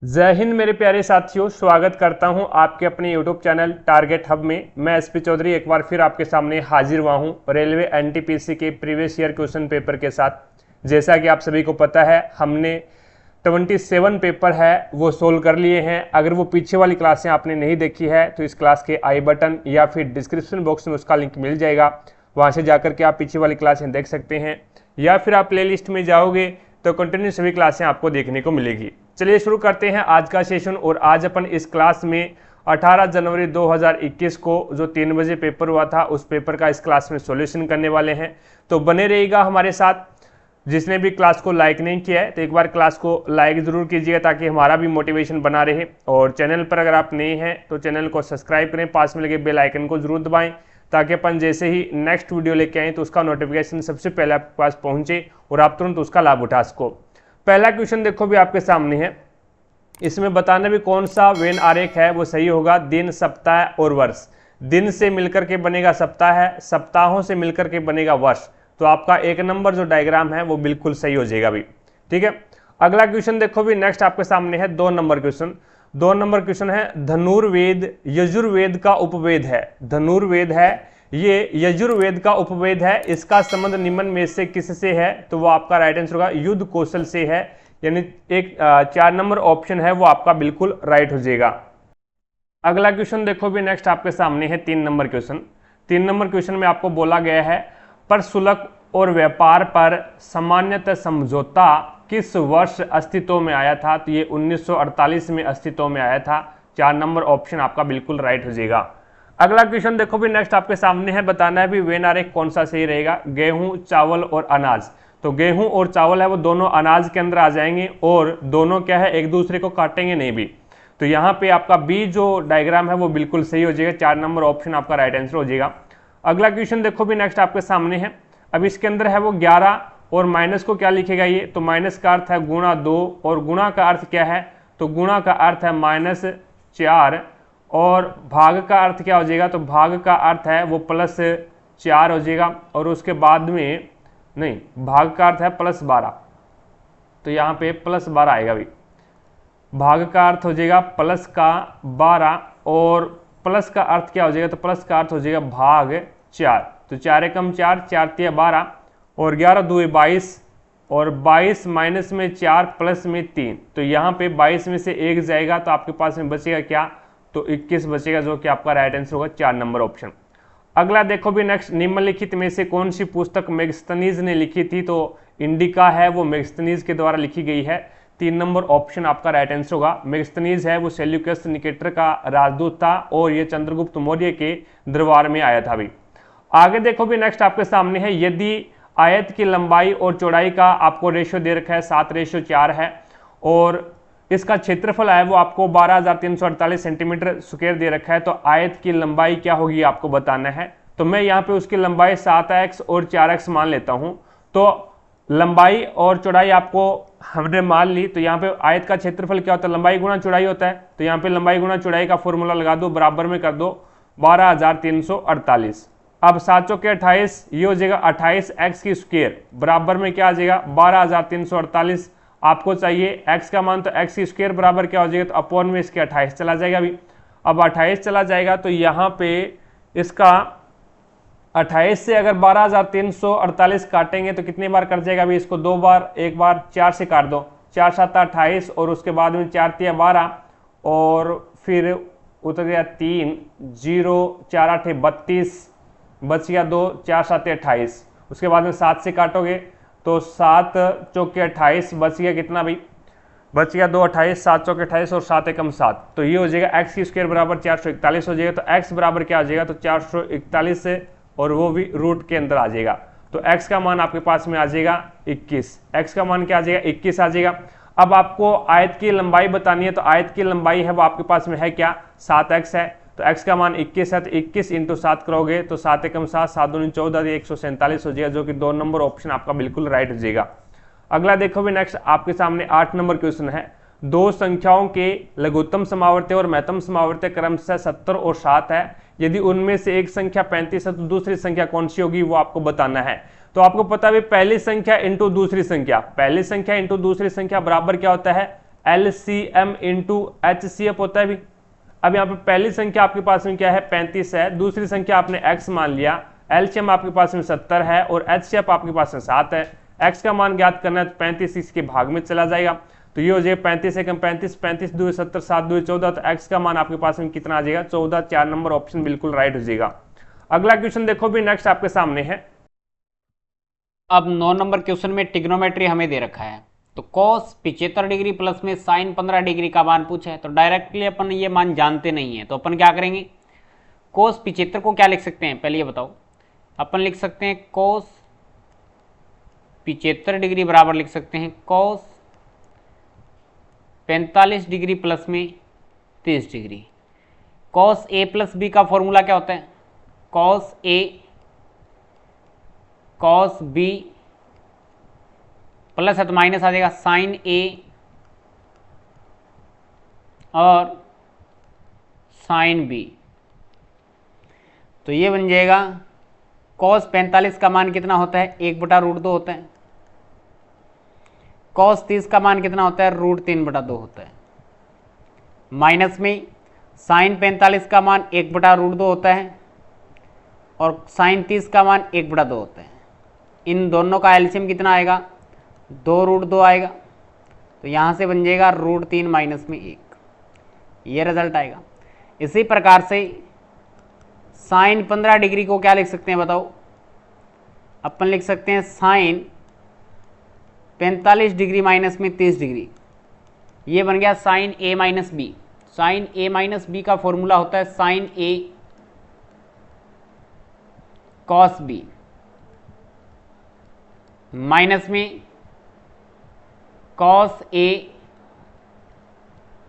जय हिंद मेरे प्यारे साथियों, स्वागत करता हूं आपके अपने यूट्यूब चैनल टारगेट हब में। मैं एसपी चौधरी एक बार फिर आपके सामने हाजिर हुआ हूं रेलवे एनटीपीसी के प्रीवियस ईयर क्वेश्चन पेपर के साथ। जैसा कि आप सभी को पता है, हमने 27 पेपर है वो सोल्व कर लिए हैं। अगर वो पीछे वाली क्लासें आपने नहीं देखी है तो इस क्लास के आई बटन या फिर डिस्क्रिप्शन बॉक्स में उसका लिंक मिल जाएगा, वहाँ से जाकर के आप पीछे वाली क्लासें देख सकते हैं, या फिर आप प्ले लिस्ट में जाओगे तो कंटिन्यू सभी क्लासें आपको देखने को मिलेगी। चलिए शुरू करते हैं आज का सेशन। और आज अपन इस क्लास में 18 जनवरी 2021 को जो 3 बजे पेपर हुआ था उस पेपर का इस क्लास में सॉल्यूशन करने वाले हैं, तो बने रहिएगा हमारे साथ। जिसने भी क्लास को लाइक नहीं किया है तो एक बार क्लास को लाइक जरूर कीजिएगा ताकि हमारा भी मोटिवेशन बना रहे। और चैनल पर अगर आप नए हैं तो चैनल को सब्सक्राइब करें, पास में लगे बेल आइकन को जरूर दबाएं ताकि अपन जैसे ही नेक्स्ट वीडियो लेके आए तो उसका नोटिफिकेशन सबसे पहले आपके पास पहुंचे और आप तुरंत उसका लाभ उठा सको। पहला क्वेश्चन देखो भी आपके सामने है, इसमें बताना भी कौन सा वेन आरेख है वो सही होगा। दिन, सप्ताह और वर्ष। दिन से मिलकर के बनेगा सप्ताह है, सप्ताहों से मिलकर के बनेगा वर्ष। तो आपका 1 नंबर जो डायग्राम है वो बिल्कुल सही हो जाएगा भी। ठीक है, अगला क्वेश्चन देखो भी नेक्स्ट आपके सामने है 2 नंबर क्वेश्चन। 2 नंबर क्वेश्चन है धनुर्वेद यजुर्वेद का उपवेद है। धनुर्वेद है ये यजुर्वेद का उपवेद है, इसका संबंध निम्न में से किससे है? तो वो आपका राइट आंसर होगा युद्ध कौशल से है। यानी एक 4 नंबर ऑप्शन है वो आपका बिल्कुल राइट हो जाएगा। अगला क्वेश्चन देखो भी नेक्स्ट आपके सामने है 3 नंबर क्वेश्चन। 3 नंबर क्वेश्चन में आपको बोला गया है पर शुल्क और व्यापार पर सामान्यतः समझौता किस वर्ष अस्तित्व में आया था? तो ये 1948 में अस्तित्व में आया था। 4 नंबर ऑप्शन आपका बिल्कुल राइट हो जाएगा। अगला क्वेश्चन देखो भी नेक्स्ट आपके सामने है, बताना है भी वेन आरेख कौन सा सही रहेगा। गेहूं, चावल और अनाज। तो गेहूं और चावल है वो दोनों अनाज के अंदर आ जाएंगे और दोनों क्या है एक दूसरे को काटेंगे नहीं भी। तो यहाँ पे आपका बी जो डायग्राम है वो बिल्कुल सही हो जाएगा। 4 नंबर ऑप्शन आपका राइट आंसर हो जाएगा। अगला क्वेश्चन देखो भी नेक्स्ट आपके सामने है, अब इसके अंदर है वो 11 और माइनस को क्या लिखेगा ये? तो माइनस का अर्थ है गुणा 2 और गुणा का अर्थ क्या है? तो गुणा का अर्थ है -4 और भाग का अर्थ क्या हो जाएगा? तो भाग का अर्थ है वो +4 हो जाएगा। और उसके बाद में नहीं, भाग का अर्थ है +12, तो यहाँ पे +12 आएगा भी। भाग का अर्थ हो जाएगा +12 और प्लस का अर्थ क्या हो जाएगा? तो प्लस का अर्थ हो जाएगा भाग 4। तो 4 एकम 4, 4 तिया 12 और 11 2 22 और 22 माइनस में 4 प्लस में 3। तो यहाँ पे 22 में से 1 जाएगा तो आपके पास में बचेगा क्या? तो 21 बचेगा, जो कि आपका राइट आंसर होगा 4 नंबर ऑप्शन। अगला देखो भी नेक्स्ट, निम्नलिखित में से कौन सी पुस्तक मेगस्थनीज ने लिखी थी? तो इंडिका है वो मेगस्थनीज के द्वारा लिखी गई है। 3 नंबर ऑप्शन आपका राइट आंसर होगा। मेगस्थनीज है वो सेल्यूकस निकेटर का राजदूत था और ये चंद्रगुप्त मौर्य के दरबार में आया था भी। आगे देखो भी नेक्स्ट आपके सामने है, यदि आयत की लंबाई और चौड़ाई का आपको रेशियो दे रखा है 7:4 है और इसका क्षेत्रफल है वो आपको 12,348 सेंटीमीटर स्क्वायर दे रखा है, तो आयत की लंबाई क्या होगी आपको बताना है। तो मैं यहाँ पे उसकी लंबाई 7x और 4x मान लेता हूँ। तो लंबाई और चौड़ाई आपको हमने मान ली, तो यहाँ पे आयत का क्षेत्रफल क्या होता है? लंबाई गुणा चौड़ाई होता है। तो यहाँ पे लंबाई गुणा चौड़ाई का फॉर्मूला लगा दो, बराबर में कर दो 12,348। अब 7 चौके 28, ये हो जाएगा 28x की स्क्वायर, बराबर में क्या आ जाएगा? 12,348। आपको चाहिए x का मान, तो x की स्क्वायर बराबर क्या हो जाएगा? तो अपॉन में इसके 28 चला जाएगा अभी। अब 28 चला जाएगा तो यहाँ पे इसका 28 से अगर 12,348 काटेंगे तो कितनी बार कट जाएगा अभी? इसको 2 बार, एक बार 4 से काट दो, 4 7 28 और उसके बाद में 4 तिया 12 और फिर उतर गया 3 0 4 8 32, बच गया 2 4 7 28। उसके बाद में 7 से काटोगे तो 7 चौके 28, बच गया कितना भाई? बच गया 2 28, 7 चौके 28 और 7 एकम 7। तो ये हो जाएगा x की स्क्वायर बराबर 441 हो जाएगा। तो x बराबर क्या आ जाएगा? तो 441 से और वो भी रूट के अंदर आ जाएगा। तो x का मान आपके पास में आ जाएगा 21। x का मान क्या आ जाएगा? 21 आ जाएगा। अब आपको आयत की लंबाई बतानी है, तो आयत की लंबाई है वो आपके पास में है क्या? 7x है। तो x का मान 21 है, तो 21 × 7 करोगे तो 7 एकम 7, 7 दूनी 14, 147 हो जाएगा, जो कि 2 नंबर ऑप्शन आपका बिल्कुल राइट हो जाएगा। अगला देखो भी नेक्स्ट आपके सामने 8 नंबर क्वेश्चन है, 2 संख्याओं के लघुत्तम समावर्त्य और महत्तम समावर्त्य क्रमशः 70 और 7 है। यदि उनमें से एक संख्या 35 है तो दूसरी संख्या कौन सी होगी वो आपको बताना है। तो आपको पता है पहली संख्या इंटू दूसरी संख्या, पहली संख्या इंटू दूसरी संख्या बराबर क्या होता है? LCM इंटू HCF होता है भी। अब यहाँ पे पहली संख्या आपके पास में क्या है 35 है, दूसरी संख्या आपने x मान लिया, LCM आपके पास में 70 है और HCF आपके पास में 7 है। x का मान ज्ञात करना है तो 35 इसके भाग में चला जाएगा, तो ये हो जाएगा 35 एकम 35, 35 2 70, 7 2 14, तो x का मान आपके पास में कितना आ जाएगा 14। 4 नंबर ऑप्शन बिल्कुल राइट हो जाएगा। अगला क्वेश्चन देखो भी नेक्स्ट आपके सामने है। अब 9 नंबर क्वेश्चन में ट्रिग्नोमेट्री हमें दे रखा है, तो cos 75 डिग्री प्लस में sin 15 डिग्री का मान पूछा है। तो डायरेक्टली अपन ये मान जानते नहीं है, तो अपन क्या करेंगे, cos 75 को क्या लिख सकते हैं पहले ये बताओ। अपन लिख सकते हैं cos 75 डिग्री बराबर लिख सकते हैं cos 45 डिग्री प्लस में 30 degree. cos a plus b का फॉर्मूला क्या होता है, cos a cos b plus है तो माइनस आ जाएगा sin a और sin b, तो ये बन जाएगा cos 45 का मान कितना होता है 1/√2 होता है, cos 30 का मान कितना होता है √3/2 होता है, माइनस में sin 45 का मान 1/√2 होता है और sin 30 का मान 1/2 होता है। इन दोनों का एलसीएम कितना आएगा 2√2 आएगा, तो यहाँ से बन जाएगा √3 माइनस में 1, ये रिजल्ट आएगा। इसी प्रकार से sin 15 डिग्री को क्या लिख सकते हैं बताओ, अपन लिख सकते हैं sin 45 डिग्री माइनस में 30 डिग्री, ये बन गया sin a minus B. sin a minus B का फॉर्मूला होता है sin a cos b minus में cos a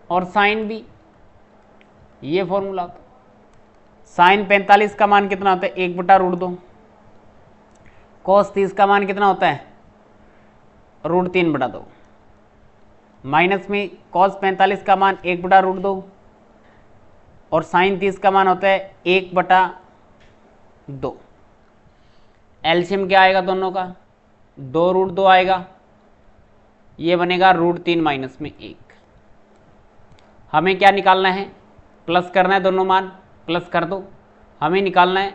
और sin b, ये फॉर्मूला होता है। sin 45 का मान कितना होता है 1/√2, cos 30 का मान कितना होता है √3/2, माइनस में cos 45 का मान 1/√2 और sin 30 का मान होता है 1/2। एलसीएम क्या आएगा दोनों का 2√2 आएगा, ये बनेगा √3 माइनस में 1। हमें क्या निकालना है, प्लस करना है, दोनों मान प्लस कर दो। हमें निकालना है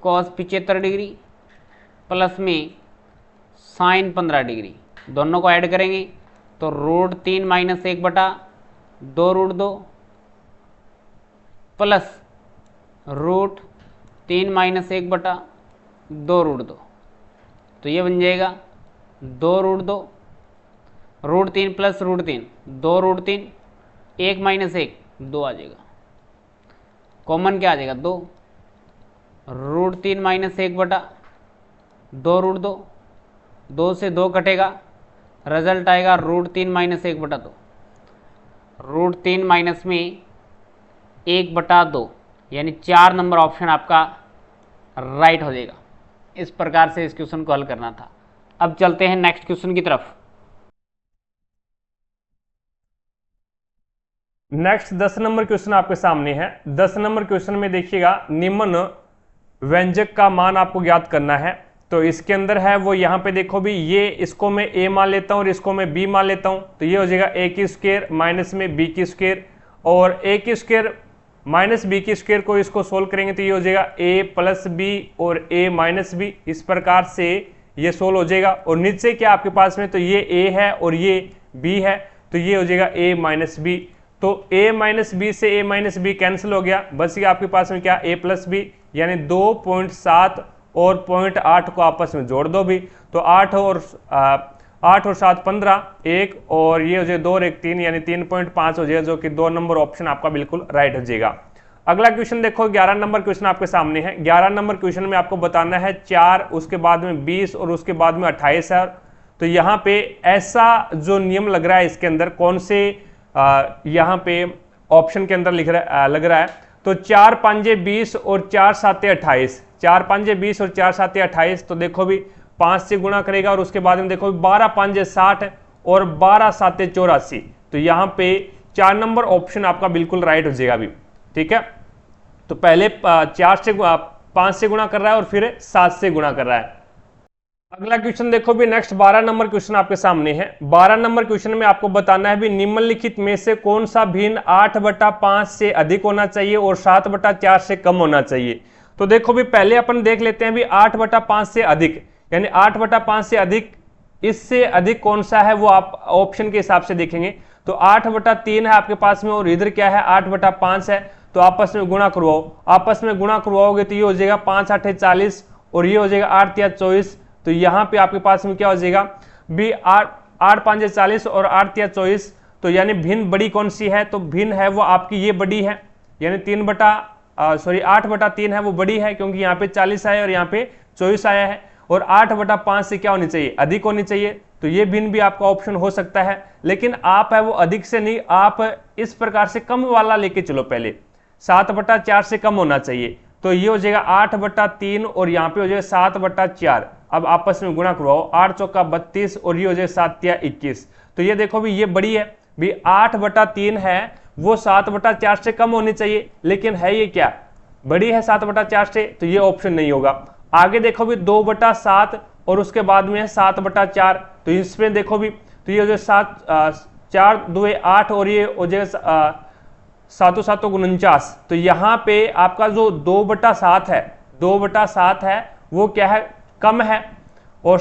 cos 75 डिग्री प्लस में sin 15 डिग्री, दोनों को ऐड करेंगे तो √3 माइनस 1/2√2 प्लस √3 माइनस 1/2√2, तो ये बन जाएगा 2√2, √3 प्लस √3 2√3, 1 माइनस 1 2 आ जाएगा, कॉमन क्या आ जाएगा 2, √3 माइनस 1/2√2, 2 से 2 कटेगा, रिजल्ट आएगा √3 माइनस 1/2, √3 माइनस में 1/2, यानी 4 नंबर ऑप्शन आपका राइट हो जाएगा। इस प्रकार से इस क्वेश्चन को हल करना था। अब चलते हैं नेक्स्ट क्वेश्चन की तरफ। नेक्स्ट 10 नंबर क्वेश्चन आपके सामने है। 10 नंबर क्वेश्चन में देखिएगा निम्न व्यंजक का मान आपको ज्ञात करना है। तो इसके अंदर है वो यहाँ पे देखो भी, ये इसको मैं a मान लेता हूँ और इसको मैं b मान लेता हूँ, तो ये हो जाएगा a की स्क्वायर माइनस में b की स्क्वायर, और a की स्क्वायर माइनस b की स्क्वायर को इसको सोल्व करेंगे तो ये हो जाएगा a प्लस b और a माइनस b। इस प्रकार से ये सोल्व हो जाएगा। और नीचे क्या आपके पास में, तो ये a है और ये b है, तो ये हो जाएगा a माइनस b। तो a माइनस b से a माइनस b कैंसिल हो गया, बस ये आपके पास में क्या a प्लस b, यानी 2.7 और 0.8 को आपस में जोड़ दो भी, तो 8 और 7 15, 1 और ये हो जाए 2 और 1 3, यानी 3.5 हो जाएगा, जो कि 2 नंबर ऑप्शन आपका बिल्कुल राइट हो जाएगा। अगला क्वेश्चन देखो 11 नंबर क्वेश्चन आपके सामने है। 11 नंबर क्वेश्चन में आपको बताना है 4, उसके बाद में 20 और उसके बाद में 28 है। तो यहाँ पे ऐसा जो नियम लग रहा है इसके अंदर कौन से यहाँ पे ऑप्शन के अंदर लग रहा है, तो 4 5 20 और 4 7 28, 4 5 20 और 4 7 28, तो देखो भी 5 से गुणा करेगा और उसके बाद में देखो 12 5 60 और 12 7 84, तो यहाँ पे 4 नंबर ऑप्शन आपका बिल्कुल राइट हो जाएगा अभी। ठीक है, तो पहले 5 से गुणा कर रहा है और फिर 7 से गुणा कर रहा है। अगला क्वेश्चन देखो भी, नेक्स्ट 12 नंबर क्वेश्चन आपके सामने है। 12 नंबर क्वेश्चन में आपको बताना है भी निम्नलिखित में से कौन सा भिन्न 8/5 से अधिक होना चाहिए और 7/4 से कम होना चाहिए। तो देखो भी पहले अपन देख लेते हैं भी 8/5 से अधिक, यानी 8/5 से अधिक, इससे अधिक कौन सा है वो आप ऑप्शन के हिसाब से देखेंगे। तो 8/3 है आपके पास में और इधर क्या है 8/5 है, तो आपस में गुणा करवाओ। आपस में गुणा करवाओगे तो ये हो जाएगा 5 8 40 और ये हो जाएगा 8 3 24। तो यहाँ पे आपके पास में क्या हो जाएगा भी 8 5 40 और 8 3 24। तो यानी भिन्न बड़ी कौन सी है, तो भिन्न है वो आपकी ये बड़ी है, यानी 8/3 है वो बड़ी है, क्योंकि यहाँ पे 40 आया और यहाँ पे 24 आया है। और 8/5 से क्या होनी चाहिए, अधिक होनी चाहिए। तो ये भिन्न भी आपका ऑप्शन हो सकता है, लेकिन आप है वो अधिक से नहीं, आप इस प्रकार से कम वाला लेके चलो। पहले 7/4 से कम होना चाहिए, तो ये हो जाएगा 8/3 और यहाँ पे हो जाएगा 7/4। अब आपस में गुणा करवाओ, 8 चौका 32 और ये हो जाएगा 7 तिया 21। तो ये देखो भी ये बड़ी है भी 8/3 है वो 7/4 से कम होनी चाहिए, लेकिन है ये क्या बड़ी है 7/4 से, तो ये ऑप्शन नहीं होगा। आगे देखो भी 2/7 और उसके बाद में है 7/4। तो इसमें देखो भी तो ये हो जाएगा 4 2 8 और ये हो जाएगा 7 7 49। तो यहाँ पे आपका जो 2/7 है, 2/7 है वो क्या है कम है, और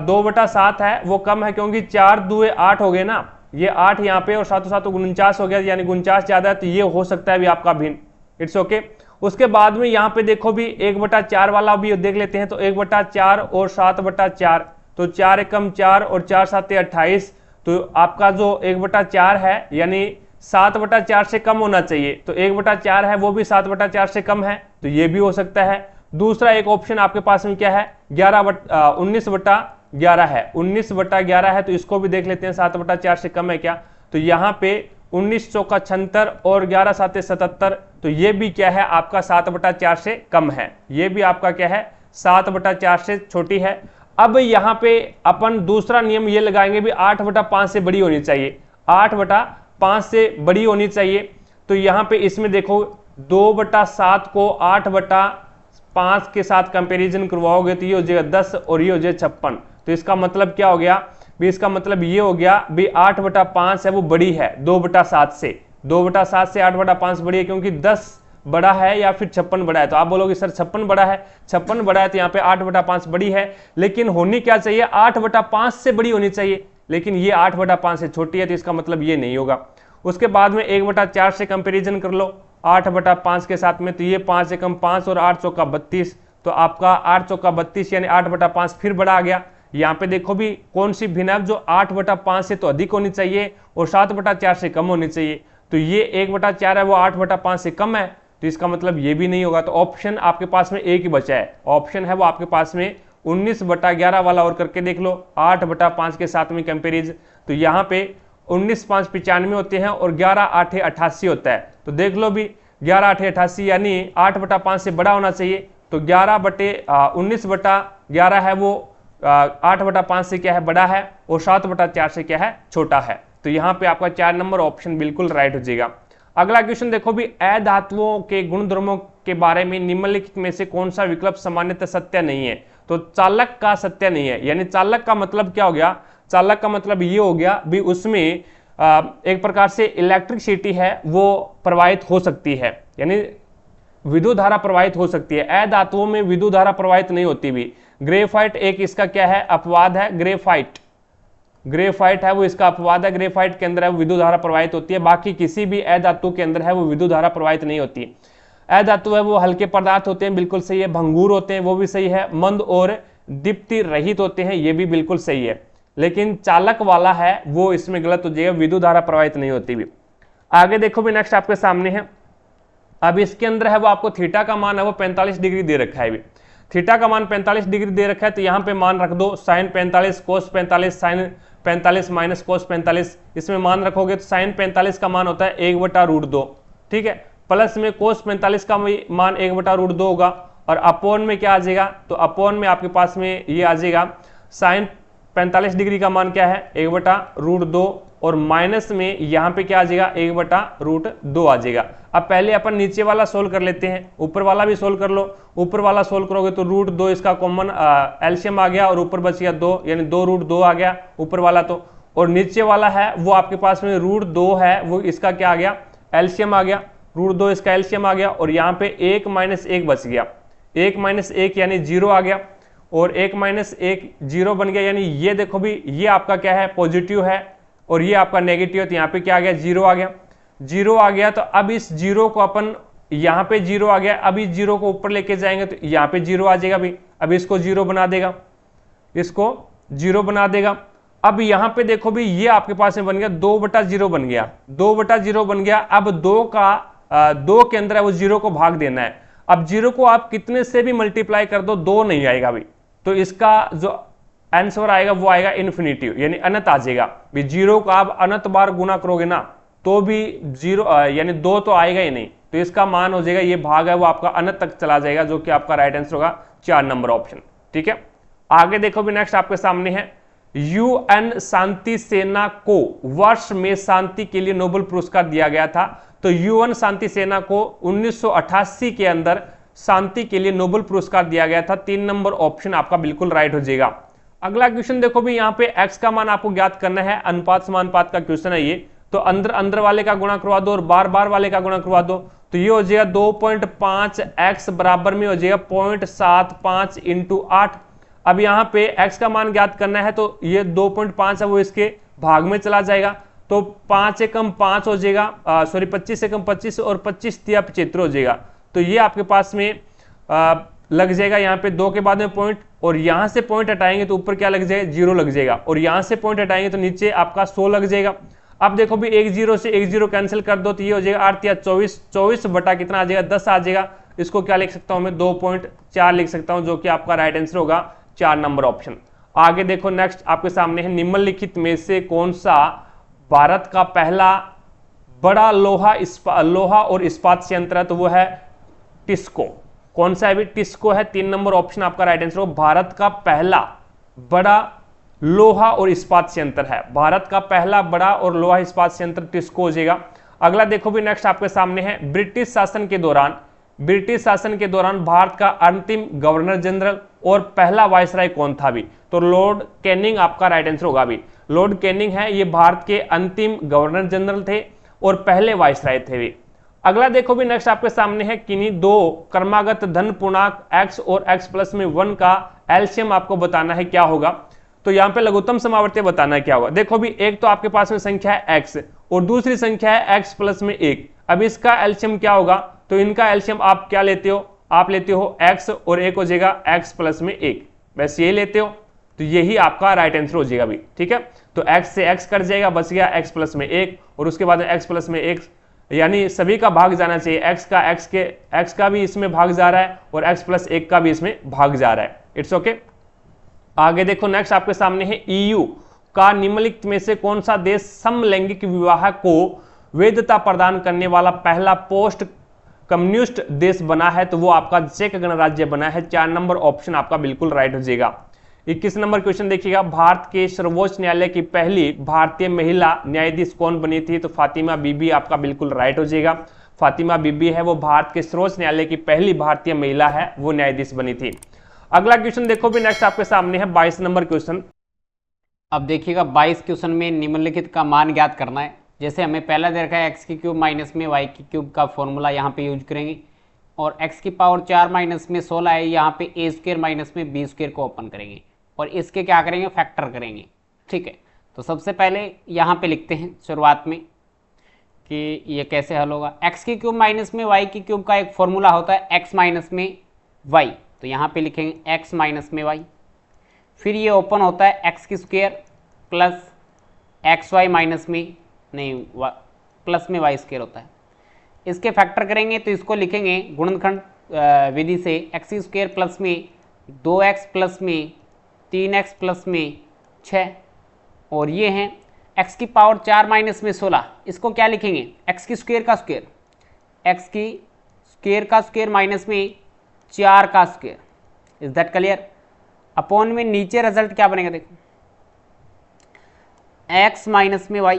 2/7 है वो कम है, क्योंकि 4 2 8 हो गए ना, ये 8 यहाँ पे और 7 7 49 हो गया, यानी 49 ज्यादा है, तो ये हो सकता है भी आपका भिन्न। It's okay. उसके बाद में यहाँ पे देखो भी 1/4 वाला भी देख लेते हैं। तो 1/4 और 7/4, तो 4 एकम 4 और 4 7 28। तो आपका जो 1/4 है यानी 7/4 से कम होना चाहिए, तो 1/4 है वो भी 7/4 से कम है, तो ये भी हो सकता है। दूसरा एक ऑप्शन आपके पास में क्या है 19/11 है, 19/11 है, तो इसको भी देख लेते हैं 7/4 से कम है क्या। तो यहाँ पे 19 चौका 76 और 11 7 77। तो ये भी क्या है आपका 7/4 से कम है, ये भी आपका क्या है 7/4 से छोटी है। अब यहाँ पे अपन दूसरा नियम ये लगाएंगे भी 8/5 से बड़ी होनी चाहिए, 8/5 से बड़ी होनी चाहिए। तो यहाँ पे इसमें देखो 2/7 को 8/5 के साथ कंपैरिजन करवाओगे तो ये हो जाएगा 10 और ये हो जाएगा 56। तो इसका मतलब क्या हो गया भी, इसका मतलब ये हो गया भी 8/5 है वो बड़ी है 2/7 से, 2/7 से 8/5 बड़ी है, क्योंकि 10 बड़ा है या फिर 56 बड़ा है। तो आप बोलोगे सर 56 बड़ा है, 56 बड़ा है तो यहाँ पे 8/5 बड़ी है, लेकिन होनी क्या चाहिए 8/5 से बड़ी होनी चाहिए, लेकिन ये 8/5 से छोटी है, तो इसका मतलब ये नहीं होगा। उसके बाद में 1/4 से कंपैरिजन कर लो 8/5 के साथ में, तो ये 5 एकम 5 और 8 चौका 32। तो आपका 8 चौका 32 यानी 8/5 फिर बड़ा आ गया। यहाँ पे देखो भी कौन सी भिन्न है जो 8/5 से तो अधिक होनी चाहिए और 7/4 से कम होनी चाहिए। तो ये 1/4 है वो 8/5 से कम है, तो इसका मतलब ये भी नहीं होगा। तो ऑप्शन आपके पास में एक ही बचा है, ऑप्शन है वो आपके पास में 19/11 वाला, और करके देख लो 8/5 के साथ में कंपेरिज। तो यहाँ पे 19 5 95 होते हैं और 11 8 88 होता है। तो देख लो भी 11 8 88 यानी 8/5 से बड़ा होना चाहिए। तो 19/11 है वो 8/5 से क्या है बड़ा है, और 7/4 से क्या है छोटा है। तो यहाँ पे आपका 4 नंबर ऑप्शन बिल्कुल राइट हो जाएगा। अगला क्वेश्चन देखो भी, अधातुओं के गुणधर्मों के बारे में निम्नलिखित में से कौन सा विकल्प सामान्यतः सत्य नहीं है। तो चालक का सत्य नहीं है, यानी चालक का मतलब क्या हो गया, चालक का मतलब ये हो गया भी उसमें एक प्रकार से इलेक्ट्रिसिटी है वो प्रवाहित हो सकती है, यानी विद्युत धारा प्रवाहित हो सकती है। अधातुओं में विद्युत धारा प्रवाहित नहीं होती भी। ग्रेफाइट एक इसका क्या है अपवाद है, ग्रेफाइट है वो इसका अपवाद है, ग्रेफाइट के अंदर है वो विद्युत धारा प्रवाहित होती है, बाकी किसी भी अधातु के अंदर है वो विद्युत धारा प्रवाहित नहीं होती। अधातु है वो हल्के पदार्थ होते हैं, बिल्कुल सही है। भंगूर होते हैं, वो भी सही है। मंद और दीप्ति रहित होते हैं, ये भी बिल्कुल सही है। लेकिन चालक वाला है वो इसमें गलत हो जाएगा, विद्युत धारा प्रवाहित नहीं होती भी। आगे देखो भी नेक्स्ट आपके सामने है, अब इसके अंदर है वो आपको थीटा का मान है वो 45 डिग्री दे रखा है। थीटा का मान 45 डिग्री दे रखा है, तो यहाँ पे मान रख दो साइन 45 कोस 45 साइन 45 माइनस कोस 45। इसमें मान रखोगे तो साइन 45 का मान होता है 1/√2, ठीक है। प्लस में कोस 45 का मान 1/√2 होगा, और अपोन में क्या आ जाएगा, तो अपोन में आपके पास में ये आ जाएगा साइन 45 डिग्री का मान क्या है 1/√2 और माइनस में यहाँ पे क्या आ जाएगा 1/√2 आ जाएगा। अब पहले अपन नीचे वाला सोल्व कर लेते हैं, ऊपर वाला भी सोल्व कर लो। ऊपर वाला सोल्व करोगे तो √2 इसका कॉमन एलसीएम आ गया और ऊपर बच गया 2, यानी 2√2 आ गया ऊपर वाला तो। और नीचे वाला है वो आपके पास में √2 है, वो इसका क्या आ गया एलसीएम आ गया, √2 इसका एलसीएम आ गया। और यहाँ पे 1 - 1 बच गया, 1 - 1 यानी 0 आ गया, और 1 - 1 0 बन गया। यानी ये देखो भी ये आपका क्या है पॉजिटिव है और ये आपका नेगेटिव है, तो यहाँ पे क्या आ गया 0 आ गया, 0 आ गया। तो अब इस 0 को अपन यहाँ पे 0 आ गया, अब इस 0 को ऊपर लेके जाएंगे तो यहाँ पे 0 आ जाएगा भी। अब इसको 0 बना देगा, इसको 0 बना देगा। अब यहाँ पे देखो भी ये आपके पास में बन गया 2/0 बन गया, 2/0 बन गया। अब 2 के अंदर है वो 0 को भाग देना है। अब 0 को आप कितने से भी मल्टीप्लाई कर दो 2 नहीं आएगा भी, तो इसका जो आंसर आएगा वो आएगा इन्फिनिटिव, यानी अनंत आ जाएगा भी। 0 को आप अनंत बार गुना करोगे ना तो भी 0 यानी 2 तो आएगा ही नहीं, तो इसका मान हो जाएगा ये भाग है वो आपका अनंत तक चला जाएगा, जो कि आपका राइट आंसर होगा 4 नंबर ऑप्शन। ठीक है, आगे देखो भी नेक्स्ट आपके सामने है, यूएन शांति सेना को वर्ष में शांति के लिए नोबेल पुरस्कार दिया गया था। तो यूएन शांति सेना को 1988 के अंदर शांति के लिए नोबेल पुरस्कार दिया गया था। 3 नंबर ऑप्शन आपका बिल्कुल राइट हो जाएगा। अगला क्वेश्चन देखो भी, यहाँ पे x का मान आपको ज्ञात करना है, अनुपात समानुपात का क्वेश्चन है ये। तो अंदर वाले का गुणा करवा दो और बार वाले का गुणा करवा दो, तो ये हो जाएगा 2.5 x बराबर में हो जाएगा 0.75 × 8। अब यहाँ पे x का मान ज्ञात करना है, तो ये 2.5 है वो इसके भाग में चला जाएगा, तो 5 एकम 5 हो जाएगा, सॉरी 25 एकम 25 और 25 तिया 75 हो जाएगा। तो ये आपके पास में लग जाएगा यहाँ पे 2 के बाद में पॉइंट, और यहाँ से पॉइंट हटाएंगे तो ऊपर क्या लग जाएगा 0 लग जाएगा, और यहाँ से पॉइंट हटाएंगे तो नीचे आपका 100 लग जाएगा। अब देखो भी 1 0 से 1 0 कैंसिल कर दो, तो ये हो जाएगा 8 या 24, 24 बटा कितना आ जाएगा 10 आ जाएगा। इसको क्या लिख सकता हूं मैं 2.4 लिख सकता हूं, जो कि आपका राइट आंसर होगा 4 नंबर ऑप्शन। आगे देखो नेक्स्ट आपके सामने है, निम्नलिखित में से कौन सा भारत का पहला बड़ा लोहा और इस्पात संयंत्र है? तो वो है टिस्को। कौन सा है भी? टिस्को है। 3 नंबर ऑप्शन आपका राइट आंसर होगा। भारत का पहला बड़ा लोहा और इस्पात संयंत्र है, भारत का पहला बड़ा और लोहा इस्पात संयंत्र टिस्को हो जाएगा। अगला देखो भी नेक्स्ट आपके सामने है, ब्रिटिश शासन के दौरान भारत का अंतिम गवर्नर जनरल और पहला वायसराय कौन था भी? तो लॉर्ड कैनिंग आपका राइट आंसर होगा भी। लॉर्ड कैनिंग है, ये भारत के अंतिम गवर्नर जनरल थे और पहले वायसराय थे भी। अगला देखो भी नेक्स्ट आपके सामने है, किन्हीं 2 क्रमागत धन पूर्णांक x और x प्लस में 1 का एलसीएम आपको बताना है क्या होगा। तो यहाँ पे लघुत्तम समावर्ती बताना है क्या होगा। देखो भी एक तो आपके पास में संख्या है x और दूसरी संख्या है x प्लस में 1। अब इसका एलसीएम क्या होगा? तो इनका एलसीएम आप क्या लेते हो? आप लेते हो x और एक हो जाएगा x प्लस में 1, बस यही लेते हो, तो यही आपका राइट आंसर हो जाएगा भी। ठीक है, तो x से x कट जाएगा, बच गया x प्लस में 1 और उसके बाद x प्लस में 1, यानी सभी का भाग जाना चाहिए। x का भी इसमें भाग जा रहा है और x प्लस 1 का भी इसमें भाग जा रहा है। It's okay. आगे देखो नेक्स्ट आपके सामने है, EU का निम्नलिखित में से कौन सा देश समलैंगिक विवाह को वैधता प्रदान करने वाला पहला पोस्ट कम्युनिस्ट देश बना है? तो वो आपका चेक गणराज्य बना है। 4 नंबर ऑप्शन आपका बिल्कुल राइट हो जाएगा। 21 नंबर क्वेश्चन देखिएगा, भारत के सर्वोच्च न्यायालय की पहली भारतीय महिला न्यायाधीश कौन बनी थी? तो फातिमा बीबी आपका बिल्कुल राइट हो जाएगा। फातिमा बीबी है वो भारत के सर्वोच्च न्यायालय की पहली भारतीय महिला है, वो न्यायाधीश बनी थी। अगला क्वेश्चन देखो भी नेक्स्ट आपके सामने है, 22 नंबर क्वेश्चन। अब देखिएगा 22 क्वेश्चन में निम्नलिखित का मान ज्ञात करना है। जैसे हमें पहला दे रखा है x की क्यूब माइनस में y की क्यूब का फॉर्मूला यहाँ पे यूज करेंगे, और x की पावर 4 माइनस में 16 है, यहाँ पे a स्क्वायर माइनस में b स्क्वायर को ओपन करेंगे और इसके क्या करेंगे फैक्टर करेंगे। ठीक है, तो सबसे पहले यहाँ पे लिखते हैं शुरुआत में कि ये कैसे हल होगा। x की क्यूब माइनस में y की क्यूब का एक फॉर्मूला होता है x माइनस में y, तो यहाँ पे लिखेंगे x माइनस में y, फिर ये ओपन होता है x की square plus X Y minus में नहीं प्लस में y स्क्वायर होता है। इसके फैक्टर करेंगे तो इसको लिखेंगे गुणनखंड विधि से एक्स स्क्वायर प्लस में 2x प्लस में 3x प्लस में 6, और ये हैं x की पावर 4 माइनस में 16, इसको क्या लिखेंगे x की स्क्वायर का स्क्वायर, x की स्क्वायर का स्क्वायर माइनस में 4 का square. Is that clear? Upon में नीचे रिजल्ट क्या बनेगा देखो, x माइनस में y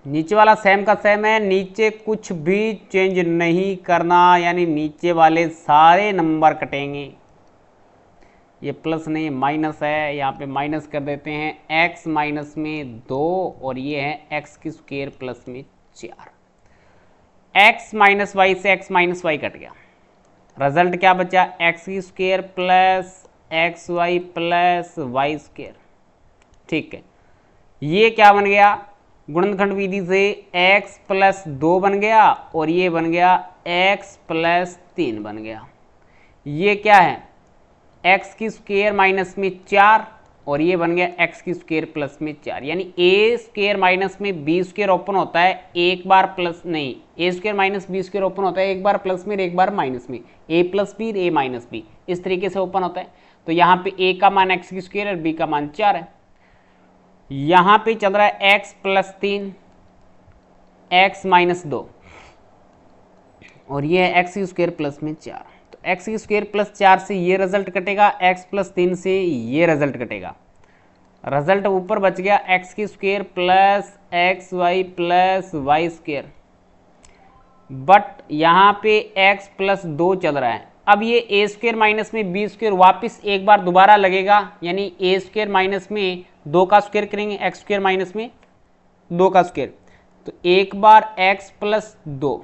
नीचे वाला सेम का सेम है, नीचे कुछ भी चेंज नहीं करना, यानी नीचे वाले सारे नंबर कटेंगे। ये प्लस नहीं माइनस है, यहाँ पे माइनस कर देते हैं। x माइनस में 2 और ये है x की स्क्वायर प्लस में 4। x माइनस वाई से x माइनस वाई कट गया, रिजल्ट क्या बचा? x की square plus X Y plus Y square. ठीक है, ये क्या बन गया? गुणनखंड विधि से x प्लस 2 बन गया और ये बन गया x प्लस 3 बन गया। ये क्या है? x की स्क्वायर माइनस में 4 और ये बन गया x की स्क्वायर प्लस में 4। यानी a स्क्वायर माइनस में b स्क्वायर ओपन होता है एक बार प्लस नहीं, a square minus b square open होता है एक बार प्लस में एक बार माइनस में, a plus B a minus B, इस तरीके से ओपन होता है। तो यहाँ पे a का मान x की स्क्वायर और b का मान 4 है। यहाँ पे चल रहा है x प्लस 3 x माइनस 2 और ये है x की स्क्वायर प्लस में 4। तो x की स्क्वायर प्लस 4 से ये रिजल्ट कटेगा, x प्लस 3 से ये रिजल्ट कटेगा। रिजल्ट ऊपर बच गया x की square plus X Y plus Y square, but यहाँ पे x प्लस 2 चल रहा है। अब ये a स्क्वायर माइनस में b स्क्वायर वापिस एक बार दोबारा लगेगा, यानी a स्क्वायर माइनस में 2 का स्क्वायर करेंगे, x स्क्वायर माइनस में 2 का स्क्वायर, तो एक बार x प्लस 2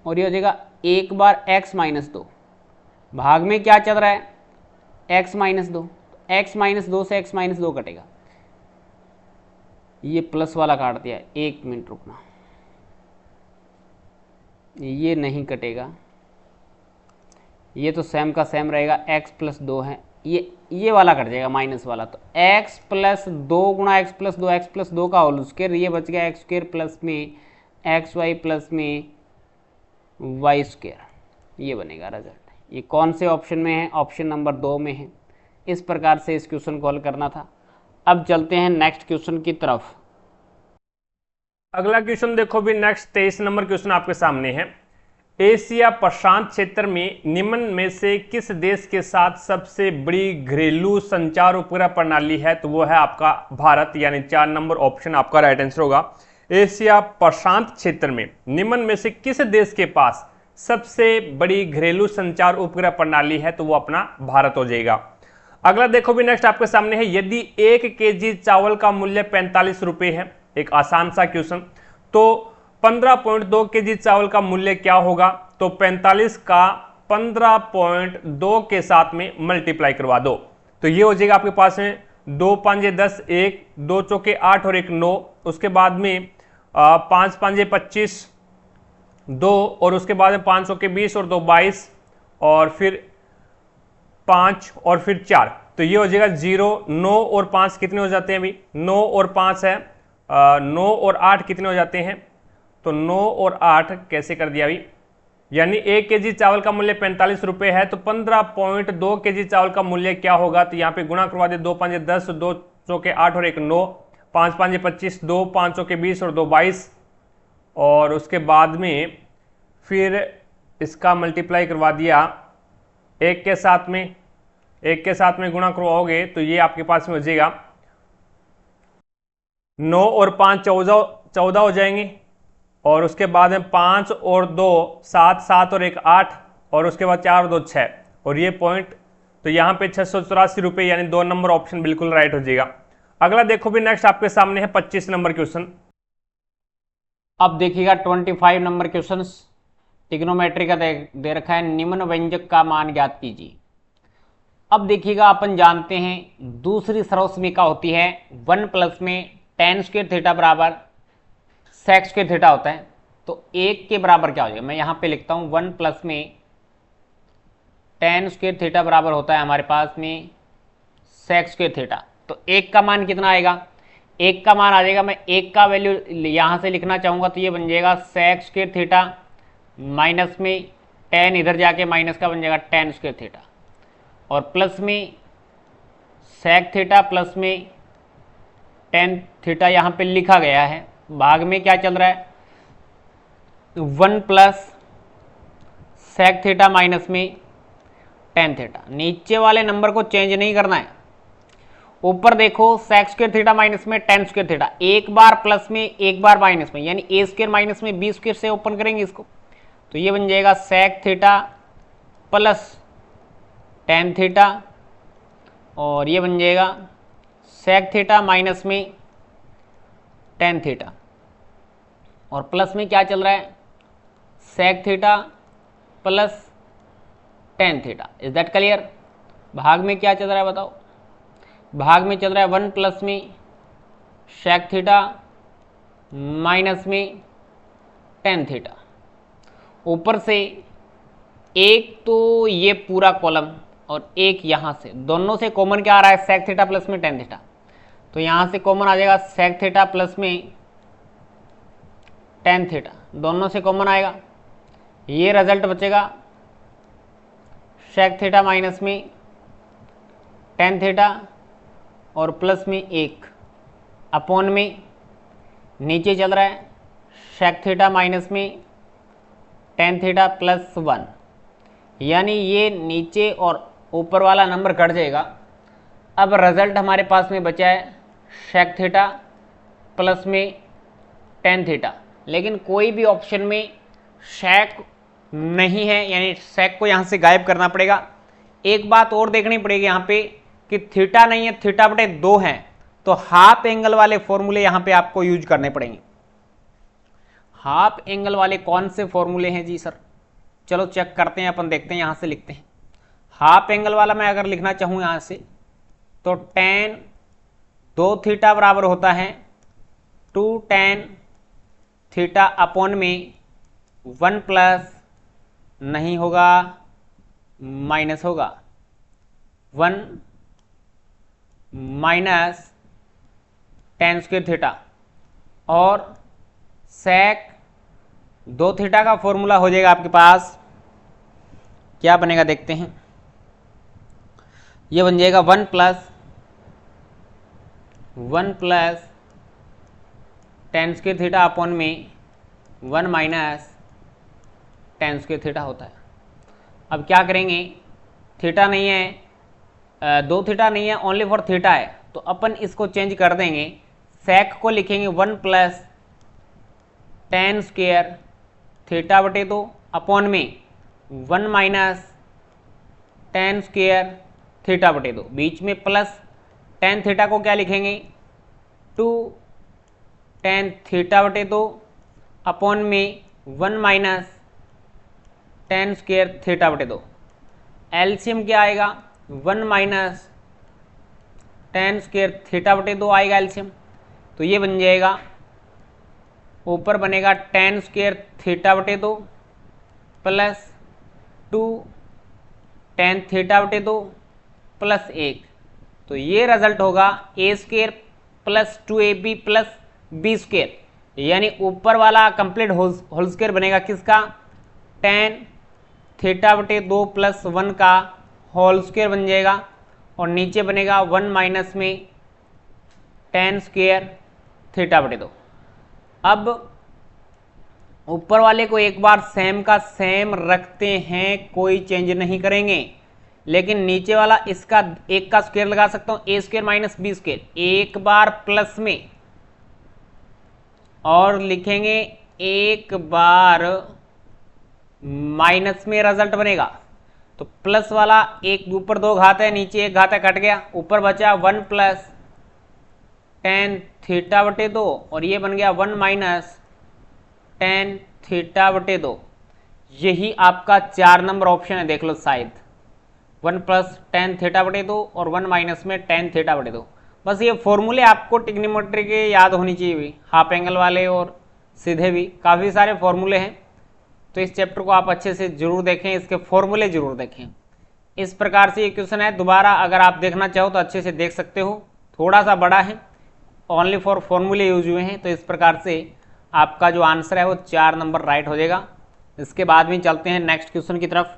और ये हो जाएगा एक बार x माइनस 2। भाग में क्या चल रहा है? x माइनस 2, x माइनस 2 से x माइनस 2 कटेगा। ये प्लस वाला काट दिया, 1 मिनट रुकना, ये नहीं कटेगा, ये तो सेम का सेम रहेगा, x प्लस 2 है, ये वाला कट जाएगा माइनस वाला। तो x प्लस 2 गुणा x प्लस 2, x प्लस 2 का होल स्क्वायर, ये बच गया x स्क्वायर प्लस में एक्स वाई प्लस में वाई स्क्वायर, ये बनेगा रिजल्ट। ये कौन से ऑप्शन में है? ऑप्शन नंबर 2 में है। इस प्रकार से इस क्वेश्चन को हल करना था। अब चलते हैं नेक्स्ट क्वेश्चन की तरफ। अगला क्वेश्चन देखो भी, नेक्स्ट 23 नंबर क्वेश्चन आपके सामने है। एशिया प्रशांत क्षेत्र में निम्न में से किस देश के साथ सबसे बड़ी घरेलू संचार उपग्रह प्रणाली है? तो वो है आपका भारत, यानी 4 नंबर ऑप्शन आपका राइट आंसर होगा। एशिया प्रशांत क्षेत्र में निम्न में से किस देश के पास सबसे बड़ी घरेलू संचार उपग्रह प्रणाली है? तो वो अपना भारत हो जाएगा। अगला देखो भी, नेक्स्ट आपके सामने है, यदि 1 केजी चावल का मूल्य 45 रुपए है, एक आसान सा क्वेश्चन, तो 15.2 केजी चावल का मूल्य क्या होगा? तो 45 का 15.2 के साथ में मल्टीप्लाई करवा दो, तो ये हो जाएगा आपके पास में 2 5 10, 1 2 चौके 8 और 1 9, उसके बाद में 5 5 25 2 और उसके बाद में 5 चौके 20 और 2 22 और फिर 5 और फिर 4, तो ये हो जाएगा 0। 9 और 5 कितने हो जाते हैं अभी? 9 और 5 है 9 और 8 कितने हो जाते हैं? तो 9 और 8 कैसे कर दिया अभी, यानी 1 केजी चावल का मूल्य 45 रुपए है, तो 15.2 केजी चावल का मूल्य क्या होगा? तो यहाँ पे गुणा करवा दे, 2 5 10, 2 चौके 8 और 1 9, 5 5 25, 2 5 चौके 20 और 2 22 और उसके बाद में फिर इसका मल्टीप्लाई करवा दिया 1 के साथ में, 1 के साथ में गुणा करवाओगे तो ये आपके पास में हो जाएगा 9 और 5 14 हो जाएंगे और उसके बाद में 5 और 2 7, 7 और 1 8 और उसके बाद 4 और 2 6 और ये पॉइंट, तो यहाँ पे 684 रुपये, यानी 2 नंबर ऑप्शन बिल्कुल राइट हो जाएगा। अगला देखो भी, नेक्स्ट आपके सामने है 25 नंबर क्वेश्चन। अब देखिएगा 25 नंबर क्वेश्चन, ट्रिग्नोमेट्री का दे रखा है, निम्न व्यंजक का मान ज्ञात कीजिए। अब देखिएगा, अपन जानते हैं दूसरी सर्वसमीका होती है 1 प्लस में tan स्क्वायर थीटा बराबर sec स्क्वायर थीटा होता है, तो 1 के बराबर क्या हो जाएगा? मैं यहाँ पे लिखता हूँ 1 प्लस में tan स्क्वायर थीटा बराबर होता है हमारे पास में sec स्क्वायर थीटा, तो 1 का मान कितना आएगा? 1 का मान आ जाएगा, मैं 1 का वैल्यू यहाँ से लिखना चाहूँगा तो ये बन जाएगा sec स्क्वायर थीटा माइनस में tan इधर जाके माइनस का बन जाएगा tan स्क्वायर थीटा और प्लस में sec थीटा प्लस में tan थीटा यहाँ पे लिखा गया है। भाग में क्या चल रहा है? 1 प्लस sec थीटा माइनस में tan थीटा। नीचे वाले नंबर को चेंज नहीं करना है, ऊपर देखो sec स्क्वायर थीटा माइनस में tan स्क्वायर थीटा, एक बार प्लस में एक बार माइनस में, यानी a स्क्वायर माइनस में b स्क्वायर से ओपन करेंगे इसको, तो ये बन जाएगा sec theta plus tan theta, और ये बन जाएगा sec थीटा माइनस में tan थीटा, और प्लस में क्या चल रहा है sec theta plus tan theta. Is that clear? भाग में क्या चल रहा है बताओ? भाग में चल रहा है 1 प्लस में sec थीटा माइनस में tan थीटा। ऊपर से एक तो ये पूरा कॉलम और एक यहाँ से, दोनों से कॉमन क्या आ रहा है sec थीटा प्लस में tan थीटा, तो यहाँ से कॉमन आ जाएगा sec थीटा प्लस में tan थीटा, दोनों से कॉमन आएगा, ये रिजल्ट बचेगा sec थीटा माइनस में tan थीटा और प्लस में एक अपॉन में नीचे चल रहा है sec थीटा माइनस में tan थीटा प्लस 1, यानी ये नीचे और ऊपर वाला नंबर कट जाएगा। अब रिजल्ट हमारे पास में बचा है sec थीटा प्लस में tan थीटा, लेकिन कोई भी ऑप्शन में sec नहीं है, यानी sec को यहाँ से गायब करना पड़ेगा। एक बात और देखनी पड़ेगी यहाँ पे कि थीटा नहीं है, थीटा बटे 2 है, तो हाफ एंगल वाले फॉर्मूले यहाँ पे आपको यूज करने पड़ेंगे। हाफ एंगल वाले कौन से फॉर्मूले हैं जी सर? चलो चेक करते हैं, अपन देखते हैं, यहाँ से लिखते हैं। हाफ एंगल वाला मैं अगर लिखना चाहूँ यहाँ से, तो tan 2 थीटा बराबर होता है 2 tan थीटा अपॉन में 1 प्लस नहीं होगा माइनस होगा 1 माइनस tan स्क्वायर थीटा, और sec 2 थीटा का फॉर्मूला हो जाएगा आपके पास, क्या बनेगा देखते हैं। ये बन जाएगा 1 plus tan square theta upon में 1 माइनस tan स्क्वायर थीटा होता है। अब क्या करेंगे, थीटा नहीं है, 2 थीटा नहीं है, ओनली फॉर थीटा है, तो अपन इसको चेंज कर देंगे, sec को लिखेंगे 1 प्लस tan स्क्वायर थीटा बटे 2 अपॉन में 1 माइनस tan स्क्वायर थीटा बटे 2, बीच में प्लस tan थीटा को क्या लिखेंगे 2 tan थीटा बटे 2 अपॉन में 1 माइनस tan स्क्वायर थीटा बटे 2। एलसीएम क्या आएगा 1 माइनस tan स्क्वायर थीटा बटे 2 आएगा एलसीएम, तो ये बन जाएगा, ऊपर बनेगा tan स्क्वायर थीटा बटे 2 प्लस 2 tan थीटा बटे 2 प्लस 1, तो ये रिजल्ट होगा a square plus 2ab plus b square, यानी ऊपर वाला कंप्लीट होल स्क्वायर बनेगा किसका, tan थीटा बटे 2 प्लस 1 का होल स्क्वायर बन जाएगा, और नीचे बनेगा 1 माइनस में tan स्क्वायर थीटा बटे 2। अब ऊपर वाले को एक बार सेम का सेम रखते हैं, कोई चेंज नहीं करेंगे, लेकिन नीचे वाला इसका एक का स्क्वायर लगा सकता हूं, a square minus b square, एक बार प्लस में और लिखेंगे एक बार माइनस में रिजल्ट बनेगा, तो प्लस वाला एक ऊपर 2 घात है, नीचे 1 घात है, कट गया, ऊपर बचा 1 प्लस tan थीटा बटे 2, और ये बन गया 1 माइनस tan थीटा बटे 2। यही आपका 4 नंबर ऑप्शन है, देख लो शायद 1 प्लस tan थीटा बटे 2 और 1 माइनस में tan थीटा बटे 2। बस ये फॉर्मूले आपको ट्रिग्नोमेट्री के याद होनी चाहिए भी, हाफ एंगल वाले और सीधे भी काफ़ी सारे फॉर्मूले हैं, तो इस चैप्टर को आप अच्छे से जरूर देखें, इसके फॉर्मूले जरूर देखें। इस प्रकार से ये क्वेश्चन है, दोबारा अगर आप देखना चाहो तो अच्छे से देख सकते हो, थोड़ा सा बड़ा है, ओनली फॉर फॉर्मूले यूज हुए हैं, तो इस प्रकार से आपका जो आंसर है वो 4 नंबर राइट हो जाएगा। इसके बाद में चलते हैं नेक्स्ट क्वेश्चन की तरफ।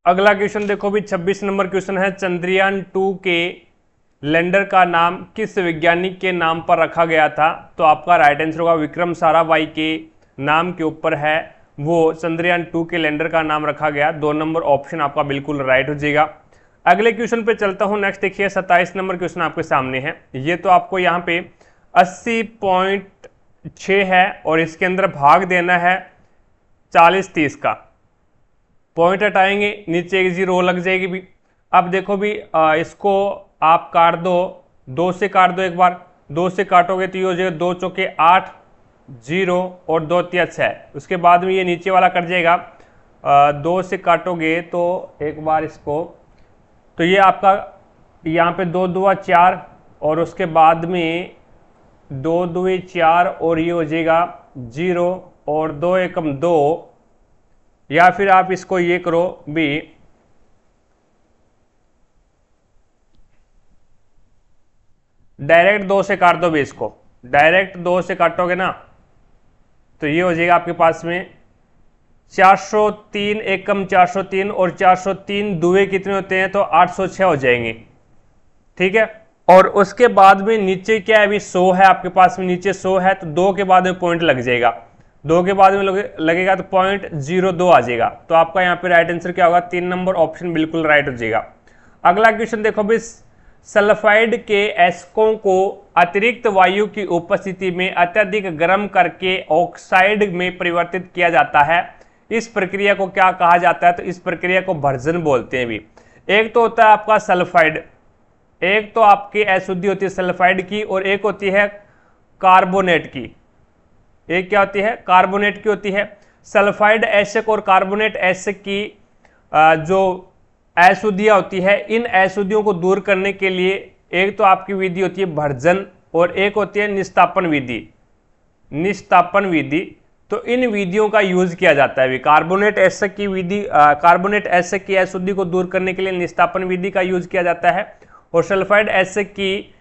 अगला क्वेश्चन देखो भी 26 नंबर क्वेश्चन है, चंद्रयान 2 के लैंडर का नाम किस वैज्ञानिक के नाम पर रखा गया था? तो आपका राइट आंसर होगा विक्रम साराभाई के नाम के ऊपर है वो चंद्रयान 2 के लैंडर का नाम रखा गया। 2 नंबर ऑप्शन आपका बिल्कुल राइट हो जाएगा। अगले क्वेश्चन पे चलता हूं। नेक्स्ट देखिए 27 नंबर क्वेश्चन आपके सामने है। ये तो आपको यहाँ पे 80.6 है और इसके अंदर भाग देना है 40-30 का। पॉइंट हटाएंगे, नीचे एक जीरो लग जाएगी भी। अब देखो भी इसको आप काट दो, 2 से काट दो एक बार, 2 से काटोगे तो ये हो जाएगा 2 चौके 8, 0 और 2 तिया 6। उसके बाद में ये नीचे वाला कट जाएगा। 2 से काटोगे तो एक बार इसको, तो ये आपका यहाँ पे 2 दुआ 4 और उसके बाद में 2 दुए 4 और ये हो जाएगा 0 और 2 एकम 2। या फिर आप इसको ये करो भी, डायरेक्ट 2 से काट दो भी इसको। डायरेक्ट 2 से काटोगे ना तो ये हो जाएगा आपके पास में 403 एकम 403 और 403 दुए कितने होते हैं तो 806 हो जाएंगे। ठीक है, और उसके बाद में नीचे क्या है अभी 100 है आपके पास में, नीचे 100 है तो 2 के बाद में पॉइंट लग जाएगा। 2 के बाद में लगेगा तो 0.02 आ जाएगा। तो आपका यहाँ पे राइट आंसर क्या होगा, 3 नंबर ऑप्शन बिल्कुल राइट हो जाएगा। अगला क्वेश्चन देखो भी, सल्फाइड के एस्कों को अतिरिक्त वायु की उपस्थिति में अत्यधिक गर्म करके ऑक्साइड में परिवर्तित किया जाता है। इस प्रक्रिया को क्या कहा जाता है, तो इस प्रक्रिया को भर्जन बोलते हैं भी। एक तो होता है आपका सल्फाइड, एक तो आपकी अशुद्धि होती है सल्फाइड की और एक होती है कार्बोनेट की। एक क्या होती है, कार्बोनेट की होती है। सल्फाइड एसिड और कार्बोनेट एसिड की जो अशुद्धियां होती है, इन अशुद्धियों को दूर करने के लिए एक तो आपकी विधि होती है भर्जन और एक होती है निस्तापन विधि। निस्तापन विधि, तो इन विधियों का यूज किया जाता है। कार्बोनेट एसिड की विधि, कार्बोनेट एसिड की अशुद्धि को दूर करने के लिए निस्तापन विधि का यूज किया जाता है और सल्फाइड एसिड की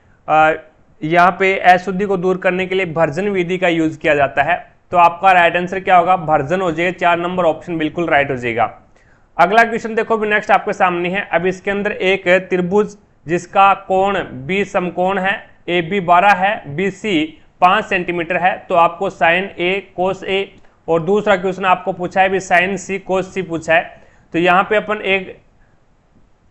यहाँ पे अशुद्धि को दूर करने के लिए भर्जन विधि का यूज किया जाता है। तो आपका राइट आंसर क्या होगा, भर्जन हो जाएगा। 4 नंबर ऑप्शन बिल्कुल राइट हो जाएगा। अगला क्वेश्चन देखो भी नेक्स्ट आपके सामने है। अब इसके अंदर एक त्रिभुज जिसका कोण बी समकोण है, ए बी 12 है, बी सी 5 सेंटीमीटर है, तो आपको साइन ए कोस ए, और दूसरा क्वेश्चन आपको पूछा है भी साइन सी कोस सी पूछा है। तो यहाँ पे अपन एक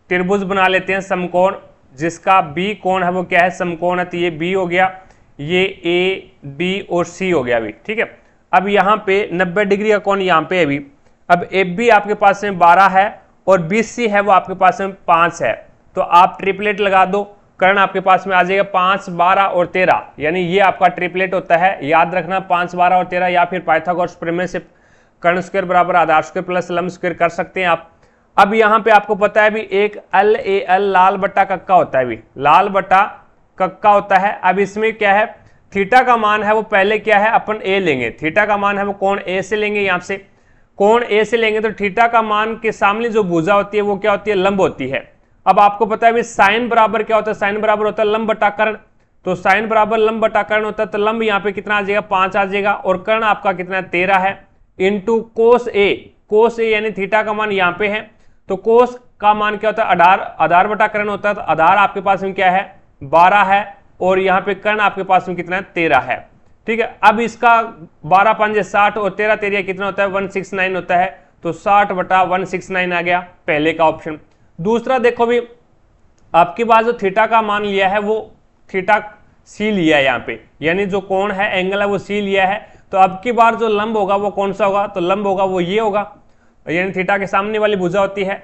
त्रिभुज बना लेते हैं समकोण, जिसका बी कोण है वो क्या है, समकोण है, तो ये बी हो गया, ये ए बी और सी हो गया अभी। ठीक है, अब यहाँ पे 90 डिग्री का कोण यहाँ पे अभी। अब ए बी आपके पास में 12 है और बी सी है वो आपके पास में 5 है, तो आप ट्रिपलेट लगा दो। कर्ण आपके पास में आ जाएगा 5, 12 और 13, यानी ये आपका ट्रिपलेट होता है। याद रखना 5, 12 और 13, या फिर पाइथागोरस प्रमेय से कर्ण स्क्वायर बराबर आधार स्क्वायर प्लस लंब स्क्वायर कर सकते हैं आप। अब यहाँ पे आपको पता है भी एक एल ए एल लाल बट्टा कक्का होता है भी, लाल बट्टा कक्का होता है। अब इसमें क्या है, थीटा का मान है वो पहले क्या है अपन ए लेंगे, थीटा का मान है वो कोण ए से लेंगे। यहाँ से कोण ए से लेंगे तो थीटा का मान के सामने जो भुजा होती है वो क्या होती है, लंब होती है। अब आपको पता है भी साइन बराबर क्या होता है, साइन बराबर होता है लंब बटा कर्ण। तो साइन बराबर लंब बटा कर्ण होता है, तो लंब यहाँ पे कितना आ जाएगा, 5 आ जाएगा, और कर्ण आपका कितना 13 है, इंटू कोस ए। कोस ए यानी थीटा का मान यहाँ पे है, तो कोस का मान क्या होता है, आधार बटा कर्ण होता है। तो आधार आपके पास में क्या है 12 है, और यहाँ पे कर्ण आपके पास में कितना है 13 है। ठीक है, अब इसका 12 5 60 और 13 13 कितना होता है 169 होता है, तो 60 बटा 169 आ गया पहले का ऑप्शन। दूसरा देखो भी, आपके पास जो थीटा का मान लिया है वो थीटा सी लिया है यहाँ पे, यानी जो कोण है एंगल है वो सी लिया है। तो अब की बार जो लंब होगा वो कौन सा होगा, तो लंब होगा वो ये होगा, यानी थीटा के सामने वाली भुजा होती है।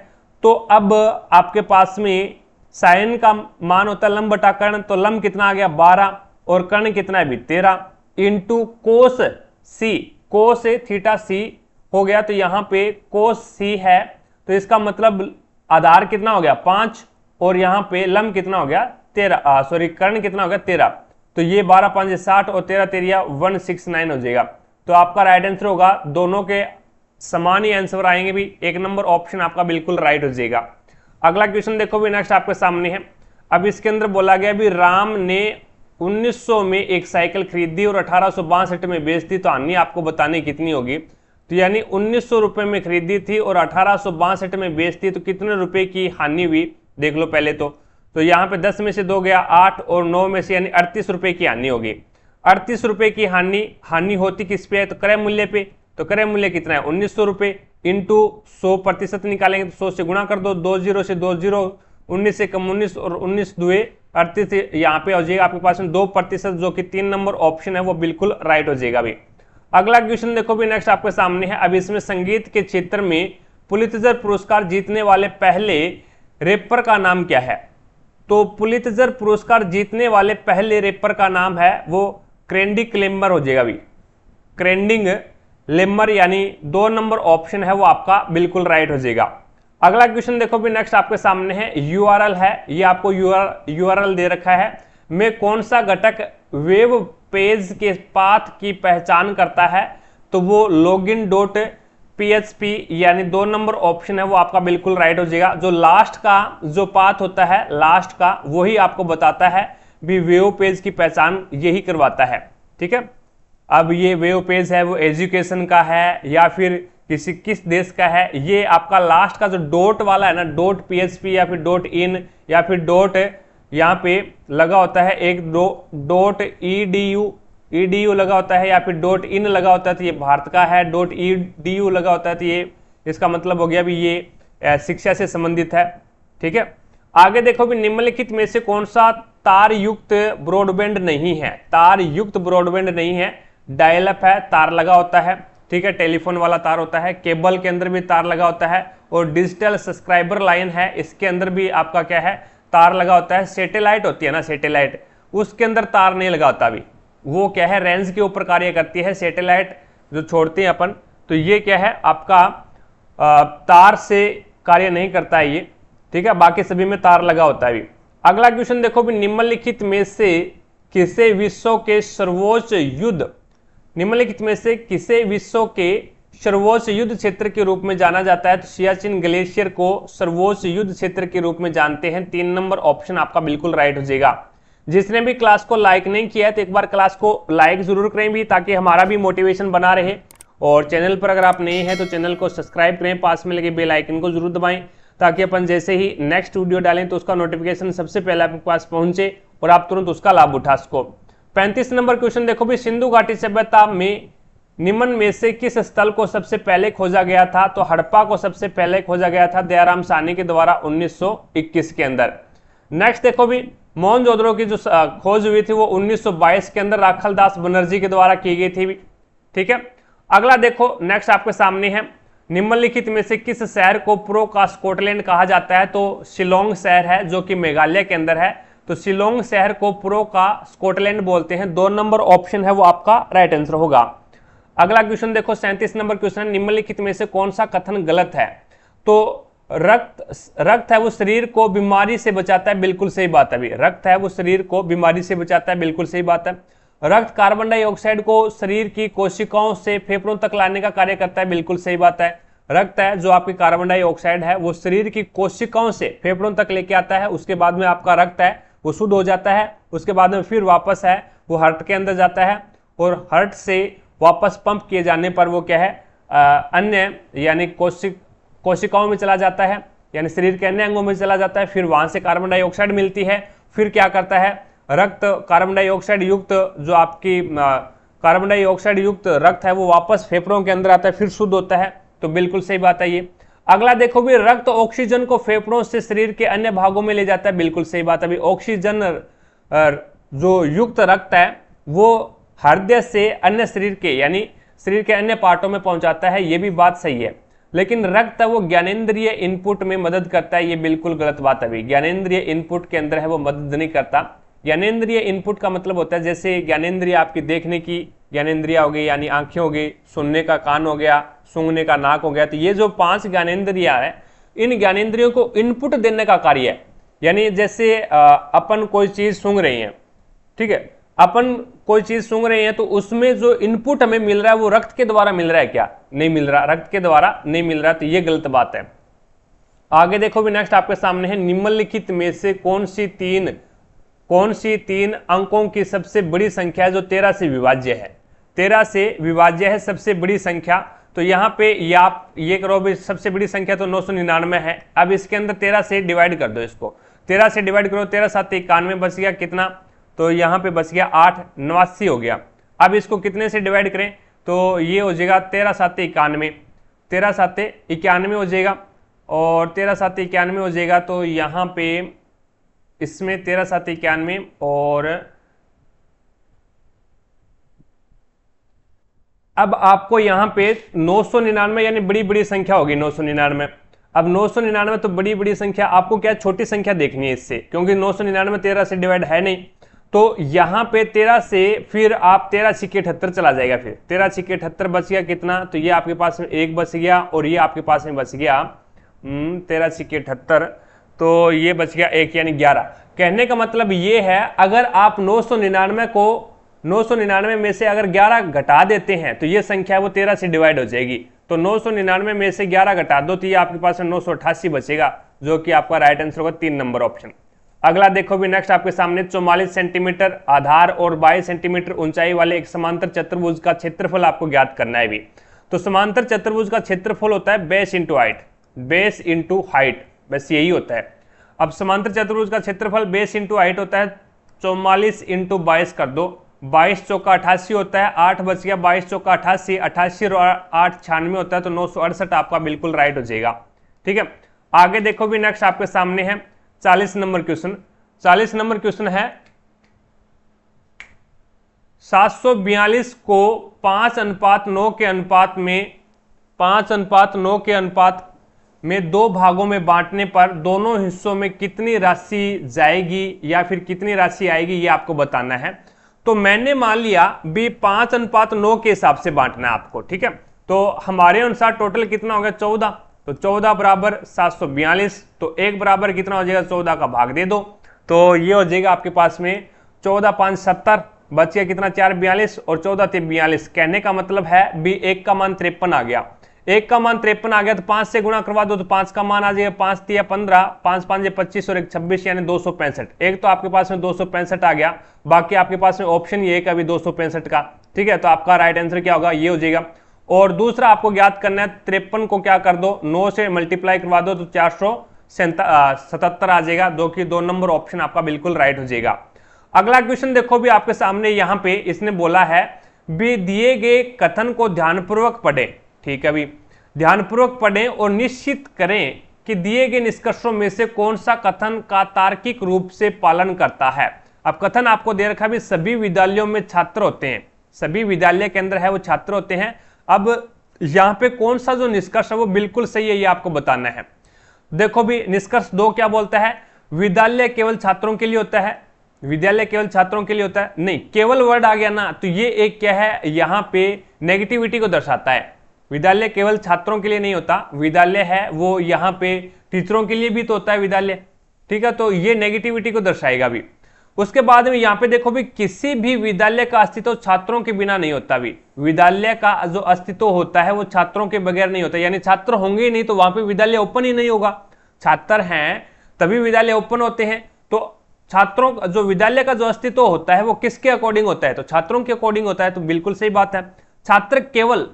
तो अब आपके पास में साइन का मान होता है लंब बटा कर्ण, तो लंब कितना आ गया 12 और कर्ण कितना है भी 13, इंटू कोस सी, कोस से थीटा सी हो गया। तो यहाँ पे कोस सी है, तो इसका मतलब आधार कितना हो गया 5 और यहाँ पे लंब कितना हो गया 13, सॉरी कर्ण कितना हो गया 13। तो ये 12 5 60 और 13 13 169 हो जाएगा। तो आपका राइट आंसर होगा, दोनों के समान ही आंसर आएंगे भी, 1 नंबर ऑप्शन आपका बिल्कुल राइट हो जाएगा। अगला क्वेश्चन देखो भी नेक्स्ट आपके सामने है। अब इसके अंदर बोला गया भी राम ने 1900 में एक साइकिल खरीदी और 1862 में बेच दी, तो हानि आपको बताने कितनी होगी। तो यानी 1900 रुपए में खरीदी थी और 1862 में बेच दी, तो कितने रुपए की हानि हुई देख लो पहले तो यहाँ पे 10 में से 2 गया 8 और 9 में से यानी 38 रुपए की हानि होगी। 38 रुपए की हानि होती किस पे है, तो क्रय मूल्य पे। तो क्रय मूल्य कितना है 1900 रुपए, इंटू 100% निकालेंगे तो 100 से गुणा कर दो, 20 से 20 19 से कम 19 और 19 दुए 38, यहाँ पे हो जाएगा आपके पास में 2%, जो कि 3 नंबर ऑप्शन है वो बिल्कुल राइट हो जाएगा अभी। अगला क्वेश्चन देखो भी नेक्स्ट आपके सामने है। अब इसमें संगीत के क्षेत्र में पुलित्जर पुरस्कार जीतने वाले पहले रैपर का नाम क्या है? तो पुलित्जर पुरस्कार जीतने वाले पहले रैपर का नाम है वो क्रेंडिक लेम्बर हो जाएगा अभी, क्रेंडिंग लेम्बर, यानी 2 नंबर ऑप्शन है वो आपका बिल्कुल राइट हो जाएगा। अगला क्वेश्चन देखो भी नेक्स्ट आपके सामने है। यूआरएल है, ये आपको यूआरएल दे रखा है, में कौन सा घटक वेब पेज के पाथ की पहचान करता है? तो वो लॉगिन डॉट PHP, यानी 2 नंबर ऑप्शन है वो आपका बिल्कुल राइट हो जाएगा। जो लास्ट का जो पाथ होता है लास्ट का, वही आपको बताता है भी वेब पेज की पहचान यही करवाता है। ठीक है, अब ये वेब पेज है वो एजुकेशन का है या फिर किस देश का है, ये आपका लास्ट का जो डॉट वाला है ना, डॉट PHP या फिर डॉट इन या फिर डॉट यहाँ पे लगा होता है, एक डॉट edu लगा होता है या फिर डॉट इन लगा होता है तो ये भारत का है, डॉट edu लगा होता है तो ये इसका मतलब हो गया भी ये शिक्षा से संबंधित है। ठीक है, आगे देखो भी निम्नलिखित में से कौन सा तार युक्त ब्रॉडबैंड नहीं है? तार युक्त ब्रॉडबैंड नहीं है, डायल अप है, तार लगा होता है। ठीक है, टेलीफोन वाला तार होता है, केबल के अंदर भी तार लगा होता है, और डिजिटल सब्सक्राइबर लाइन है, इसके अंदर भी आपका क्या है, तार लगा होता है। सैटेलाइट होती है ना, सैटेलाइट, उसके अंदर तार नहीं लगा होता अभी, वो क्या है रेंज के ऊपर कार्य करती है। सैटेलाइट जो छोड़ते हैं अपन, तो ये क्या है आपका तार से कार्य नहीं करता है ये। ठीक है, बाकी सभी में तार लगा होता है अभी। अगला क्वेश्चन देखो भी निम्नलिखित में से किसे विश्व के सर्वोच्च युद्ध, निम्नलिखित में से किसे विश्व के सर्वोच्च युद्ध क्षेत्र के रूप में जाना जाता है? तो सियाचिन ग्लेशियर को सर्वोच्च युद्ध क्षेत्र के रूप में जानते हैं। 3 नंबर ऑप्शन आपका बिल्कुल राइट हो जाएगा। जिसने भी क्लास को लाइक नहीं किया है तो एक बार क्लास को लाइक जरूर करें भी, ताकि हमारा भी मोटिवेशन बना रहे। और चैनल पर अगर आप नए हैं तो चैनल को सब्सक्राइब करें, पास में लगे बेल आइकन को जरूर दबाएं, ताकि अपन जैसे ही नेक्स्ट वीडियो डालें तो उसका नोटिफिकेशन सबसे पहले आपके पास पहुंचे और आप तुरंत उसका लाभ उठा सको। 35 नंबर क्वेश्चन देखो भी, सिंधु घाटी सभ्यता में निम्न में से किस स्थल को सबसे पहले खोजा गया था? तो हड़प्पा को सबसे पहले खोजा गया था दयाराम साहनी के द्वारा 1921 के अंदर। नेक्स्ट देखो भी, मोहनजोदड़ो की जो खोज हुई थी वो 1922 के अंदर राखलदास बनर्जी के द्वारा की गई थी। ठीक है, अगला देखो नेक्स्ट आपके सामने है, निम्नलिखित में से किस शहर को पूर्व का स्कॉटलैंड कहा जाता है? तो शिलोंग शहर है जो कि मेघालय के अंदर है, तो शिलोंग शहर को पूर्व का स्कॉटलैंड बोलते हैं। 2 नंबर ऑप्शन है वो आपका राइट आंसर होगा। अगला क्वेश्चन देखो 37 नंबर क्वेश्चन, निम्नलिखित में से कौन सा कथन गलत है? तो रक्त है वो शरीर को बीमारी से बचाता है, बिल्कुल सही बात है। अभी रक्त है वो शरीर को बीमारी से बचाता है, बिल्कुल सही बात है। रक्त कार्बन डाइऑक्साइड को शरीर की कोशिकाओं से फेफड़ों तक लाने का कार्य करता है, बिल्कुल सही बात है। रक्त है जो आपकी कार्बन डाइऑक्साइड है वो शरीर की कोशिकाओं से फेफड़ों तक लेके आता है, उसके बाद में आपका रक्त है वो शुद्ध हो जाता है, उसके बाद में फिर वापस है वो हार्ट के अंदर जाता है, और हार्ट से वापस पंप किए जाने पर वो क्या है अन्य यानी कोशिकाओं में चला जाता है, यानी शरीर के अन्य अंगों में चला जाता है, फिर वहां से कार्बन डाइऑक्साइड मिलती है, फिर क्या करता है रक्त कार्बन डाइऑक्साइड युक्त जो आपकी कार्बन डाइऑक्साइड युक्त रक्त है वो वापस फेफड़ों के अंदर आता है, फिर शुद्ध होता है, तो बिल्कुल सही बात है ये। अगला देखो भी, रक्त ऑक्सीजन को फेफड़ों से शरीर के अन्य भागों में ले जाता है, बिल्कुल सही बात है। अभी ऑक्सीजन जो युक्त रक्त है वो हृदय से अन्य शरीर के यानी शरीर के अन्य पार्टों में पहुंचाता है, ये भी बात सही है। लेकिन रक्त है वो ज्ञानेंद्रिय इनपुट में मदद करता है, ये बिल्कुल गलत बात है। ज्ञानेंद्रिय इनपुट के अंदर है वो मदद नहीं करता। ज्ञानेंद्रिय इनपुट का मतलब होता है जैसे ज्ञानेंद्रिय आपकी देखने की ज्ञानेंद्रिय हो गई यानी आंखें हो गई, सुनने का कान हो गया, सूंघने का नाक हो गया, तो ये जो 5 ज्ञानेंद्रिय है इन ज्ञानेंद्रियों को इनपुट देने का कार्य है। यानी जैसे अपन कोई चीज सूंघ रहे हैं, ठीक है, अपन कोई चीज सूंघ रहे हैं तो उसमें जो इनपुट हमें मिल रहा है वो रक्त के द्वारा मिल रहा है क्या? नहीं मिल रहा, रक्त के द्वारा नहीं मिल रहा, तो ये गलत बात है। आगे देखो भी नेक्स्ट आपके सामने है, निम्नलिखित में से कौन सी तीन अंकों की सबसे बड़ी संख्या है जो 13 से विभाज्य है? 13 से विभाज्य है सबसे बड़ी संख्या, तो यहाँ पे आप ये करो भी सबसे बड़ी संख्या तो 999 है। अब इसके अंदर 13 से डिवाइड कर दो, इसको 13 से डिवाइड करो, 13 7 91 बच गया कितना? तो यहाँ पे बच गया 8, 89 हो गया। अब इसको कितने से डिवाइड करें? तो ये हो जाएगा 13 7 91, 13 7 91 हो जाएगा। और 13 7 91 हो जाएगा। तो यहाँ पे इसमें 13 7 91 और अब आपको यहाँ पे 999 यानी बड़ी बड़ी संख्या होगी 999। अब 999 तो बड़ी बड़ी संख्या, आपको क्या छोटी संख्या देखनी है इससे, क्योंकि 999 13 से डिवाइड है नहीं। तो यहाँ पे 13 से फिर आप 13 छिके 78 चला जाएगा, फिर 13 छिके 78 बच गया कितना, तो ये आपके पास में 1 बच गया और ये आपके पास में बच गया 13 छिके 78, तो ये बच गया 1 यानी 11। कहने का मतलब ये है अगर आप 999 में से अगर 11 घटा देते हैं तो ये संख्या वो 13 से डिवाइड हो जाएगी। तो 999 में से 11 घटा दो तो ये आपके पास 988 बचेगा, जो कि आपका राइट आंसर होगा 3 नंबर ऑप्शन। अगला देखो भी नेक्स्ट आपके सामने 44 सेंटीमीटर आधार और 22 सेंटीमीटर ऊंचाई वाले एक समांतर चतुर्भुज का क्षेत्रफल आपको ज्ञात करना है भी। तो समांतर चतुर्भुज का क्षेत्रफल होता है base into height, base into height, बस यही होता है। अब समांतर चतुर्भुज का क्षेत्रफल बेस इंटू हाइट होता है 44 इंटू 22 कर दो, 22 चौका 88 होता है, 8 बच गया, 22 चौका 88, 88 और 8 96 होता है, तो 968 आपका बिल्कुल राइट हो जाएगा। ठीक है, आगे देखो भी नेक्स्ट आपके सामने है 40 नंबर क्वेश्चन। 40 नंबर क्वेश्चन है 742 को 5:9 के अनुपात में 5:9 के अनुपात में 2 भागों में बांटने पर दोनों हिस्सों में कितनी राशि जाएगी या फिर कितनी राशि आएगी, ये आपको बताना है। तो मैंने मान लिया भी 5:9 के हिसाब से बांटना है आपको। ठीक है, तो हमारे अनुसार टोटल कितना हो गया 14, तो 14 बराबर 742, तो 1 बराबर कितना हो जाएगा 14 का भाग दे दो, तो ये हो जाएगा आपके पास में 14 5 70, बच गया कितना 4 42 और 14 3 42। कहने का मतलब है भी 1 का मान 53 आ गया, 1 का मान 53 आ गया तो 5 से गुणा करवा दो तो 5 का मान आ जाएगा 5 3 15, 5 5 25 और 1 26 यानी 265। एक तो आपके पास में 265 आ गया, बाकी आपके पास में ऑप्शन ये है अभी 265 का। ठीक है, तो आपका राइट आंसर क्या होगा, ये हो जाएगा। और दूसरा आपको ज्ञात करना है 53 को क्या कर दो 9 से मल्टीप्लाई करवा दो तो 477 आ जाएगा, जो कि 2 नंबर ऑप्शन आपका बिल्कुल राइट हो जाएगा। अगला क्वेश्चन देखो भी आपके सामने, यहाँ पे इसने बोला है भी दिए गए कथन को ध्यानपूर्वक पढ़ें। ठीक है, अभी ध्यानपूर्वक पढ़ें और निश्चित करें कि दिए गए निष्कर्षों में से कौन सा कथन का तार्किक रूप से पालन करता है। अब कथन आपको दे रखा भी सभी विद्यालयों में छात्र होते हैं, सभी विद्यालय के अंदर है वो छात्र होते हैं। अब यहां पे कौन सा जो निष्कर्ष है वो बिल्कुल सही है, ये आपको बताना है। देखो भी निष्कर्ष 2 क्या बोलता है, विद्यालय केवल छात्रों के लिए होता है, विद्यालय केवल छात्रों के लिए होता है, नहीं केवल वर्ड आ गया ना, तो ये एक क्या है यहां पे नेगेटिविटी को दर्शाता है। विद्यालय केवल छात्रों के लिए नहीं होता, विद्यालय है वो यहाँ पे टीचरों के लिए भी तो होता है विद्यालय। ठीक है, तो ये नेगेटिविटी को दर्शाएगा भी। उसके बाद में यहाँ पे देखो भी किसी भी विद्यालय का अस्तित्व छात्रों के बिना नहीं होता भी, विद्यालय का जो अस्तित्व होता है वो छात्रों के बगैर नहीं होता, यानी छात्र होंगे ही नहीं तो वहां पे विद्यालय ओपन ही नहीं होगा। छात्र हैं तभी विद्यालय ओपन होते हैं, तो छात्रों जो विद्यालय का जो अस्तित्व होता है वो किसके अकॉर्डिंग होता है, तो छात्रों के अकॉर्डिंग होता है, तो बिल्कुल सही बात है। छात्र केवल,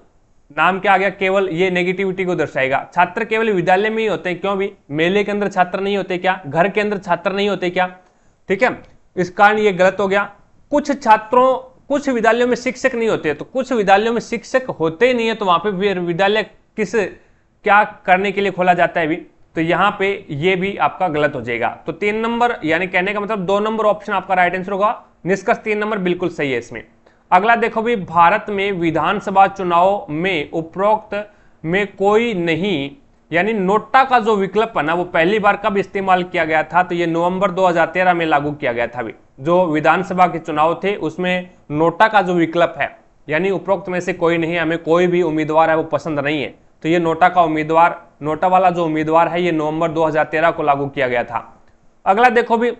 नाम क्या आ गया केवल, ये नेगेटिविटी को दर्शाएगा। छात्र केवल विद्यालय में ही होते हैं, क्यों भी मेले के अंदर छात्र नहीं होते क्या, घर के अंदर छात्र नहीं होते क्या। ठीक है, इस कारण ये गलत हो गया। कुछ छात्रों, कुछ विद्यालयों में शिक्षक नहीं होते, तो कुछ विद्यालयों में शिक्षक होते ही नहीं है, तो वहां पे विद्यालय किस क्या करने के लिए खोला जाता है भी, तो यहां पे ये भी आपका गलत हो जाएगा। तो 3 नंबर यानी कहने का मतलब 2 नंबर ऑप्शन आपका राइट आंसर होगा, निष्कर्ष 3 नंबर बिल्कुल सही है इसमें। अगला देखो भी, भारत में विधानसभा चुनाव में उपरोक्त में कोई नहीं, यानी नोटा का जो विकल्प है ना वो पहली बार कब इस्तेमाल किया गया था, तो ये नवंबर 2013 में लागू किया गया था भी। जो विधानसभा के चुनाव थे उसमें नोटा का जो विकल्प है, यानी उपरोक्त में से कोई नहीं, हमें कोई भी उम्मीदवार है वो पसंद नहीं है, तो ये नोटा का उम्मीदवार, नोटा वाला जो उम्मीदवार है ये नवंबर 2013 को लागू किया गया था। अगला देखो भी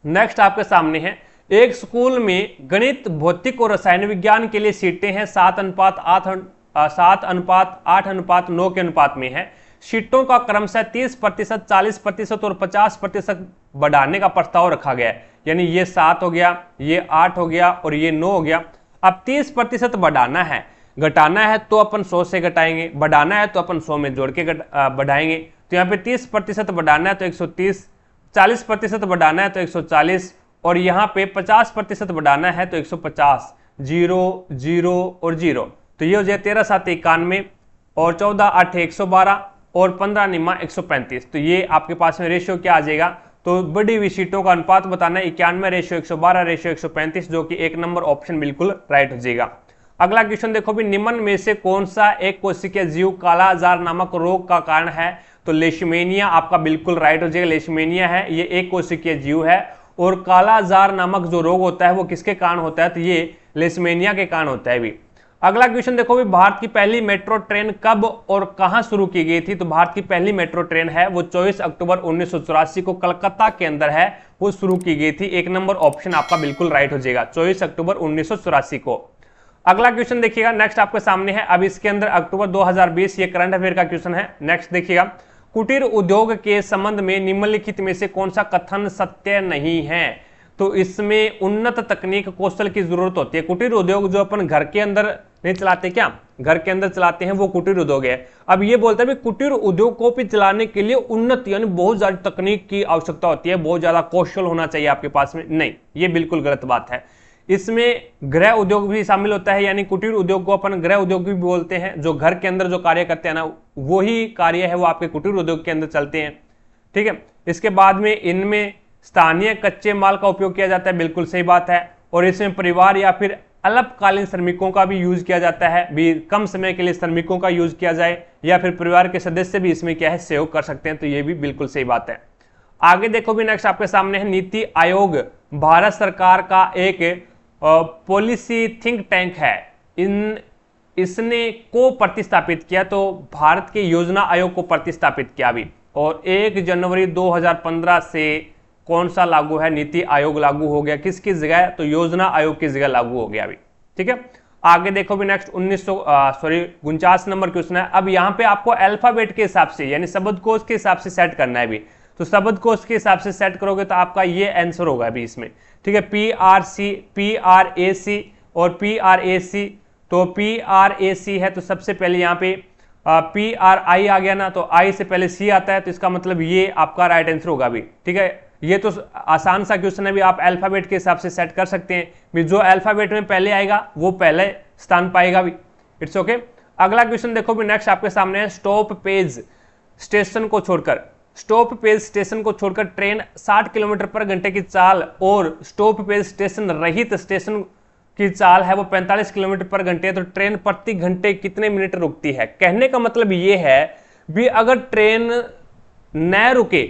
नेक्स्ट आपके सामने है, एक स्कूल में गणित, भौतिक और रसायन विज्ञान के लिए सीटें हैं 7:8 7:8:9 के अनुपात में है। सीटों का क्रमशः 30%, 40% और 50% बढ़ाने का प्रस्ताव रखा गया है, यानी ये 7 हो गया, ये 8 हो गया और ये 9 हो गया। अब 30% बढ़ाना है, घटाना है तो अपन 100 से घटाएंगे, बढ़ाना है तो अपन 100 में जोड़ के बढ़ाएंगे। तो यहाँ पे 30% बढ़ाना है तो 130, 40% बढ़ाना है तो 140 और यहाँ पे 50% बढ़ाना है तो 150, 0 0 और 0, तो ये हो जाए 13 7 91 और 14 8 112 और 15 निम्मा 135। तो ये आपके पास में रेशियो क्या आ जाएगा, तो बड़ी हुई सीटों का अनुपात बताना है 91 रेशियो 112 रेशियो 135, जो कि 1 नंबर ऑप्शन बिल्कुल राइट हो जाएगा। अगला क्वेश्चन देखो भी, निम्न में से कौन सा एक कोशिकीय जीव काला आजार नामक रोग का कारण है, तो लेशमेनिया आपका बिल्कुल राइट हो जाएगा। लेशमेनिया है, ये एक कोशिकीय जीव है और काला आजार नामक जो रोग होता है वो किसके कारण होता है, तो ये लेशमेनिया के कारण होता है भी। अगला क्वेश्चन देखो भी, भारत की पहली मेट्रो ट्रेन कब और कहां शुरू की गई थी, तो भारत की पहली मेट्रो ट्रेन है वो 24 अक्टूबर 1984 को कलकत्ता के अंदर है वो शुरू की गई थी। 1 नंबर ऑप्शन आपका बिल्कुल राइट हो जाएगा, 24 अक्टूबर 1984 को। अगला क्वेश्चन देखिएगा, नेक्स्ट आपके सामने है, अब इसके अंदर अक्टूबर 2020 ये करंट अफेयर का क्वेश्चन है। नेक्स्ट देखिएगा, कुटीर उद्योग के संबंध में निम्नलिखित में से कौन सा कथन सत्य नहीं है, तो इसमें उन्नत तकनीक कौशल की जरूरत होती है। कुटीर उद्योग जो अपन घर के अंदर नहीं चलाते, क्या घर के अंदर चलाते हैं, वो कुटीर उद्योग है। अब ये बोलता है कुटीर उद्योग को भी चलाने के लिए उन्नत यानी बहुत ज्यादा तकनीक की आवश्यकता होती है, बहुत ज्यादा कौशल होना चाहिए आपके पास में, नहीं, ये बिल्कुल गलत बात है। इसमें गृह उद्योग भी शामिल होता है, यानी कुटीर उद्योग को अपन गृह उद्योग भी बोलते हैं। जो घर के अंदर जो कार्य करते हैं ना, वही कार्य है वो आपके कुटीर उद्योग के अंदर चलते हैं, ठीक है। इसके बाद में इनमें स्थानीय कच्चे माल का उपयोग किया जाता है, बिल्कुल सही बात है। और इसमें परिवार या फिर अल्पकालीन श्रमिकों का भी यूज किया जाता है, भी कम समय के लिए श्रमिकों का यूज किया जाए, या फिर परिवार के सदस्य भी इसमें क्या है सहयोग कर सकते हैं, तो ये भी बिल्कुल सही बात है। आगे देखो भी, नेक्स्ट आपके सामने है, नीति आयोग भारत सरकार का एक पॉलिसी थिंक टैंक है, इसने को प्रतिस्थापित किया, तो भारत के योजना आयोग को प्रतिस्थापित किया अभी। और 1 जनवरी 2015 से कौन सा लागू है, नीति आयोग लागू हो गया, किसकी जगह, तो योजना आयोग की जगह लागू हो गया अभी, ठीक है। आगे देखो भी, नेक्स्ट 49 नंबर क्वेश्चन है। अब यहाँ पे आपको अल्फाबेट के हिसाब से यानी शब्दकोश के हिसाब से सेट करना है अभी, तो शब्दकोश के हिसाब से सेट करोगे तो आपका ये आंसर होगा अभी इसमें, ठीक है। PRAC और PRAC, तो PRAC है, तो सबसे पहले यहाँ पे PRI आ गया ना, तो I से पहले C आता है, तो इसका मतलब ये आपका राइट आंसर होगा अभी, ठीक है। ये तो आसान सा क्वेश्चन है भी, आप अल्फाबेट के हिसाब से सेट कर सकते हैं भी, जो अल्फाबेट में पहले आएगा वो पहले स्थान पाएगा भी, इट्स ओके। अगला क्वेश्चन देखो भी, नेक्स्ट आपके सामने है, स्टॉप पेज स्टेशन को छोड़कर ट्रेन 60 किलोमीटर पर घंटे की चाल और स्टॉप पेज स्टेशन रहित स्टेशन की चाल है वो 45 किलोमीटर पर घंटे है, तो ट्रेन प्रति घंटे कितने मिनट रुकती है। कहने का मतलब ये है भी, अगर ट्रेन न रुके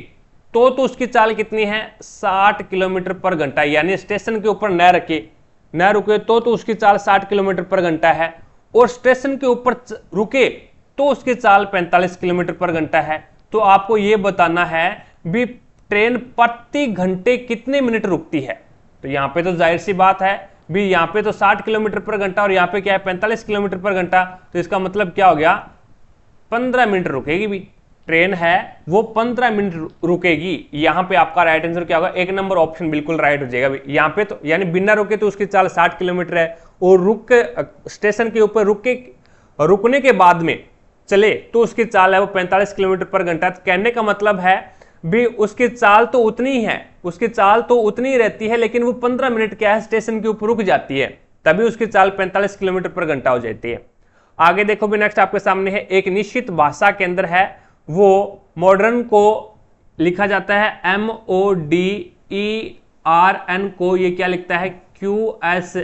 तो उसकी चाल कितनी है, 60 किलोमीटर पर घंटा, यानी स्टेशन के ऊपर न रुके तो उसकी चाल 60 किलोमीटर पर घंटा है, और स्टेशन के ऊपर रुके तो उसकी चाल 45 किलोमीटर पर घंटा है। तो आपको यह बताना है भी ट्रेन प्रति घंटे कितने मिनट रुकती है। तो यहां पे तो जाहिर सी बात है भी, यहां पे तो 60 किलोमीटर पर घंटा और यहां पे क्या है 45 किलोमीटर पर घंटा, तो इसका मतलब क्या हो गया, 15 मिनट रुकेगी भी, ट्रेन है वो 15 मिनट रुकेगी। यहां पे आपका राइट आंसर क्या होगा, 1 नंबर ऑप्शन बिल्कुल राइट हो जाएगा। यहां पे तो यानी बिना रुके तो उसकी चाल 60 किलोमीटर है, और रुक के स्टेशन के ऊपर रुकने के बाद में चले तो उसकी चाल है वो 45 किलोमीटर पर घंटा। कहने का मतलब है भी, उसकी चाल तो उतनी रहती है, लेकिन वो 15 मिनट क्या है स्टेशन के ऊपर रुक जाती है, तभी उसकी चाल 45 किलोमीटर पर घंटा हो जाती है। आगे देखो भी, नेक्स्ट आपके सामने है, एक निश्चित भाषा के अंदर है वो मॉडर्न को लिखा जाता है MODERN को, ये क्या लिखता है QSHIVR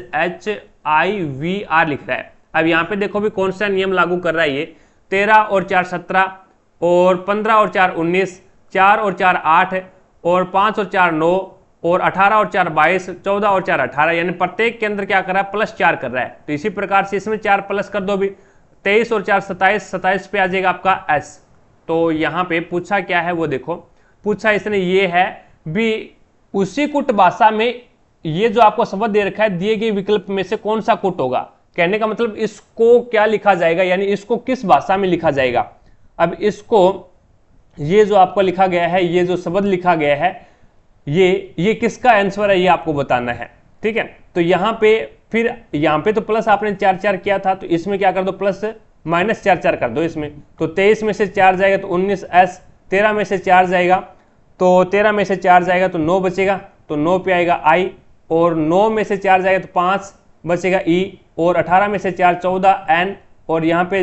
लिख रहा है। अब यहाँ पे देखो भी कौन सा नियम लागू कर रहा है ये, 13 और 4 17 और 15 और 4 19, 4 और 4 8 और 5 और 4 9 और 18 और 4 22, 14 और 4 18, यानी प्रत्येक के अंदर क्या कर रहा है +4 कर रहा है। तो इसी प्रकार से इसमें 4 प्लस कर दो भी, 23 और 4 27, 27 पे आ जाएगा आपका S। तो यहाँ पे पूछा क्या है वो देखो, पूछा इसने ये है भी, उसी कुट भाषा में ये जो आपको शब्द दे रखा है दिए गए विकल्प में से कौन सा कुट होगा। कहने का मतलब इसको क्या लिखा जाएगा, यानी इसको किस भाषा में लिखा जाएगा। अब इसको ये जो आपको लिखा गया है, ये जो शब्द लिखा गया है, ये किसका आंसर है ये आपको बताना है, ठीक है। तो यहाँ पे फिर यहाँ पे तो प्लस आपने 4 4 किया था, तो इसमें क्या कर दो प्लस माइनस 4 4 कर दो इसमें, तो 23 में से 4 जाएगा तो 19S, 13 में से 4 जाएगा तो 13 में से 4 जाएगा तो 9 बचेगा, तो 9 पे आएगा I, और 9 में से 4 जाएगा तो 5 बचेगा E, और 18 में से 4 14 N, और यहाँ पे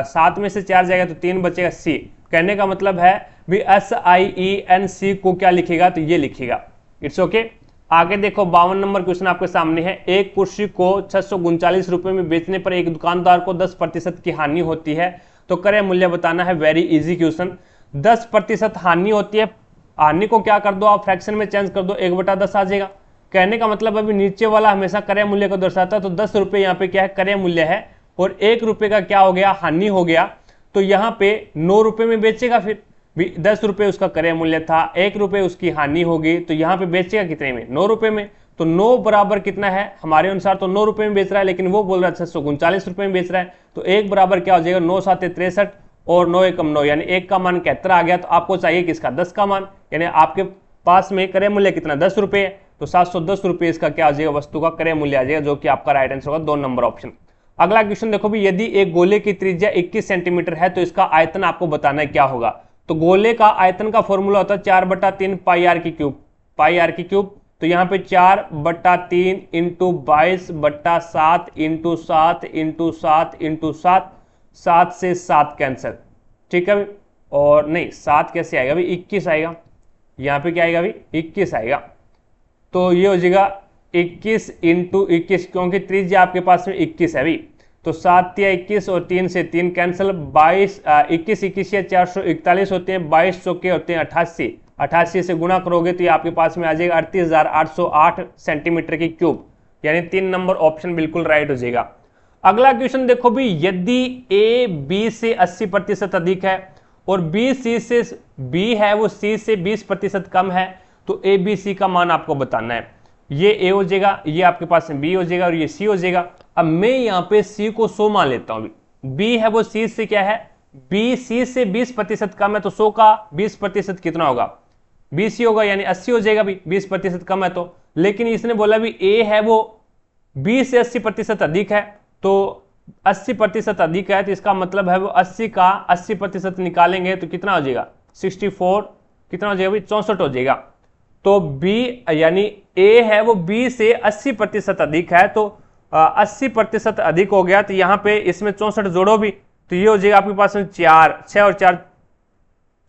7 में से 4 जाएगा तो 3 बचेगा C। कहने का मतलब है भी SIENC को क्या लिखेगा, तो ये लिखेगा। It's okay. आगे देखो 52 नंबर क्वेश्चन आपके सामने है। एक कुर्सी को 639 रुपए में बेचने पर एक दुकानदार को 10% की हानि होती है, तो क्रय मूल्य बताना है। Very easy question. 10% हानि होती है, हानि को क्या कर दो आप, फ्रैक्शन में चेंज कर दो, 1/10 आ जाएगा। कहने का मतलब अभी नीचे वाला हमेशा क्रय मूल्य को दर्शाता है, तो 10 रुपए यहाँ पे क्या है, क्रय मूल्य है, और 1 रुपए का क्या हो गया, हानि हो गया। तो यहाँ पे 9 रुपए में बेचेगा, फिर 10 रुपए उसका क्रय मूल्य था, 1 रुपए उसकी हानि होगी, तो यहाँ पे बेचेगा कितने में, 9 रुपए में। तो 9 बराबर कितना है, हमारे अनुसार तो 9 रुपए में बेच रहा है, लेकिन वो बोल रहा है 639 रुपए में बेच रहा है। तो 1 बराबर क्या हो जाएगा, 9 7 63 और 9 1 9, यानी 1 का मान 71 आ गया। तो आपको चाहिए किसका, 10 का मान, यानी आपके पास में क्रय मूल्य कितना, 10 रुपए है, तो 710 रुपए इसका क्या आ जाएगा, वस्तु का क्रय मूल्य आ जाएगा, जो कि आपका राइट आंसर होगा 2 नंबर ऑप्शन। अगला क्वेश्चन देखो भी, यदि एक गोले की त्रिज्या 21 सेंटीमीटर है तो इसका आयतन आपको बताना है क्या होगा। तो गोले का आयतन का फॉर्मूला होता है 4/3 पाई आर की क्यूब, पाई आर की क्यूब। तो यहाँ पे 4/3 इंटू 22/7 इंटू 7 इंटू 7 इंटू 7, 7 से 7 कैंसिल, ठीक है। और नहीं 7 कैसे आएगा भाई, 21 आएगा, यहाँ पे क्या आएगा भाई, 21 आएगा। तो ये हो जाएगा 21 इंटू 21, क्योंकि त्रिज्या आपके पास में 21 है भाई। तो 7 या 21 और 3 से 3 कैंसिल, 22 21 21 या 441 होते हैं, 22 चौके होते हैं 88, 88 से गुणा करोगे तो ये आपके पास में आ जाएगा 38,808 सेंटीमीटर की क्यूब, यानी 3 नंबर ऑप्शन बिल्कुल राइट हो जाएगा। अगला क्वेश्चन देखो भी, यदि ए बी से 80% अधिक है और बी सी से बी है वो सी से 20% कम है, तो ए बी सी का मान आपको बताना है। ये ए हो जाएगा, ये आपके पास में बी हो जाएगा और ये सी हो जाएगा। अब मैं यहाँ पे सी को 100 मान लेता हूँ, बी है वो सी से क्या है, बी सी से 20% कम है, तो 100 का 20% कितना होगा, बी सी होगा, यानी 80 हो जाएगा भी, 20% कम है तो। लेकिन इसने बोला भी ए है वो बी से 80% अधिक है, तो 80% अधिक है, तो इसका मतलब है वो 80 का 80% निकालेंगे तो कितना हो जाएगा, 64, कितना हो जाएगा भाई, 64 हो जाएगा। तो बी यानी ए है वो बी से 80% अधिक है, तो 80% अधिक हो गया, तो यहाँ पे इसमें 64 जोड़ो भी, तो ये हो जाएगा आपके पास में 4, 6 और 4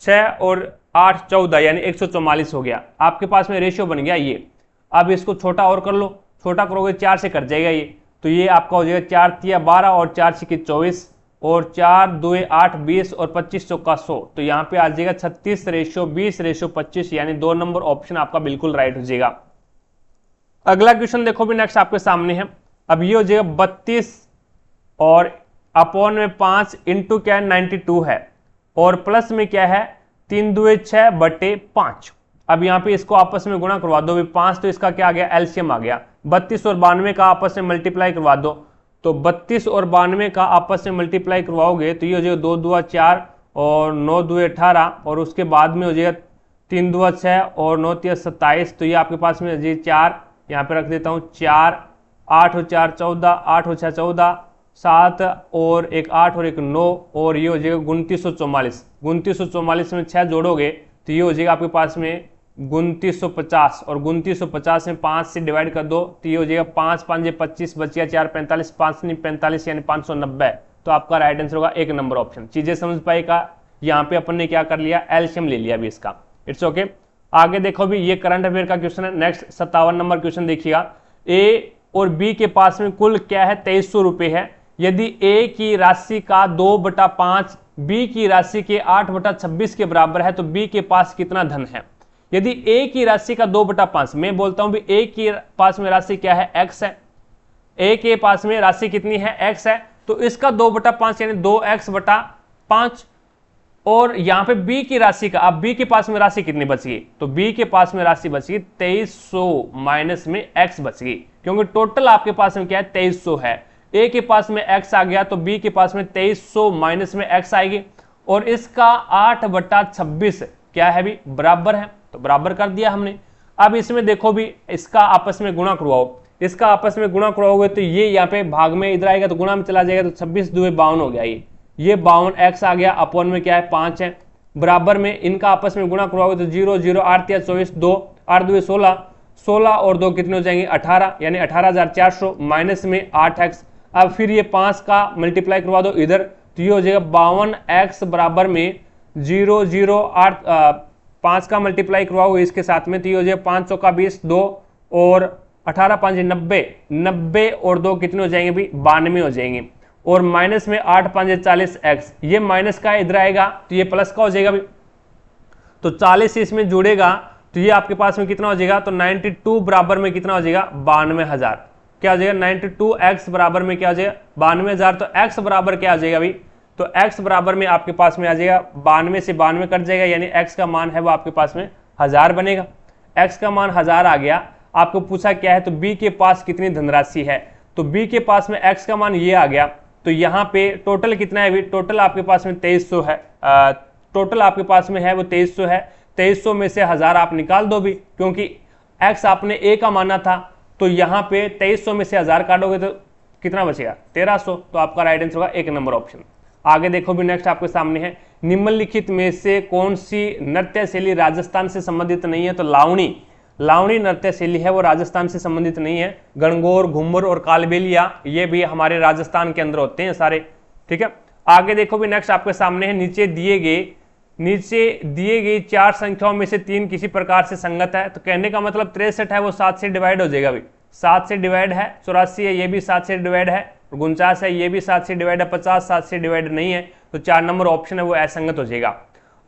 6 और 8 14, यानी 144 हो गया। आपके पास में रेशियो बन गया ये। अब इसको छोटा और कर लो, छोटा करोगे 4 से कट जाएगा ये, तो ये आपका हो जाएगा 4 3 12 और 4 6 24 और 4 2 8 20 और 25 चौका 100, तो यहाँ पे आ जाएगा 36:20:25, यानी 2 नंबर ऑप्शन आपका बिल्कुल राइट हो जाएगा। अगला क्वेश्चन देखो भी नेक्स्ट आपके सामने है। अब ये हो जाएगा 32 और अपॉन में 5 इंटू क्या है 92 है, और प्लस में क्या है 3 2 6/5। अब यहाँ पे इसको आपस में गुणा करवा दो, 5 तो इसका क्या आ गया, एलसीएम आ गया। 32 और 92 का आपस में मल्टीप्लाई करवा दो, तो 32 और 92 का आपस में मल्टीप्लाई करवाओगे तो ये हो जाएगा 2 2 4 और 9 2 18, और उसके बाद में हो जाएगा 3 2 6 और 9 3 27, तो ये आपके पास में जी 4 यहाँ पे रख देता हूँ, 4 8 और 4 14, 8 और 6 14, 7 और एक 8 और एक 9, और ये हो जाएगा 2944। 2944 में 6 जोड़ोगे तो ये हो जाएगा आपके पास में 2950, और 2950 में 5 से डिवाइड कर दो तो ये हो जाएगा 5 5 25 बचिया 4 45, 5 नहीं 45 यानी 590। तो आपका राइट आंसर होगा 1 नंबर ऑप्शन। चीजें समझ पाए का, यहाँ पे अपन ने क्या कर लिया, एलसीएम ले लिया अभी इसका। It's okay. आगे देखो भी, ये करंट अफेयर का क्वेश्चन है। नेक्स्ट 57 नंबर क्वेश्चन देखिएगा। ए और बी के पास में कुल क्या है, 2300 रुपए है। यदि ए की राशि का 2/5 बी की राशि के 8/26 के बराबर है, तो बी के पास कितना धन है। यदि ए की राशि का 2/5, मैं बोलता हूं भी ए के पास में राशि क्या है, x है, ए के पास में राशि कितनी है, x है, तो इसका 2/5 यानी 2x/5, और यहां पे b की राशि का, अब b के पास में राशि कितनी बच गई, तो b के पास में राशि बच गई 2300 माइनस में x बच गई, क्योंकि टोटल आपके पास में क्या है 2300 है। a के पास में x आ गया तो b के पास में 2300 माइनस में x आएगी, और इसका 8/26 क्या है भी, बराबर है, तो बराबर कर दिया हमने। अब इसमें देखो भी, इसका आपस में गुणा करवाओ, इसका आपस में गुणा करवाओगे तो ये यहाँ पे भाग में इधर आएगा तो गुणा में चला जाएगा, तो 26 2 52 हो गया, ये 52x आ गया, अपॉन में क्या है 5 है, बराबर में इनका आपस में गुणा करवाओगे तो 0 0 8 3 24 2 8 2 16, 16 और 2 कितने हो जाएंगे 18, यानी 18,400 माइनस में 8x। अब फिर ये 5 का मल्टीप्लाई करवा दो इधर, तो ये हो जाएगा 52x बराबर में 008 5 का मल्टीप्लाई करवाओगे इसके साथ में तो ये हो जाएगा 5 का 20 2 और 18 5 90 90 और 2 कितने हो जाएंगे भाई 92 हो जाएंगे। और माइनस में 8 5 40 x, ये माइनस का इधर आएगा तो ये प्लस का हो जाएगा भाई। तो 40 इसमें जुड़ेगा तो ये आपके पास में कितना हो जाएगा, तो 92 बराबर में कितना हो जाएगा 92,000। क्या हो जाएगा 92x बराबर में क्या हो जाएगा 92,000। तो x बराबर क्या आ जाएगा भाई, तो x बराबर में आपके पास में आ जाएगा 92 से 92 कट जाएगा, यानी x का मान है वो आपके पास में 1000 बनेगा। x का मान 1000 आ गया। आपको पूछा क्या है, तो b के पास कितनी धनराशि है, तो b के पास में x का मान ये आ गया। तो यहाँ पे टोटल कितना है, टोटल आपके पास में 2300 है, टोटल आपके पास में है वो 2300 है। 2300 में से 1000 आप निकाल दो भी, क्योंकि x आपने a का माना था, तो यहाँ पे 2300 में से 1000 काटोगे तो कितना बचेगा 1300। तो आपका राइट आंसर होगा 1 नंबर ऑप्शन। आगे देखो भी नेक्स्ट आपके सामने है, निम्नलिखित में से कौन सी नृत्य शैली राजस्थान से संबंधित नहीं है, तो लावणी, लावणी नृत्य शैली है वो राजस्थान से संबंधित नहीं है। गणगौर, घूमर और कालबेलिया ये भी हमारे राजस्थान के अंदर होते हैं सारे, ठीक है। आगे देखो भी नेक्स्ट आपके सामने है, नीचे दिए गए 4 संख्याओं में से 3 किसी प्रकार से संगत है। तो कहने का मतलब 63 है वो 7 से डिवाइड हो जाएगा भाई, 7 से डिवाइड है। 84 है ये भी 7 से डिवाइड है। 49 है ये भी 7 से डिवाइड है। 50 7 से डिवाइड नहीं है, तो 4 नंबर ऑप्शन है वो असंगत हो जाएगा।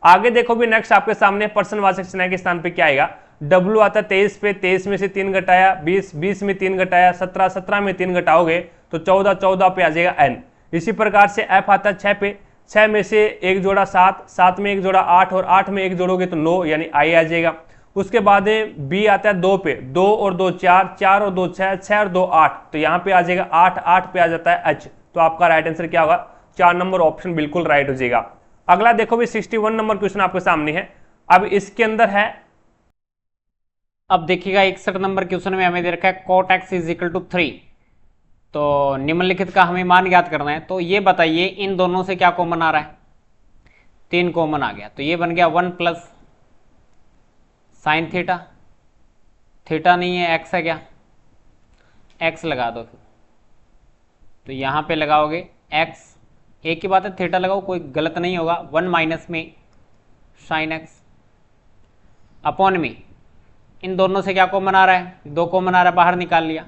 आगे देखो भी नेक्स्ट आपके सामने प्रश्नवाचक चिन्ह के स्थान पे क्या आएगा, W आता 23 पे, 23 में से 3 घटाया, 20 20 में 3 घटाया, 17 17 में 3 घटाओगे तो 14 14 पे आ जाएगा N। इसी प्रकार से F आता 6 पे, 6 में से 1 जोड़ा 7, 7 में 1 जोड़ा 8 और 8 में 1 जोड़ोगे तो 9 यानी I आ जाएगा। उसके बाद B आता है 2 पे, 2 और 2 4, 4 और 2 6, 6 और 2 8, तो यहाँ पे आ जाएगा 8, 8 पे आ जाता है H। तो आपका राइट आंसर क्या होगा, 4 नंबर ऑप्शन बिल्कुल राइट हो जाएगा। अगला देखो भी 61 नंबर क्वेश्चन आपके सामने है। अब इसके अंदर है, अब देखिएगा 61 नंबर क्वेश्चन में हमें दे रखा है cot x is equal to 3। तो निम्नलिखित का हमें मान ज्ञात करना है। तो ये बताइए इन दोनों से क्या कॉमन आ रहा है, 3 कॉमन आ गया, तो ये बन गया 1 प्लस साइन थीटा, थीटा नहीं है x है क्या, x लगा दो फिर। तो यहाँ पे लगाओगे x, एक ही बात है थीटा लगाओ कोई गलत नहीं होगा। 1 माइनस में साइन x अपॉन में इन दोनों से क्या कॉमन आ रहा है, 2 कॉमन आ रहा है, बाहर निकाल लिया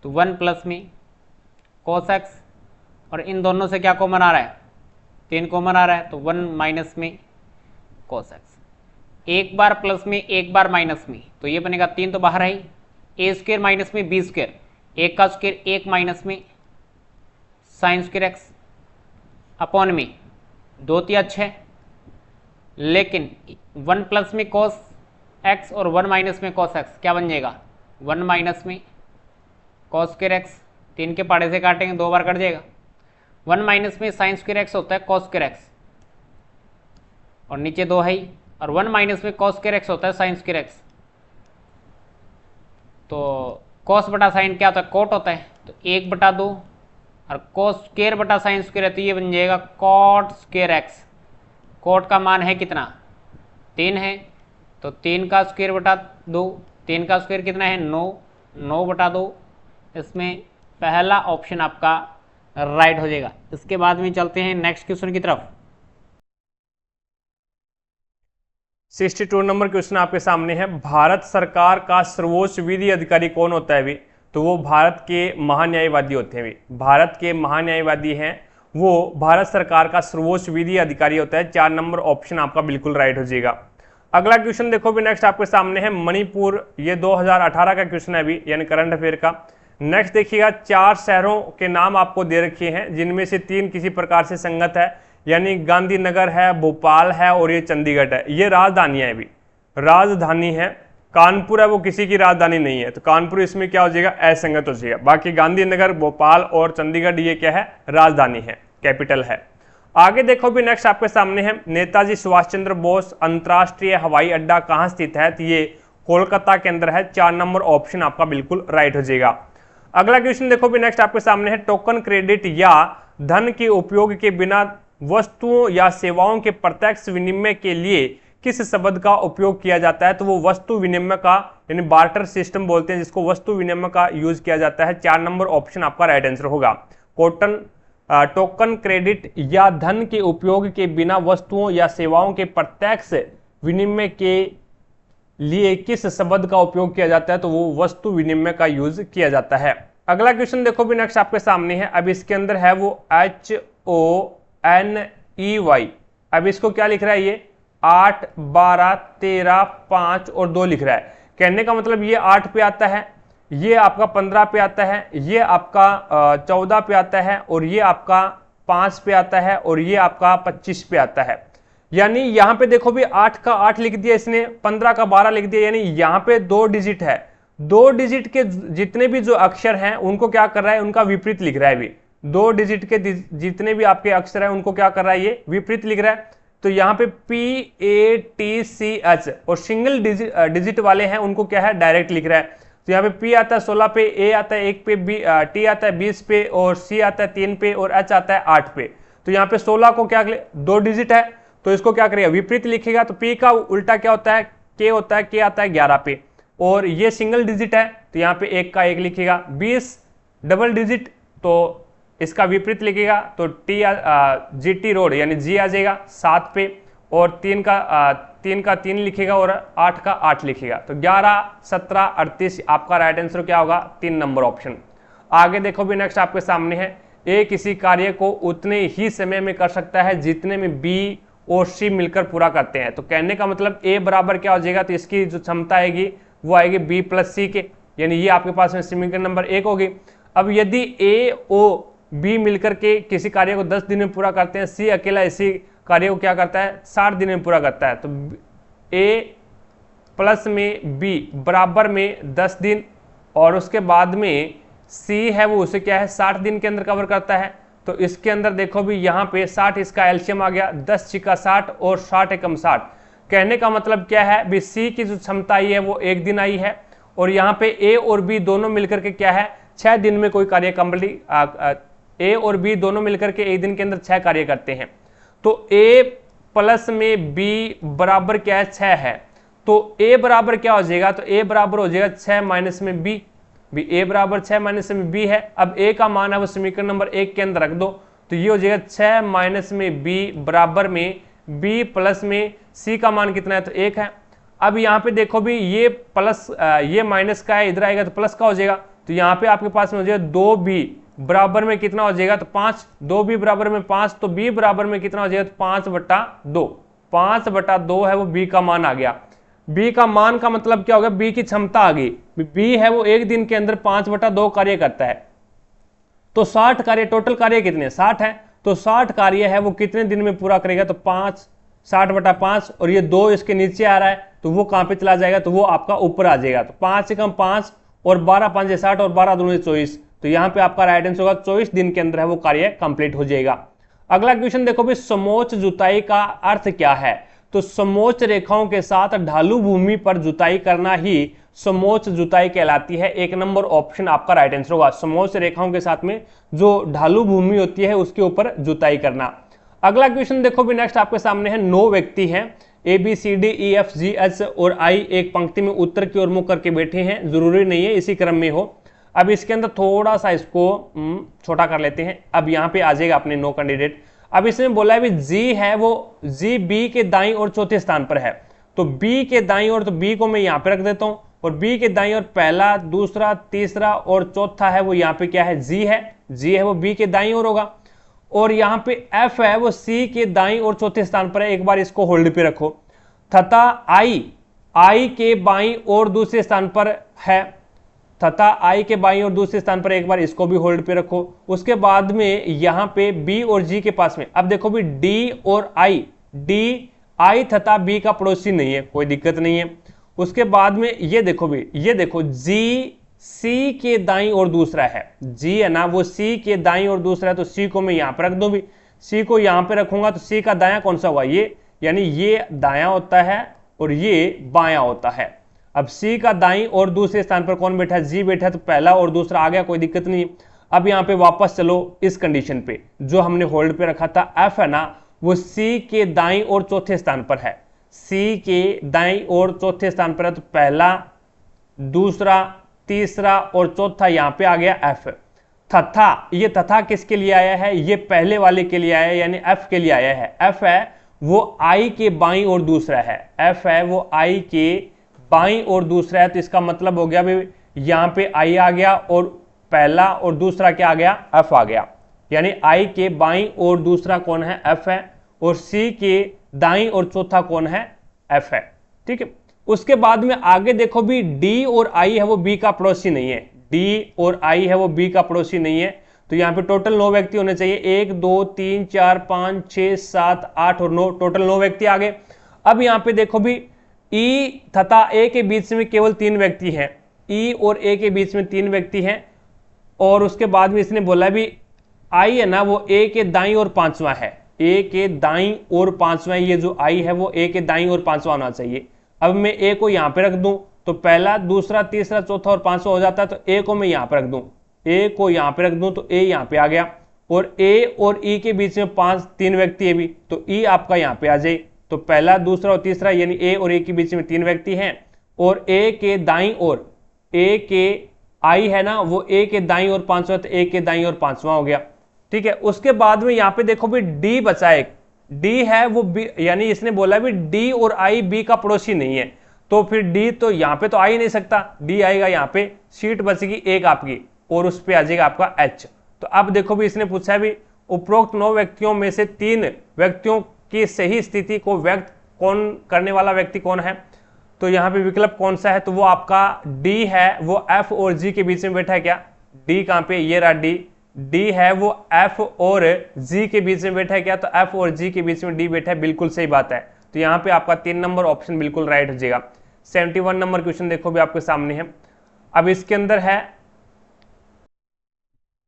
तो 1 प्लस में cos x, और इन दोनों से क्या कॉमन आ रहा है 3 कॉमन आ रहा है, तो 1 माइनस में cos x। एक बार प्लस में एक बार माइनस में, तो ये बनेगा 3 तो बाहर है ही, ए स्क्वायर माइनस में बी स्क्वायर, एक का स्क्वायर 1 माइनस में साइन स्क्वायर x अपॉन में 2 तिया 6, लेकिन 1 प्लस में cos x और 1 माइनस में cos x क्या बन जाएगा 1 माइनस में cos स्क्वायर x, 3 के पाड़े से काटेंगे 2 बार कट जाएगा। 1 माइनस में साइन स्क्वायर x होता है cos स्क्वायर x, और नीचे 2 है ही, और 1 माइनस में cos स्क्वायर x होता है साइन स्क्वायर x। तो cos बटा साइन क्या होता है कोट होता है, तो 1/2 और cos स्क्वायर बटा साइन स्क्वायर है, तो ये बन जाएगा cot स्क्वायर x। कोट का मान है कितना 3 है, तो 3 का स्क्वायर बटा 2, 3 का स्क्वायर कितना है 9, 9/2। इसमें पहला ऑप्शन आपका राइट हो जाएगा। इसके बाद में चलते हैं नेक्स्ट क्वेश्चन की तरफ। 62 नंबर क्वेश्चन आपके सामने है, भारत सरकार का सर्वोच्च विधि अधिकारी कौन होता है भी, तो वो भारत के महान्यायवादी होते हैं भी। भारत के महान्यायवादी हैं वो भारत सरकार का सर्वोच्च विधि अधिकारी होता है। 4 नंबर ऑप्शन आपका बिल्कुल राइट हो जाएगा। अगला क्वेश्चन देखो भी नेक्स्ट आपके सामने है, मणिपुर, ये 2018 का क्वेश्चन है अभी, यानी करंट अफेयर का। नेक्स्ट देखिएगा 4 शहरों के नाम आपको दे रखे हैं, जिनमें से 3 किसी प्रकार से संगत है, यानी गांधीनगर है, भोपाल है और ये चंडीगढ़ है। ये राजधानियां है भी, राजधानी है। कानपुर है वो किसी की राजधानी नहीं है, तो कानपुर इसमें क्या हो जाएगा असंगत हो जाएगा। बाकी गांधीनगर, भोपाल और चंडीगढ़ ये क्या है राजधानी है, कैपिटल है। आगे देखो भी नेक्स्ट आपके सामने है, नेताजी सुभाष चंद्र बोस अंतरराष्ट्रीय हवाई अड्डा कहाँ स्थित है, तो ये कोलकाता के अंदर है। 4 नंबर ऑप्शन आपका बिल्कुल राइट हो जाएगा। अगला क्वेश्चन देखो भी नेक्स्ट आपके सामने है, टोकन क्रेडिट या धन के उपयोग के बिना वस्तुओं या सेवाओं के प्रत्यक्ष विनिमय के लिए किस शब्द का उपयोग किया जाता है, तो वो वस्तु विनिमय का, यानी बार्टर सिस्टम बोलते हैं जिसको, वस्तु विनिमय का यूज किया जाता है। 4 नंबर ऑप्शन आपका राइट आंसर होगा। कॉटन, टोकन, क्रेडिट या धन के उपयोग के बिना वस्तुओं या सेवाओं के प्रत्यक्ष विनिमय के लिए किस शब्द का उपयोग किया जाता है? तो वो वस्तु विनिमय का यूज किया जाता है। अगला क्वेश्चन देखो भी नेक्स्ट आपके सामने है। अब इसके अंदर है वो HONEY। अब इसको क्या लिख रहा है? ये 8, 12, 13, 5 और 2 लिख रहा है। कहने का मतलब ये 8 पे आता है, ये आपका 15 पे आता है, ये आपका 14 पे आता है और ये आपका 5 पे आता है और ये आपका 25 पे आता है। यानी यहाँ पे देखो भी 8 का 8 लिख दिया इसने, 15 का 12 लिख दिया, यानी यहाँ पे 2 डिजिट है। 2 डिजिट के जितने भी जो अक्षर हैं उनको क्या कर रहा है? उनका विपरीत लिख रहा है। भी 2 डिजिट के जितने भी आपके अक्षर हैं उनको क्या कर रहा है? ये विपरीत लिख रहा है। तो यहाँ पे PATCH और सिंगल डिजिट वाले हैं उनको क्या है? डायरेक्ट लिख रहा है। तो यहाँ पे P आता है 16 पे, A आता है 1 पे, T आता है 20 पे और C आता है 3 पे और H आता है 8 पे। तो यहाँ पे 16 को क्या 2 डिजिट है तो इसको क्या करेगा? विपरीत लिखेगा। तो P का उल्टा क्या होता है? K होता है, K आता है 11 पे और ये सिंगल डिजिट है तो यहाँ पे 1 का 1 लिखेगा। 20 डबल डिजिट तो इसका विपरीत लिखेगा तो GT रोड यानी G आ जाएगा 7 पे और 3 का 3 लिखेगा और 8 का 8 लिखेगा। तो 11, 17, 38 आपका राइट आंसर क्या होगा? 3 नंबर ऑप्शन। आगे देखो भी नेक्स्ट आपके सामने है। A किसी कार्य को उतने ही समय में कर सकता है जितने में B और C मिलकर पूरा करते हैं। तो कहने का मतलब A बराबर क्या हो जाएगा? तो इसकी जो क्षमता आएगी वो आएगी B प्लस C के, यानी ये आपके पास में समीकरण नंबर 1 होगी। अब यदि A और B मिलकर के किसी कार्य को 10 दिन में पूरा करते हैं, C अकेला इसी कार्य को क्या करता है? 60 दिन में पूरा करता है। तो A प्लस में B बराबर में 10 दिन और उसके बाद में C है वो उसे क्या है? 60 दिन के अंदर कवर करता है। तो इसके अंदर देखो भी यहाँ पे 60 इसका एल्शियम आ गया, 10 छिका 60 और 60 एकम 60। कहने का मतलब क्या है? भी C की जो क्षमता आई है वो 1 दिन आई है और यहाँ पे A और B दोनों मिलकर के क्या है? 6 दिन में कोई कार्य कंप्लीट, A और B दोनों मिलकर के 1 दिन के अंदर 6 कार्य करते हैं। तो A प्लस में B बराबर क्या है? 6 है। तो A बराबर क्या हो जाएगा? तो A बराबर हो जाएगा 6 माइनस में B। भी A बराबर 6 माइनस में B है। अब A का मान है वो समीकरण नंबर 1 के अंदर रख दो तो ये हो जाएगा 6 माइनस में B बराबर में B प्लस में C का मान कितना है? तो 1 है। अब यहाँ पे देखो भी ये प्लस ये माइनस का है, इधर आएगा तो प्लस का हो जाएगा। तो यहाँ पे आपके पास में हो जाएगा 2B बराबर में कितना हो जाएगा? तो 5। 2B बराबर में 5 तो B बराबर में कितना हो जाएगा? तो 5/2। 5/2 है वो B का मान आ गया। B का मान का मतलब क्या होगा? B की क्षमता आ गई। B है वो 1 दिन के अंदर 5/2 कार्य करता है। तो 60 कार्य, टोटल कार्य कितने? 60 है। तो 60 कार्य है वो कितने दिन में पूरा करेगा? तो 5, 60/5 और ये 2 इसके नीचे आ रहा है तो वो कहां पे चला जाएगा? तो वो आपका ऊपर आ जाएगा। तो 5 से कम 5 और 12 5 60 और 12 दूनी 24। तो यहाँ पे आपका राइट आंसर होगा 24 दिन के अंदर है वो कार्य कंप्लीट हो जाएगा। अगला क्वेश्चन देखो भी, समोच्च जुताई का अर्थ क्या है? तो समोच्च रेखाओं के साथ ढालू भूमि पर जुताई करना ही समोच्च जुताई कहलाती है। 1 नंबर ऑप्शन आपका राइट आंसर होगा। समोच्च रेखाओं के साथ में जो ढालू भूमि होती है उसके ऊपर जुताई करना। अगला क्वेश्चन देखो भी नेक्स्ट आपके सामने है। 9 व्यक्ति हैं ABCDEFGH और I एक पंक्ति में उत्तर की ओर मुख करके बैठे हैं। जरूरी नहीं है इसी क्रम में हो। अब इसके अंदर थोड़ा सा इसको छोटा कर लेते हैं। अब यहाँ पे आ जाएगा अपने 9 कैंडिडेट। अब इसमें बोला है भी G है वो G B के दाईं और चौथे स्थान पर है। तो B के दाईं ओर, तो B को मैं यहाँ पे रख देता हूँ और B के दाईं ओर पहला, दूसरा, तीसरा और चौथा है वो यहाँ पे क्या है? G है। G है वो B के दाईं ओर होगा। और यहाँ पे F है वो C के दाईं और चौथे स्थान पर है। एक बार इसको होल्ड पे रखो। तथा I के बाईं और दूसरे स्थान पर है। तथा I के बाईं और दूसरे स्थान पर, एक बार इसको भी होल्ड पे रखो। उसके बाद में यहाँ पे B और G के पास में, अब देखो भी D और I तथा B का पड़ोसी नहीं है, कोई दिक्कत नहीं है। उसके बाद में ये देखो भी, ये देखो G C के दाईं और दूसरा है। G है ना वो C के दाईं और दूसरा है। तो C को मैं यहाँ पे रख दूं भी। C को यहाँ पे रखूंगा तो C का दायां कौन सा हुआ? ये, यानी ये दायां होता है और ये बायां होता है। अब C का दाईं और दूसरे स्थान पर कौन बैठा है? G बैठा है। तो पहला और दूसरा आ गया, कोई दिक्कत नहीं। अब यहाँ पे वापस चलो इस कंडीशन पे जो हमने होल्ड पे रखा था। F है ना वो C के दाईं और चौथे स्थान पर है। C के दाईं और चौथे स्थान पर है। तो पहला, दूसरा, तीसरा और चौथा यहाँ पे आ गया F। तथा, ये तथा किसके लिए आया है, ये पहले वाले के लिए आया है, यानी एफ के लिए आया है। एफ है वो आई के बाईं और दूसरा है, एफ है वो आई के बाईं और दूसरा है। तो इसका मतलब हो गया भाई यहां पे आई आ गया और पहला और दूसरा क्या आ गया, एफ आ गया। यानी आई के बाईं और दूसरा कौन है, एफ है, और सी के दाईं और चौथा कौन है, एफ है। ठीक है, उसके बाद में आगे देखो भी डी और आई है वो बी का पड़ोसी नहीं है, डी और आई है वो बी का पड़ोसी नहीं है। तो यहाँ पे टोटल 9 व्यक्ति होने चाहिए, 1 2 3 4 5 6 7 8 और 9, टोटल 9 व्यक्ति आ गए। अब यहाँ पे देखो भी ई तथा ए के बीच में केवल 3 व्यक्ति हैं, ई और ए के बीच में 3 व्यक्ति हैं। और उसके बाद में इसने बोला भी आई है ना वो ए के दाईं और पांचवा है, ए के दाईं और पांचवा, ये जो आई है वो ए के दाईं और पांचवा होना चाहिए। अब मैं ए को यहां पे रख दूं तो पहला दूसरा तीसरा चौथा और पांचवा हो जाता है, तो ए को मैं यहां पे रख दूं, ए को यहां पे रख दूं तो ए यहां पे आ गया। और ए और ई के बीच में 3 व्यक्ति है भी, तो ई आपका यहां पे आ जाए। तो पहला दूसरा और तीसरा यानी ए और ए के बीच में 3 व्यक्ति हैं, और ए के दाईं ओर, ए के आई है ना वो ए के दाईं और पांचवा, तो ए के दाईं और पांचवा हो गया। ठीक है, उसके बाद में यहां पे देखो भी डी बचा एक, डी है वो बी, यानी इसने बोला भी डी और आई बी का पड़ोसी नहीं है, तो फिर डी तो यहां पे तो आ ही नहीं सकता, डी आएगा यहां पे, सीट बचेगी एक आपकी और उस पे आ जाएगा आपका एच। तो अब देखो भी इसने पूछा भी उपरोक्त 9 व्यक्तियों में से 3 व्यक्तियों की सही स्थिति को व्यक्त कौन करने वाला व्यक्ति कौन है। तो यहाँ पे विकल्प कौन सा है, तो वो आपका डी है, वो एफ और जी के बीच में बैठा है क्या, डी कहाँ पे, ये रहा डी, डी है वो एफ और जी के बीच में बैठा है क्या, तो एफ और जी के बीच में डी बैठा है, बिल्कुल सही बात है। तो यहाँ पे आपका 3 नंबर ऑप्शन बिल्कुल राइट हो जाएगा। 71 नंबर क्वेश्चन देखो भी आपके सामने है। अब इसके अंदर है,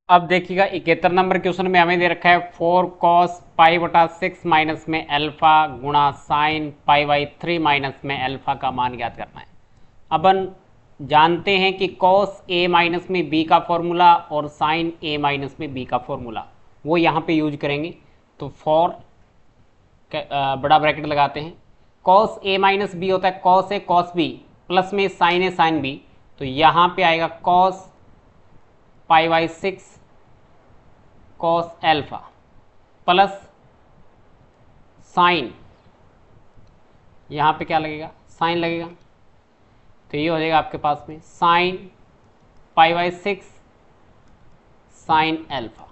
अब देखिएगा 71 नंबर क्वेश्चन में हमें दे रखा है 4 cos पाई बटा 6 माइनस में अल्फा गुणा साइन पाई बाई 3 माइनस में अल्फा का मान ज्ञात करना है। अपन जानते हैं कि cos a माइनस में b का फॉर्मूला और sin a माइनस में b का फॉर्मूला वो यहाँ पे यूज करेंगे। तो फॉर बड़ा ब्रैकेट लगाते हैं, cos a माइनस b होता है cos a cos b plus में sin a sin b, तो यहाँ पे आएगा cos pi by 6 cos alpha plus sign, यहाँ पे क्या लगेगा, साइन लगेगा, तो ये हो जाएगा आपके पास में sine pi by 6 sine alpha.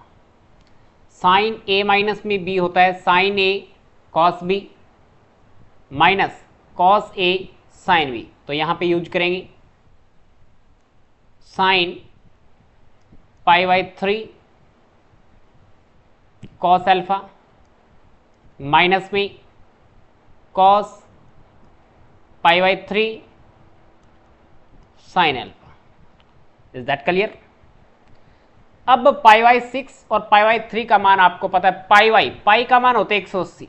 Sine A minus में बी होता है sine A cos B minus cos A sine B, तो यहाँ पे यूज करेंगे sine pi by 3 cos alpha minus में cos pi by 3 sine alpha. Is that clear. अब pi by 6 और पाई बाई 3 का मान आपको पता है, पाई का मान होता है 180,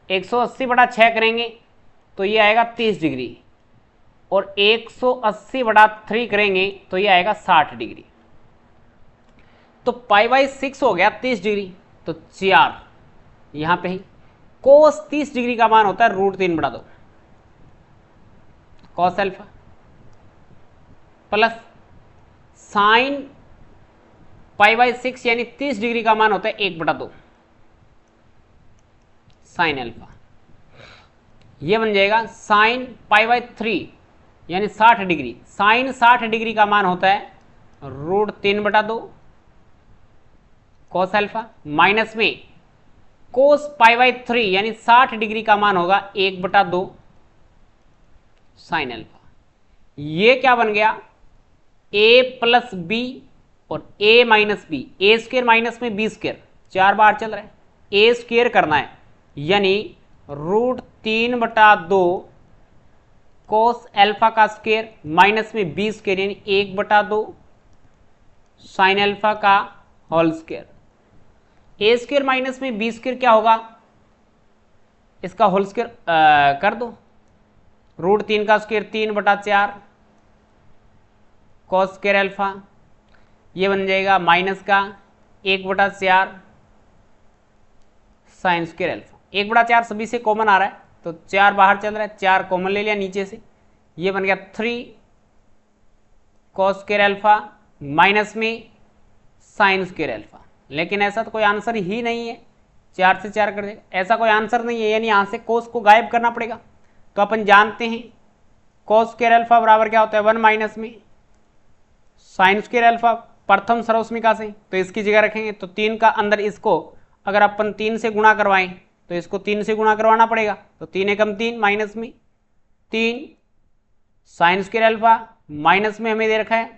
180 बटा 6 करेंगे तो ये आएगा 30 डिग्री, और 180 बटा 3 करेंगे तो ये आएगा 60 डिग्री। तो पाई बाई 6 हो गया 30 डिग्री, तो 4 यहां पे ही कोस 30 डिग्री का मान होता है √3 बटा 2 cos alpha plus sign pi by 6 यानी 30 डिग्री का मान होता है 1 बटा 2 साइन अल्फा। ये बन जाएगा साइन पाई बाई 3 यानी 60 डिग्री, साइन 60 डिग्री का मान होता है √3 बटा 2 कॉस अल्फा माइनस में कोस पाई बाई 3 यानी 60 डिग्री का मान होगा 1 बटा 2 साइन अल्फा। ये क्या बन गया, a प्लस बी और a minus B, A square minus में बी स्क्र 4 बार चल रहा है, a स्क्र करना है यानी √3 बटा 2 कोस अल्फा का स्क्र माइनस में बी स्क्र यानी 1 बटा 2 साइन अल्फा का होल स्क्र। ए स्क्र माइनस में बी स्क्र क्या होगा, इसका होल स्क्र कर दो, √3 का स्क्र 3 बटा 4 कॉस स्क्र अल्फा, ये बन जाएगा माइनस का 1 बटा 4 साइन स्क्र अल्फा। 1 बटा 4 सभी से कॉमन आ रहा है तो 4 बाहर चल रहा है, 4 कॉमन ले लिया नीचे से, ये बन गया 3 कॉस स्क्र अल्फा माइनस में साइन स्क्वायर अल्फा। लेकिन ऐसा तो कोई आंसर ही नहीं है, 4 से 4 कर देगा, ऐसा कोई आंसर नहीं है, यानी यहाँ से कोस को गायब करना पड़ेगा। तो अपन जानते हैं कोस स्क्वायर अल्फा बराबर क्या होता है, 1 माइनस में साइन स्क्वायर अल्फा प्रथम सर्वस्मिका से, तो इसकी जगह रखेंगे। तो 3 का अंदर इसको अगर अपन 3 से गुणा करवाएं तो इसको 3 से गुणा करवाना पड़ेगा। तो 3 एकम 3 माइनस में 3 साइन स्क्वायर अल्फा, माइनस में हमें दे रखा है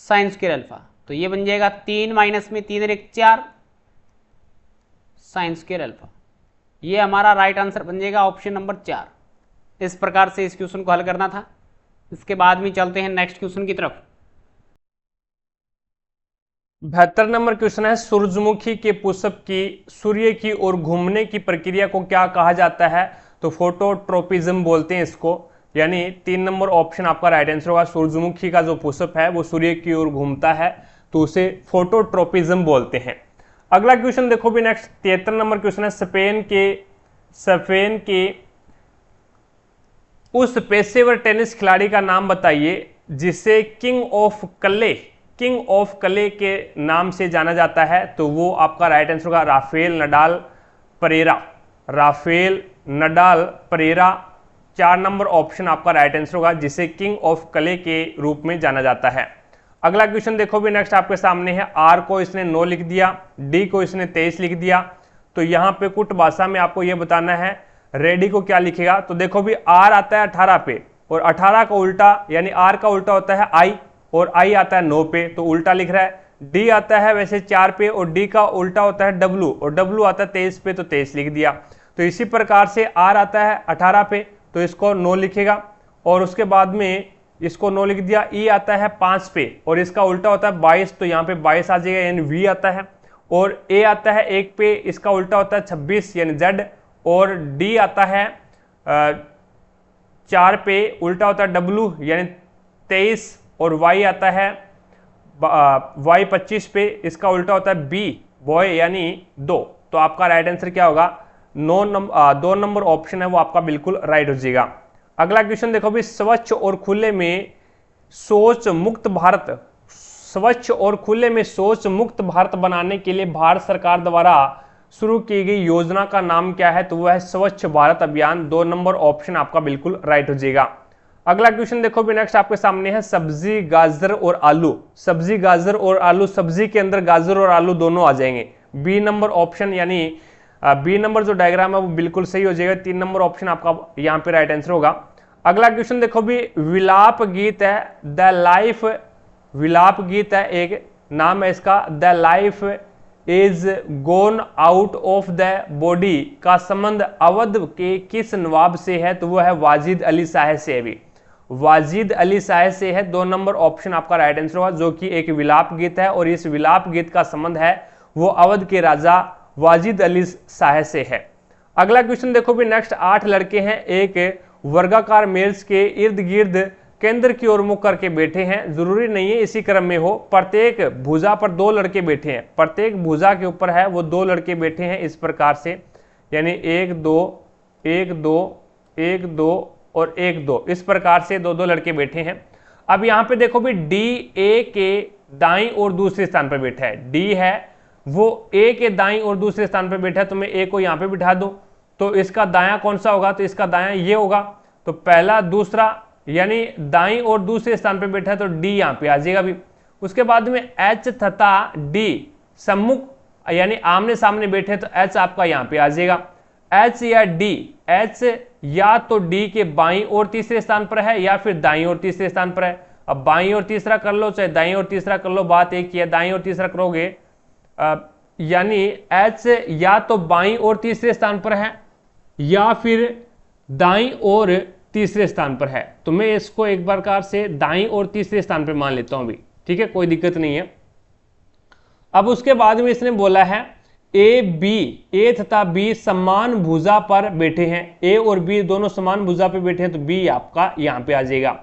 साइन स्क्वायर अल्फा, तो ये बन जाएगा 3 माइनस में 3 1 4 साइन स्क्वायर अल्फा। ये हमारा राइट आंसर बन जाएगा ऑप्शन नंबर 4। इस प्रकार से इस क्वेश्चन को हल करना था। इसके बाद में चलते हैं नेक्स्ट क्वेश्चन की तरफ। 72 नंबर क्वेश्चन है, सूरजमुखी के पुष्प की सूर्य की ओर घूमने की प्रक्रिया को क्या कहा जाता है? तो फोटोट्रोपिज्म बोलते हैं इसको, यानी 3 नंबर ऑप्शन आपका राइट आंसर होगा। सूरजमुखी का जो पुष्प है वो सूर्य की ओर घूमता है तो उसे फोटोट्रोपिज्म बोलते हैं। अगला क्वेश्चन देखो भी नेक्स्ट 73 नंबर क्वेश्चन है, स्पेन के उस पेशेवर टेनिस खिलाड़ी का नाम बताइए जिसे किंग ऑफ क्ले के नाम से जाना जाता है। तो वो आपका राइट आंसर होगा राफेल नडाल परेरा। 4 नंबर ऑप्शन आपका राइट आंसर होगा, जिसे किंग ऑफ क्ले के रूप में जाना जाता है। अगला क्वेश्चन देखो भी नेक्स्ट आपके सामने है, आर को इसने 9 लिख दिया, डी को इसने 23 लिख दिया। तो यहाँ पे कुट भाषा में आपको ये बताना है रेडी को क्या लिखेगा। तो देखो भी आर आता है 18 पे, और 18 का उल्टा यानी आर का उल्टा होता है आई, और आई आता है 9 पे, तो उल्टा लिख रहा है। डी आता है वैसे 4 पे, और डी का उल्टा होता है डब्लू, और डब्लू आता है 23 पे, तो 23 लिख दिया। तो इसी प्रकार से आर आता है 18 पे, तो इसको 9 लिखेगा, और उसके बाद में इसको 9 लिख दिया। ई आता है 5 पे, और इसका उल्टा होता है 22, तो यहाँ पे 22 आ जाएगा, यानी वी आता है। और ए आता है 1 पे, इसका उल्टा होता है 26 यानी जेड, और डी आता है 4 पे, उल्टा होता है डब्लू यानी 23, और वाई आता है वाई 25 पे, इसका उल्टा होता है बी बॉय यानी 2। तो आपका राइट आंसर क्या होगा, 2 नंबर ऑप्शन है वो आपका बिल्कुल राइट हो जाएगा। अगला क्वेश्चन देखो भी, स्वच्छ और खुले में शौच मुक्त भारत बनाने के लिए भारत सरकार द्वारा शुरू की गई योजना का नाम क्या है? तो वह है स्वच्छ भारत अभियान। 2 नंबर ऑप्शन आपका बिल्कुल राइट हो जाएगा। अगला क्वेश्चन देखो भी नेक्स्ट आपके सामने है, सब्जी गाजर और आलू। सब्जी के अंदर गाजर और आलू दोनों आ जाएंगे। बी नंबर ऑप्शन यानी बी नंबर जो डायग्राम है वो बिल्कुल सही हो जाएगा। 3 नंबर ऑप्शन आपका यहाँ पे राइट आंसर होगा। अगला क्वेश्चन देखो भी, विलाप गीत है, एक नाम है इसका, the life is gone out of the body का संबंध अवध के किस नवाब से है? तो वो है वाजिद अली शाह से है। भी वाजिद अली शाह से है। 2 नंबर ऑप्शन आपका राइट आंसर होगा, जो कि एक विलाप गीत है, और इस विलाप गीत का संबंध है वो अवध के राजा वाजिद अली शाह से है। अगला क्वेश्चन देखो भी नेक्स्ट, 8 लड़के हैं एक वर्गाकार मेज के इर्द गिर्द केंद्र की ओर मुख करके बैठे हैं। जरूरी नहीं है इसी क्रम में हो, प्रत्येक भुजा पर 2 लड़के बैठे हैं, प्रत्येक भुजा के ऊपर है वो 2 लड़के बैठे हैं इस प्रकार से, यानी 1 2 1 2 1 2 और 1 2, इस प्रकार से 2 लड़के बैठे हैं। अब यहाँ पे देखो भी डी ए के दाईं और दूसरे स्थान पर बैठा है, डी है वो ए के दाईं और दूसरे स्थान पर बैठा है, तो मैं ए को यहाँ पे बिठा दूं तो इसका दायां कौन सा होगा? तो इसका दायां ये होगा। तो पहला दूसरा यानी दाईं और दूसरे स्थान पे बैठा है, तो डी यहाँ पे आ जाएगा भी। उसके बाद में एच तथा डी सम्मुख यानी आमने सामने बैठे, तो एच आपका यहाँ पे आ जाएगा। एच या डी, एच या तो डी के बाईं और तीसरे स्थान पर है या फिर दाईं और तीसरे स्थान पर है। अब बाईं और तीसरा कर लो चाहे दाईं और तीसरा कर लो, बात एक ही है। दाईं और तीसरा करोगे यानी एच या तो बाईं और तीसरे स्थान पर है या फिर दाईं और तीसरे स्थान पर है। तो मैं इसको एक प्रकार से दाईं और तीसरे स्थान पर मान लेता हूं भी, ठीक है, कोई दिक्कत नहीं है। अब उसके बाद में इसने बोला है ए तथा बी समान भुजा पर बैठे हैं, ए और बी दोनों समान भुजा पर बैठे हैं, तो बी आपका यहां पे आ जाएगा।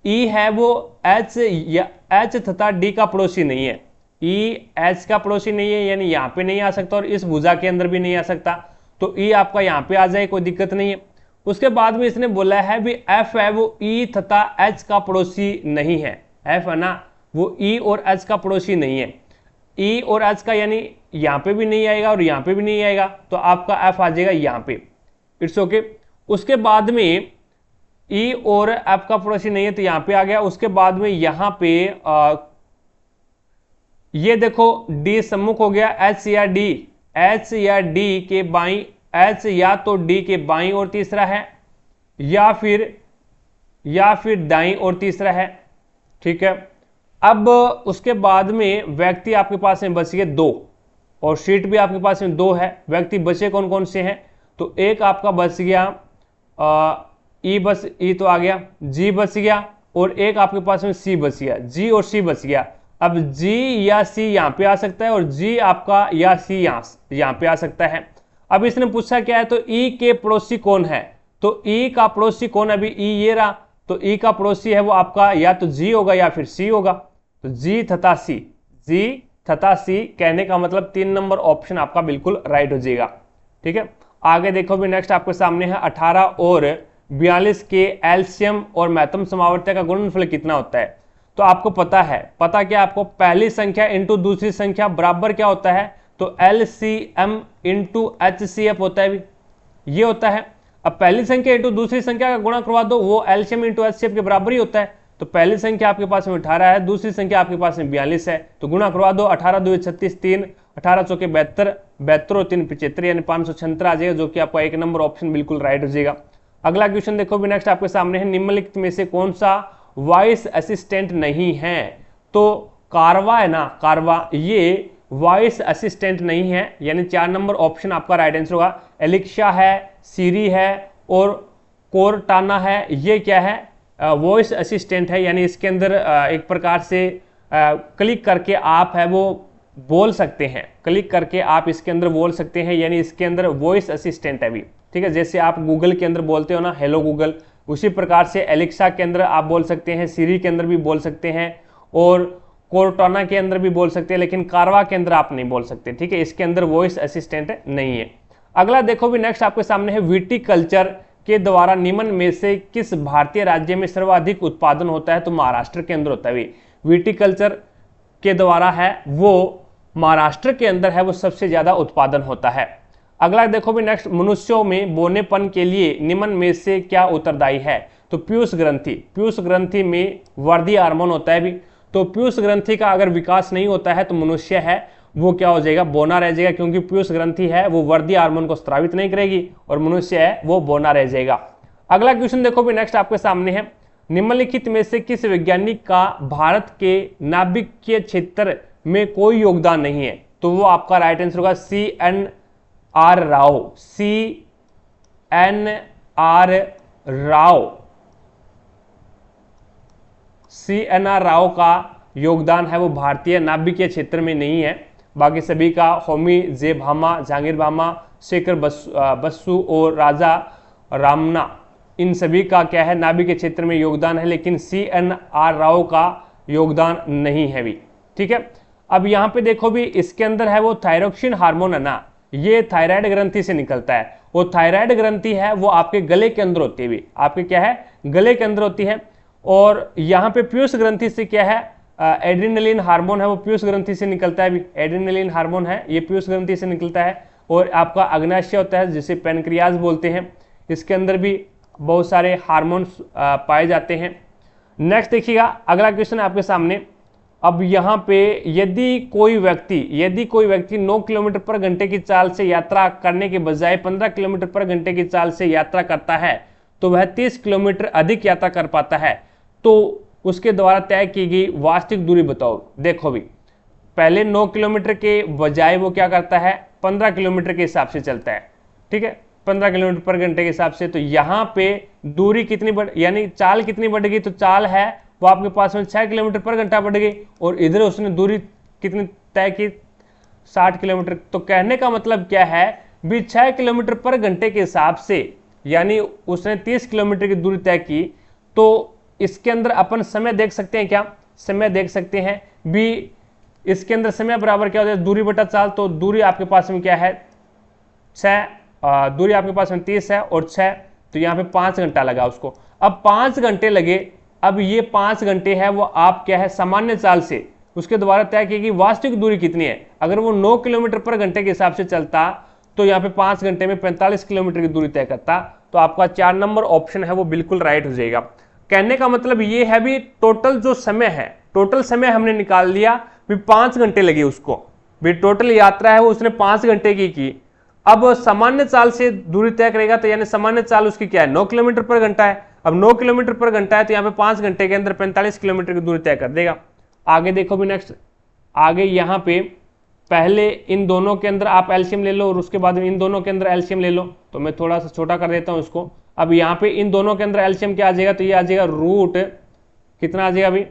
ई है वो एच तथा डी का पड़ोसी नहीं है, ई एच का पड़ोसी नहीं है, यानी यहां पे नहीं आ सकता और इस भुजा के अंदर भी नहीं आ सकता, तो ई आपका यहां पे आ जाए, कोई दिक्कत नहीं है। उसके बाद में इसने बोला है भी एफ है वो ई तथा एच का पड़ोसी नहीं है, एफ है ना वो ई और एच का पड़ोसी नहीं है। ई और एच का यानी यहाँ पे भी नहीं आएगा और यहाँ पे भी नहीं आएगा, तो आपका एफ आ जाएगा यहाँ पे। It's okay. उसके बाद में ई और एफ का पड़ोसी नहीं है तो यहाँ पे आ गया। उसके बाद में यहाँ पे ये देखो डी सम्मुख हो गया, एच या डी, एच या डी के बाई, एच या तो डी के बाई और तीसरा है या फिर दाई और तीसरा है। ठीक है। अब उसके बाद में व्यक्ति आपके पास में बच गए 2 और शीट भी आपके पास में 2 है। व्यक्ति बचे कौन कौन से हैं? तो एक आपका बच गया ई तो आ गया, जी बच गया और एक आपके पास में सी बच गया, जी और सी बच गया। अब जी या सी यहाँ पे आ सकता है और जी आपका या सी यहाँ पे आ सकता है। अब इसने पूछा क्या है, तो ई के पड़ोसी कौन है? तो ई का पड़ोसी कौन है? अभी ई ये रहा, तो ई का पड़ोसी है वो आपका या तो जी होगा या फिर सी होगा। तो जी तथा सी कहने का मतलब 3 नंबर ऑप्शन आपका बिल्कुल राइट हो जाएगा। ठीक है। आगे देखो भी नेक्स्ट आपके सामने है 18 और 42 के एलसीएम और महत्तम समावर्त्य का गुणनफल कितना होता है? तो आपको पता है, पता क्या आपको, पहली संख्या इंटू दूसरी संख्या बराबर क्या होता है? तो एलसीएम इंटू एचसीएफ होता है भी, ये होता है। अब पहली संख्या इंटू दूसरी संख्या का गुणा करवा दो, वो एलसीएम इंटू एचसीएफ के बराबर ही होता है। तो पहली संख्या आपके पास में 18 है, दूसरी संख्या आपके पास में 42 है, तो गुणा करवा दो, 18 2 36 3, 18 चौके 72, 72 और 3 75 यानी 576 आ जाएगा, जो कि आपका 1 नंबर ऑप्शन बिल्कुल राइट हो जाएगा। अगला क्वेश्चन देखो भी नेक्स्ट आपके सामने है, निम्नलिखित में से कौन सा वॉइस असिस्टेंट नहीं है? तो कारवा है ना, कारवा ये वॉइस असिस्टेंट नहीं है, यानी 4 नंबर ऑप्शन आपका राइट आंसर होगा। एलेक्सा है, सीरी है और कोर्टाना है, ये क्या है? वॉइस असिस्टेंट है, यानी इसके अंदर एक प्रकार से क्लिक करके आप है वो बोल सकते हैं, क्लिक करके आप इसके अंदर बोल सकते हैं, यानी इसके अंदर वॉइस असिस्टेंट है भी। ठीक है। जैसे आप गूगल के अंदर बोलते हो ना हेलो गूगल, उसी प्रकार से एलेक्सा के अंदर आप बोल सकते हैं, सीरी के अंदर भी बोल सकते हैं और कोर्टाना के अंदर भी बोल सकते हैं, लेकिन कारवा के अंदर आप नहीं बोल सकते। ठीक है। इसके अंदर वॉइस असिस्टेंट नहीं है। अगला देखो भी नेक्स्ट आपके सामने है, विटिकल्चर के द्वारा निम्न में से किस भारतीय राज्य में सर्वाधिक उत्पादन होता है? तो महाराष्ट्र के अंदर होता है। विटिकल्चर के द्वारा है वो महाराष्ट्र के अंदर है वो सबसे ज्यादा उत्पादन होता है। अगला देखो भी नेक्स्ट, मनुष्यों में बोनेपन के लिए निम्न में से क्या उत्तरदायी है? तो पीयूष ग्रंथि, पीयूष ग्रंथि में वर्दी हार्मोन होता है भी, तो पीयूष ग्रंथि का अगर विकास नहीं होता है तो मनुष्य है वो क्या हो जाएगा? बोना रह जाएगा, क्योंकि पीयूष ग्रंथि है वो वर्दी हार्मोन को स्रावित नहीं करेगी और मनुष्य है वो बोना रह जाएगा। अगला क्वेश्चन देखो भी नेक्स्ट आपके सामने है, निम्नलिखित में से किस वैज्ञानिक का भारत के नाभिकीय क्षेत्र में कोई योगदान नहीं है? तो वो आपका राइट आंसर होगा CNR Rao, CNR Rao, CNR Rao का योगदान है वो भारतीय नाभिकीय क्षेत्र में नहीं है। बाकी सभी का होमी जे भामा, जहांगीर भामा, शेखर बसु और राजा रामना, इन सभी का क्या है? नाभिकीय क्षेत्र में योगदान है, लेकिन CNR राव का योगदान नहीं है भी। ठीक है। अब यहाँ पे देखो भी इसके अंदर है वो थायरोक्सिन हार्मोन है ना, ये थायराइड ग्रंथि से निकलता है। वो थायराइड ग्रंथि है वो आपके गले के अंदर होती है भी, आपके क्या है? गले के अंदर होती है। और यहाँ पे पीयूष ग्रंथि से क्या है? एड्रिनलिन हार्मोन है वो पीयूष ग्रंथि से निकलता है भी, एड्रिनलिन हार्मोन है ये पीयूष ग्रंथि से निकलता है। और आपका अग्नाशय होता है जिसे पेनक्रियाज बोलते हैं, इसके अंदर भी बहुत सारे हार्मोन्स पाए जाते हैं। नेक्स्ट देखिएगा अगला क्वेश्चन आपके सामने। अब यहाँ पे यदि कोई व्यक्ति 9 किलोमीटर पर घंटे की चाल से यात्रा करने के बजाय 15 किलोमीटर पर घंटे की चाल से यात्रा करता है तो वह 30 किलोमीटर अधिक यात्रा कर पाता है, तो उसके द्वारा तय की गई वास्तविक दूरी बताओ। देखो भी पहले 9 किलोमीटर के बजाय वो क्या करता है? 15 किलोमीटर के हिसाब से चलता है। ठीक है। 15 किलोमीटर पर घंटे के हिसाब से, तो यहाँ पे दूरी कितनी बढ़, यानी चाल कितनी बढ़ गई? तो चाल है वो आपके पास में 6 किलोमीटर पर घंटा बढ़ गई और इधर उसने दूरी कितनी तय की? 60 किलोमीटर। तो कहने का मतलब क्या है भी 6 किलोमीटर पर घंटे के हिसाब से, यानी उसने 30 किलोमीटर की दूरी तय की। तो इसके अंदर अपन समय देख सकते हैं क्या? समय देख सकते हैं भी, इसके अंदर समय बराबर क्या होता है? दूरी बटा चाल। तो दूरी आपके पास में क्या है? 6, दूरी आपके पास में 30 है और 6, तो यहाँ पे 5 घंटा लगा उसको। अब 5 घंटे लगे, अब ये 5 घंटे है वो आप क्या है? सामान्य चाल से उसके द्वारा तय की गई वास्तविक दूरी कितनी है। अगर वो 9 किलोमीटर पर घंटे के हिसाब से चलता तो यहाँ पे 5 घंटे में 45 किलोमीटर की दूरी तय करता। तो आपका 4 नंबर ऑप्शन है वो बिल्कुल राइट हो जाएगा। कहने का मतलब ये है भी टोटल जो समय है, टोटल समय हमने निकाल लिया भी 5 घंटे लगे उसको, भी टोटल यात्रा है वो उसने 5 घंटे की। अब सामान्य चाल से दूरी तय करेगा तो यानी सामान्य चाल उसकी क्या है 9 किलोमीटर पर घंटा है। अब 9 किलोमीटर पर घंटा है तो यहाँ पे 5 घंटे के अंदर 45 किलोमीटर की दूरी तय कर देगा। आगे देखो भी नेक्स्ट, आगे यहाँ पे पहले इन दोनों के अंदर आप एलसीएम ले लो और उसके बाद इन दोनों के अंदर एलसीएम ले लो। तो मैं थोड़ा सा छोटा कर देता हूं इसको। अब यहाँ पे इन दोनों के अंदर एलसीएम क्या आ जाएगा, तो ये आ जाएगा रूट कितना आ जाएगा अभी,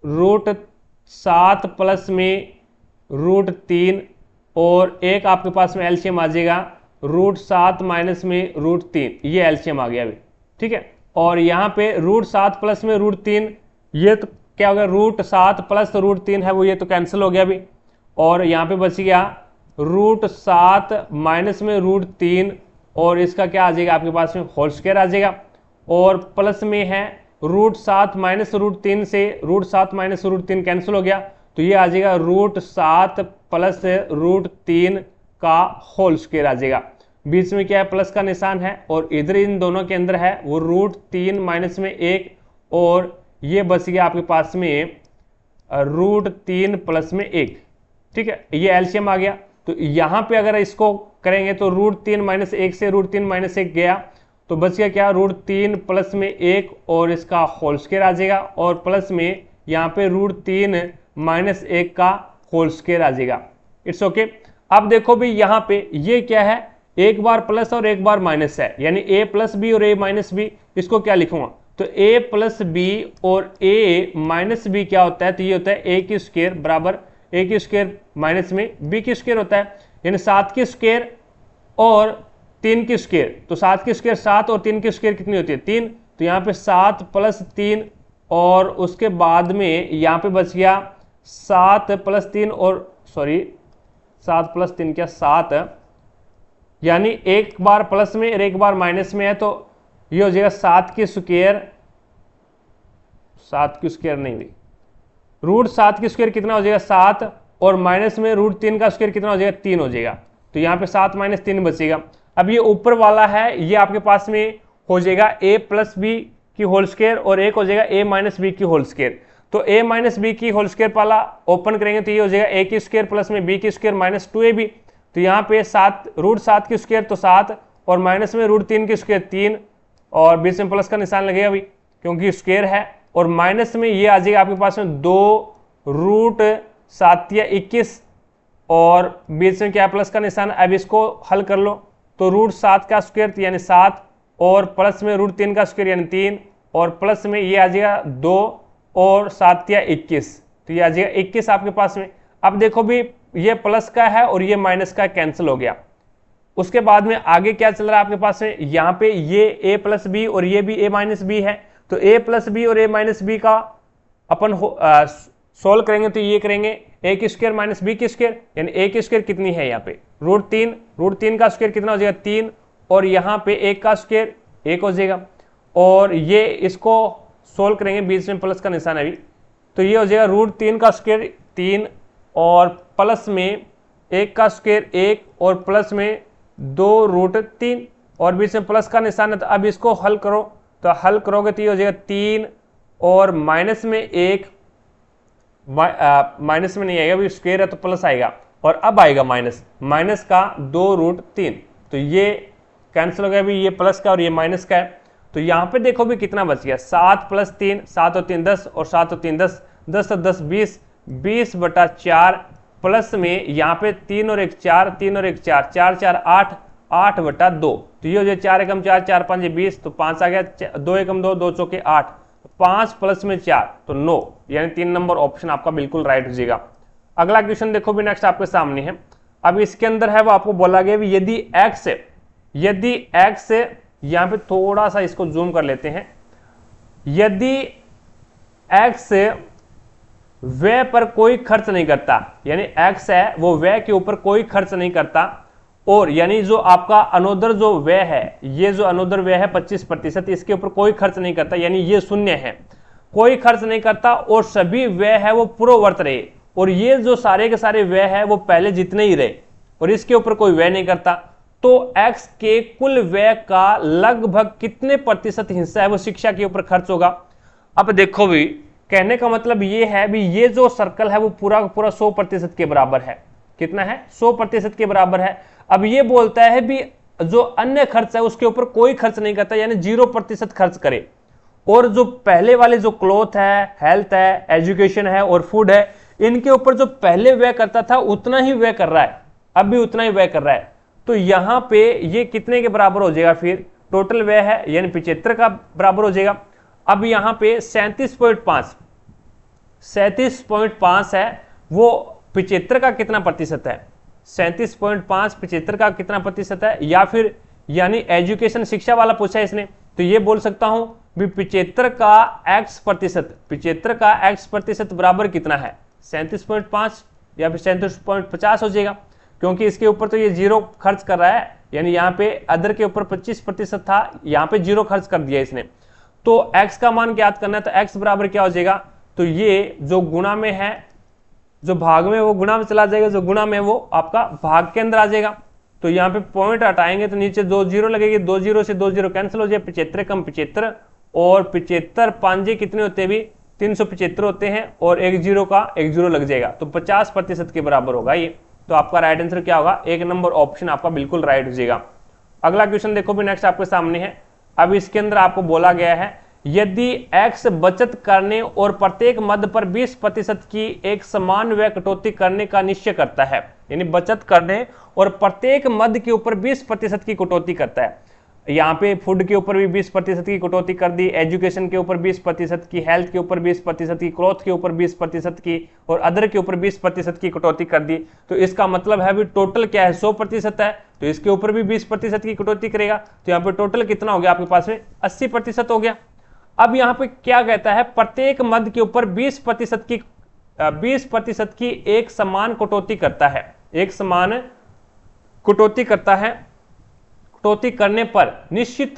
रूट 7 प्लस में रूट 3 और एक आपके पास में एलसीएम आ जाएगा रूट 7 माइनस में रूट 3, ये एलसीएम आ गया अभी, ठीक है। और यहाँ पे रूट 7 प्लस में रूट 3, ये तो क्या हो गया रूट 7 प्लस रूट 3 है वो, ये तो कैंसिल हो गया अभी। और यहाँ पे बच गया रूट 7 माइनस में रूट 3 और इसका क्या आ जाएगा आपके पास में होल स्क्वायर आ जाएगा। और प्लस में है रूट 7 माइनस रूट 3 से रूट 7 माइनस रूट 3 कैंसिल हो गया, तो ये आ जाएगा रूट 7 प्लस रूट 3 का होल स्क्वायर आ जाएगा। बीच में क्या है प्लस का निशान है और इधर इन दोनों के अंदर है वो रूट 3 माइनस में 1 और ये बच गया आपके पास में रूट 3 प्लस में 1, ठीक है। ये एलसीएम आ गया। तो यहां पे अगर इसको करेंगे तो रूट 3 माइनस 1 से रूट 3 माइनस 1 गया तो बच गया क्या रूट 3 प्लस में 1 और इसका होल स्क्वायर आ जाएगा और प्लस में यहाँ पे रूट 3 माइनस 1 का होल स्क्वायर आ जाएगा। It's okay. अब देखो भी यहाँ पे ये क्या है, एक बार प्लस और एक बार माइनस है, यानी a प्लस बी और a माइनस बी। इसको क्या लिखूंगा तो a प्लस बी और a माइनस बी क्या होता है, तो ये होता है a की स्क्वायर बराबर a की स्क्वायर माइनस में b की स्क्वायर होता है, यानी 7 की स्क्वायर और 3 की स्क्वायर। तो 7 की स्क्वायर 7 और 3 की स्क्वायर कितनी होती है 3, तो यहाँ पे 7 प्लस 3 और उसके बाद में यहाँ पे बच गया 7 प्लस 3 और 7 प्लस 3 क्या 7, यानी एक बार प्लस में और एक बार माइनस में है तो ये हो जाएगा 7 की स्क्वायर, 7 की स्क्वायर नहीं हुई, रूट 7 की स्क्वायर कितना हो जाएगा 7 और माइनस में रूट 3 का स्क्वायर कितना हो जाएगा 3 हो जाएगा। तो यहाँ पे 7 माइनस 3 बचेगा। अब ये ऊपर वाला है ये आपके पास में हो जाएगा a प्लस बी की होल स्क्वायर और एक हो जाएगा a माइनस बी की होल स्क्वायर। तो a माइनस बी की होल स्क्वायर वाला ओपन करेंगे तो ये हो जाएगा a की स्क्वायर प्लस में b की स्क्वायर माइनस 2ab। तो यहाँ पे 7 रूट 7 की स्क्वायर तो 7 और माइनस में रूट 3 की स्क्वायर 3 और बीच में प्लस का निशान लगेगा अभी क्योंकि स्क्वायर है और माइनस में ये आ जाएगा आपके पास में 2 रूट 7 या 21 और बीच में क्या प्लस का निशान। अब इसको हल कर लो तो रूट 7 का स्क्वायर यानी 7 और प्लस में रूट 3 का स्क्वायर यानी 3 और प्लस में ये आ जाएगा 2 और 7 या 21, तो ये आ जाएगा 21 आपके पास में। अब देखो भी ये प्लस का है और ये माइनस का कैंसिल हो गया। उसके बाद में आगे क्या चल रहा है आपके पास में, यहाँ पे ये a प्लस बी और ये भी a माइनस बी है। तो a प्लस बी और a माइनस बी का अपन सोल्व करेंगे तो ये करेंगे a की स्क्वायर माइनस b की स्क्वायर, यानी a की स्क्वायर कितनी है यहाँ पे रूट 3 का स्क्वायर कितना हो जाएगा 3 और यहाँ पे 1 का स्क्वायर 1 हो जाएगा और ये इसको सोल्व करेंगे बीच में प्लस का निशान अभी तो ये हो जाएगा रूट 3 का स्क्वायर 3 और प्लस में 1 का स्क्वायर 1 और प्लस में 2 रूट 3 और बीच में प्लस का निशान है। तो अब इसको हल करो तो हल करोगे तो ये हो जाएगा 3 और माइनस में 1, माइनस में नहीं आएगा अभी स्क्वायर है तो प्लस आएगा और अब आएगा माइनस का 2 रूट 3, तो ये कैंसिल हो गया अभी ये प्लस का और ये माइनस का है। तो यहाँ पे देखो भी कितना बच गया 7 प्लस 3, 7 और 3 10 और 7 और 3 10, 10 और 10 20, 20/4 प्लस में यहाँ पे 3 और 1 4, 3 और 1 4, 4 4 8, 8/2, तो ये हो जाए 4 एकम 4, 4 5 20, तो 5 आ गया, 2 एकम 2, 2 चौके 8, 5 प्लस में 4 तो 9, यानी 3 नंबर ऑप्शन आपका बिल्कुल राइट हो जाएगा। अगला क्वेश्चन देखो भी नेक्स्ट आपके सामने है। अब इसके अंदर है वो आपको बोला गया भी यदि x यहाँ पे थोड़ा सा इसको जूम कर लेते हैं, यदि x व्यय पर कोई खर्च नहीं करता, यानी x है वो व्यय के ऊपर कोई खर्च नहीं करता और यानी जो आपका अनोदर जो व्यय है, ये जो अनोदर व्यय है 25%, इसके ऊपर कोई खर्च नहीं करता, यानी ये शून्य है, कोई खर्च नहीं करता और सभी व्यय है वो पूर्ववर्त रहे, और ये जो सारे के सारे व्यय है वो पहले जितने ही रहे और इसके ऊपर कोई व्यय नहीं करता, तो x के कुल व्यय का लगभग कितने प्रतिशत हिस्सा है वो शिक्षा के ऊपर खर्च होगा। अब देखो भी, कहने का मतलब ये है भी, ये जो सर्कल है वो पूरा पूरा 100% के बराबर है। कितना है? 100% के बराबर है। अब ये बोलता है भी जो अन्य खर्च है उसके ऊपर कोई खर्च नहीं करता, यानी 0% खर्च करे, और जो पहले वाले जो क्लॉथ है, हेल्थ है, एजुकेशन है और फूड है, इनके ऊपर जो पहले व्यय करता था उतना ही व्यय कर रहा है, अब भी उतना ही व्यय कर रहा है। तो यहां पे ये कितने के बराबर हो जाएगा? फिर टोटल व्यय है यानी 75 का बराबर हो जाएगा। अब यहां पे 37.5 है, वो 75 का कितना प्रतिशत है? 37.5 75 का कितना प्रतिशत है? या फिर यानी एजुकेशन शिक्षा वाला पूछा है इसने, तो ये बोल सकता हूं भी 75 का x प्रतिशत बराबर कितना है? 37.5 या फिर 37.50 हो जाएगा, क्योंकि इसके ऊपर तो ये 0 खर्च कर रहा है, यानी यहाँ पे अदर के ऊपर 25% था, यहाँ पे 0 खर्च कर दिया इसने। तो x का मान ज्ञात करना है, तो x बराबर क्या हो जाएगा? तो ये जो गुणा में है, जो भाग में वो गुणा में चला जाएगा, जो गुणा में वो आपका भाग के अंदर आ जाएगा। तो यहाँ पे पॉइंट हटाएंगे तो नीचे 2 0 लगेगी, 2 0 से 2 0 कैंसिल हो जाए, 75 कम 75 और 75 पांजे कितने होते हैं भी? 375 होते हैं, और एक 0 का 1 0 लग जाएगा, तो 50% के बराबर होगा ये। तो आपका राइट आंसर क्या होगा? 1 नंबर ऑप्शन आपका बिल्कुल राइट हो जाएगा। अगला क्वेश्चन देखो भी, नेक्स्ट आपके सामने है। अब इसके अंदर आपको बोला गया है, यदि x बचत करने और प्रत्येक मद पर 20% की एक समान व्यय कटौती करने का निश्चय करता है, यानी बचत करने और प्रत्येक मद के ऊपर 20% की कटौती करता है। यहाँ पे फूड के ऊपर भी 20% की कटौती कर दी, एजुकेशन के ऊपर 20% की, हेल्थ के ऊपर 20% की, क्लॉथ के ऊपर 20% की और अदर के ऊपर 20% की कटौती कर दी। तो इसका मतलब है भी टोटल क्या है? 100% है, तो इसके ऊपर भी 20% की कटौती करेगा, तो यहाँ पे टोटल कितना हो गया आपके पास में? 80% हो गया। अब यहाँ पे क्या कहता है? प्रत्येक मद के ऊपर 20% की एक समान कटौती करता है, एक समान कटौती करता है। कटौती करने पर निश्चित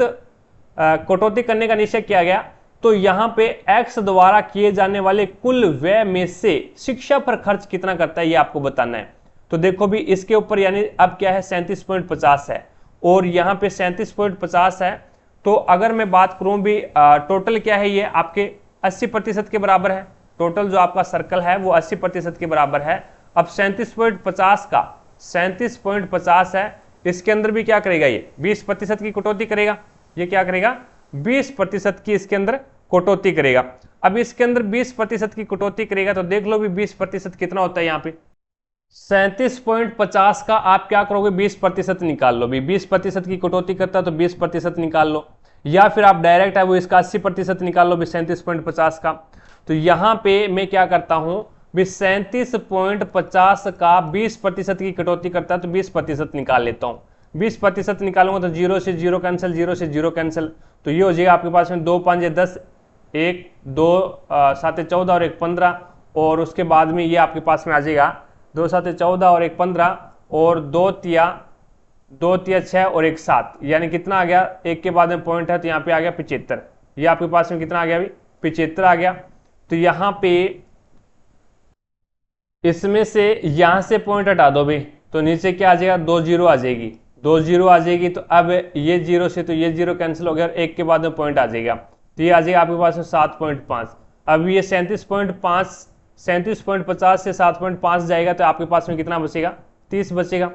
कटौती करने का निश्चय किया गया, तो यहाँ पे x द्वारा किए जाने वाले कुल व्यय में से शिक्षा पर खर्च कितना करता है ये आपको बताना है। तो देखो भी इसके ऊपर यानी अब क्या है? 37.50 है, और यहाँ पे 37.50 है। तो अगर मैं बात करूं भी टोटल क्या है, ये आपके 80% के बराबर है। टोटल जो आपका सर्कल है वो 80% के बराबर है। अब 37.50 का 37.50 है, इसके अंदर भी क्या करेगा? ये 20% की कटौती करेगा। ये क्या करेगा? 20% की इसके अंदर कटौती करेगा। अब इसके अंदर 20% की कटौती करेगा, तो देख लो भी 20% कितना होता है यहाँ पे? 37.50 का आप क्या करोगे? 20% निकाल लो भी, 20% की कटौती करता है तो 20% निकाल लो, या फिर आप डायरेक्ट है वो इसका 80% निकाल लो भी 37.50 का। तो यहाँ पे मैं क्या करता हूँ भी 37.50 का 20% की कटौती करता है तो 20% निकाल लेता हूँ। 20% निकालूंगा तो 0 से 0 कैंसिल, 0 से 0 कैंसिल, तो ये हो जाएगा आपके पास में 2 5 10, 1 2 7 14 और 1 15, और उसके बाद में ये आपके पास में आ जाएगा 2 7 14 और 1 15 और 2 तिया 6 और 1 7, यानी कितना आ गया? एक के बाद में पॉइंट है तो यहाँ पे आ गया 75। ये आपके पास में कितना आ गया? 75 आ गया। तो यहाँ पे इसमें से यहां से पॉइंट हटा दो भी, तो नीचे क्या आ जाएगा? 2 0 आ जाएगी, 2 0 आ जाएगी। तो अब ये 0 से तो ये 0 कैंसिल हो गया, और एक के बाद में पॉइंट आ जाएगा, तो ये आ जाएगा आपके पास में 7.5। अब ये 37.50 से 7.5 जाएगा, तो आपके पास में कितना बचेगा? 30 बचेगा।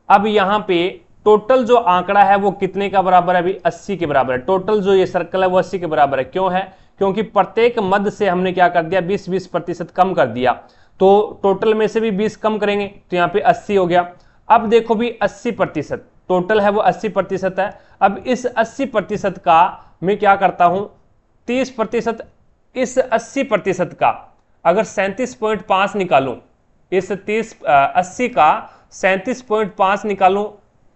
अब यहाँ पे टोटल जो आंकड़ा है वो कितने का बराबर है? अभी 80 के बराबर है। टोटल जो ये सर्कल है वो 80 के बराबर है। क्यों है? क्योंकि प्रत्येक मद से हमने क्या कर दिया? 20% कम कर दिया, तो टोटल में से भी 20 कम करेंगे, तो यहाँ पे 80 हो गया। अब देखो भी 80%, टोटल है वो 80% है। अब इस 80% का मैं क्या करता हूं? 30%, इस 80% का अगर 37.5 निकालूं, इस 80 का 37.5 निकालूं,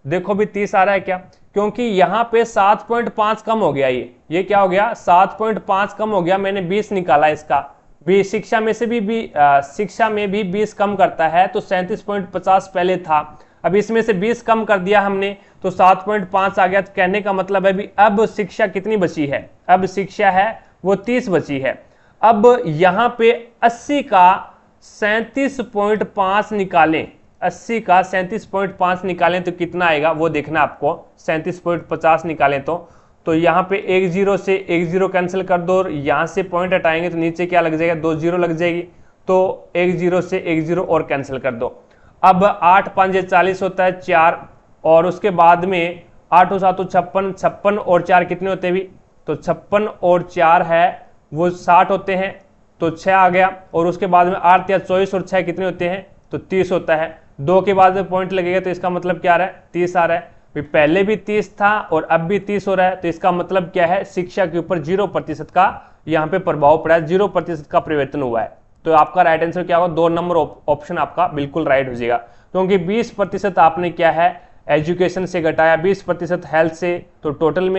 देखो भी 30 आ रहा है क्या? क्योंकि यहां पे 7.5 कम हो गया, ये क्या हो गया? 7.5 कम हो गया। मैंने 20 निकाला, इसका भी शिक्षा में से भी शिक्षा में भी 20 कम करता है, तो 37.50 पहले था। अब इसमें से 20 कम कर दिया हमने तो 7.5 आ गया। तो कहने का मतलब है भी अब शिक्षा कितनी बची है, अब शिक्षा है वो 30 बची है। अब यहां पे 80 का 37.5 निकालें, 80 का 37.5 निकालें तो कितना आएगा वो देखना आपको। 37.50 निकालें तो यहाँ पे एक जीरो से एक जीरो कैंसिल कर दो और यहाँ से पॉइंट हटाएंगे तो नीचे क्या लग जाएगा, 2 जीरो लग जाएगी। तो एक जीरो से एक जीरो और कैंसिल कर दो। अब 8 5 40 होता है 4, और उसके बाद में 8 7 56, 56 और 4 कितने होते हैं भी, तो 56 और 4 है वो 60 होते हैं, तो 6 आ गया। और उसके बाद में 8 या 24 और 6 कितने होते हैं, तो 30 होता है। 2 के बाद में पॉइंट लगेगा तो इसका मतलब क्या आ रहा है, 30 आ रहा है। पहले भी 30 था और अब भी 30 हो रहा है, तो इसका मतलब क्या है, शिक्षा के ऊपर 0% का यहाँ पे प्रभाव पड़ा है, 0% का परिवर्तन हुआ है। तो आपका राइट आंसर क्या होगा, 2 नंबर ऑप्शन आपका बिल्कुल राइट हो जाएगा। क्योंकि 20% आपने क्या है एजुकेशन से घटाया, 20% हेल्थ से, तो टोटल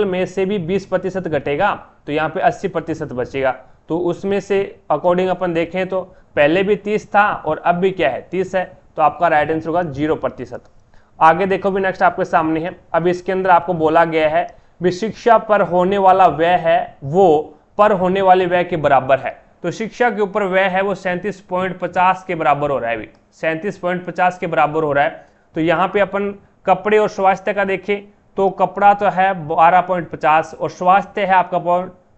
में से भी 20% घटेगा, तो यहाँ पे 80% बचेगा। तो उसमें से अकॉर्डिंग अपन देखें तो पहले भी 30 था और अब भी क्या है 30 है, तो आपका राइट आंसर होगा 0%। आगे देखो भी नेक्स्ट आपके सामने है। अब इसके अंदर आपको बोला गया है भी शिक्षा पर होने वाला व्यय है वो पर होने वाले व्यय के बराबर है। तो शिक्षा के ऊपर व्यय है वो 37.50 के बराबर हो रहा है, भी 37.50 के बराबर हो रहा है। तो यहाँ पे अपन कपड़े और स्वास्थ्य का देखें तो कपड़ा तो है 12.50 और स्वास्थ्य है आपका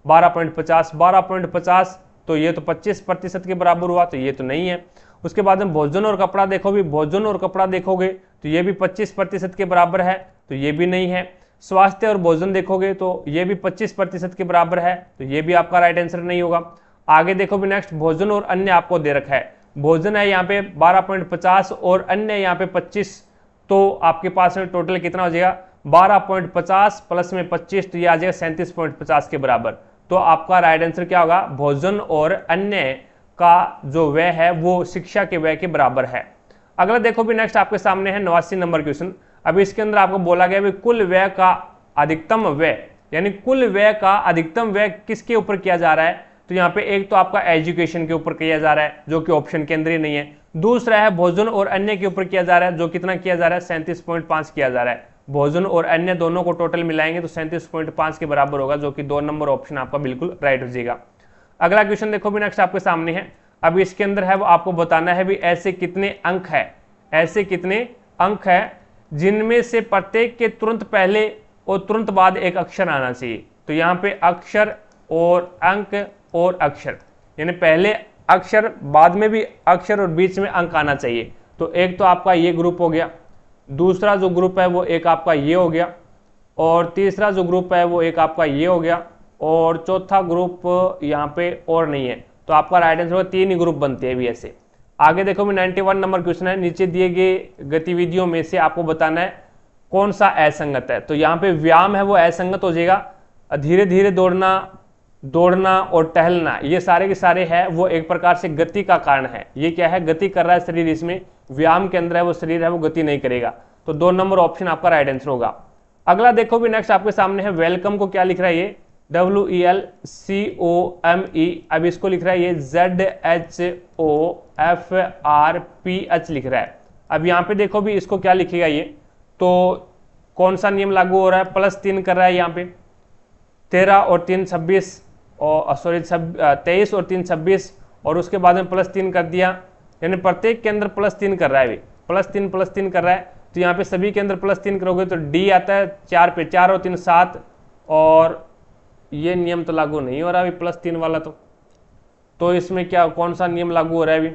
12.50, 12.50 तो ये तो 25% के बराबर हुआ, तो ये तो नहीं है। उसके बाद में भोजन और कपड़ा देखो भी, भोजन और कपड़ा देखोगे तो ये भी 25% के बराबर है, तो ये भी नहीं है। स्वास्थ्य और भोजन देखोगे तो ये भी 25% के बराबर है, तो ये भी आपका राइट आंसर नहीं होगा। आगे देखो भी नेक्स्ट, भोजन और अन्य आपको दे रखा है, भोजन है यहाँ पे 12.50 और अन्य यहाँ पे 25, तो आपके पास में टोटल कितना हो जाएगा 12.50 प्लस में 25, तो ये आ जाएगा 37.50 के बराबर। तो आपका राइट आंसर क्या होगा, भोजन और अन्य का जो व्यय है वो शिक्षा के व्यय के बराबर है। अगला देखो भी नेक्स्ट आपके सामने है 89 नंबर क्वेश्चन। अब इसके अंदर आपको बोला गया है कुल व्यय का अधिकतम व्यय, यानी कुल व्यय का अधिकतम व्यय किसके ऊपर किया जा रहा है। तो यहाँ पे एक तो आपका एजुकेशन के ऊपर किया जा रहा है जो कि ऑप्शन के अंदर ही नहीं है। दूसरा है भोजन और अन्य के ऊपर किया जा रहा है, जो कितना किया जा रहा है 37.5 किया जा रहा है। भोजन और अन्य दोनों को टोटल मिलाएंगे तो 37.5 के बराबर होगा, जो कि 2 नंबर ऑप्शन आपका बिल्कुल राइट हो जाएगा। अगला क्वेश्चन देखो भी नेक्स्ट आपके सामने है। अब इसके अंदर है वो आपको बताना है भी ऐसे कितने अंक है, ऐसे कितने अंक है जिनमें से प्रत्येक के तुरंत पहले और तुरंत बाद एक अक्षर आना चाहिए। तो यहाँ पे अक्षर और अंक और अक्षर, यानी पहले अक्षर बाद में भी अक्षर और बीच में अंक आना चाहिए। तो एक तो आपका ये ग्रुप हो गया, दूसरा जो ग्रुप है वो एक आपका ये हो गया, और तीसरा जो ग्रुप है वो एक आपका ये हो गया, और चौथा ग्रुप यहाँ पे और नहीं है। तो आपका राइट आंसर होगा 3 ही ग्रुप बनते हैं भी ऐसे। आगे देखो भी 91 नंबर क्वेश्चन है। नीचे दिए गए गतिविधियों में से आपको बताना है कौन सा असंगत है। तो यहाँ पे व्यायाम है वो असंगत हो जाएगा, धीरे धीरे दौड़ना और टहलना ये सारे के सारे है वो एक प्रकार से गति का कारण है। ये क्या है, गति कर रहा है शरीर, इसमें व्यायाम के अंदर है वो शरीर है वो गति नहीं करेगा। तो 2 नंबर ऑप्शन आपका राइट आंसर होगा। अगला देखो भी नेक्स्ट आपके सामने है वेलकम को क्या लिख रहा है, ये WELCOME। अब इसको लिख रहा है ये ZHOFRPH लिख रहा है। अब यहाँ पे देखो भी इसको क्या लिखेगा ये, तो कौन सा नियम लागू हो रहा है, +3 कर रहा है यहाँ पे 13 और 3 26 और सॉरी 23 और 3 26 और उसके बाद में +3 कर दिया, यानी प्रत्येक के अंदर +3 कर रहा है, +3 कर रहा है। तो यहाँ पे सभी के अंदर +3 करोगे तो D आता है 4 पे, 4 और 3 7, और ये नियम तो लागू नहीं हो रहा अभी +3 वाला। तो इसमें क्या कौन सा नियम लागू हो रहा है अभी,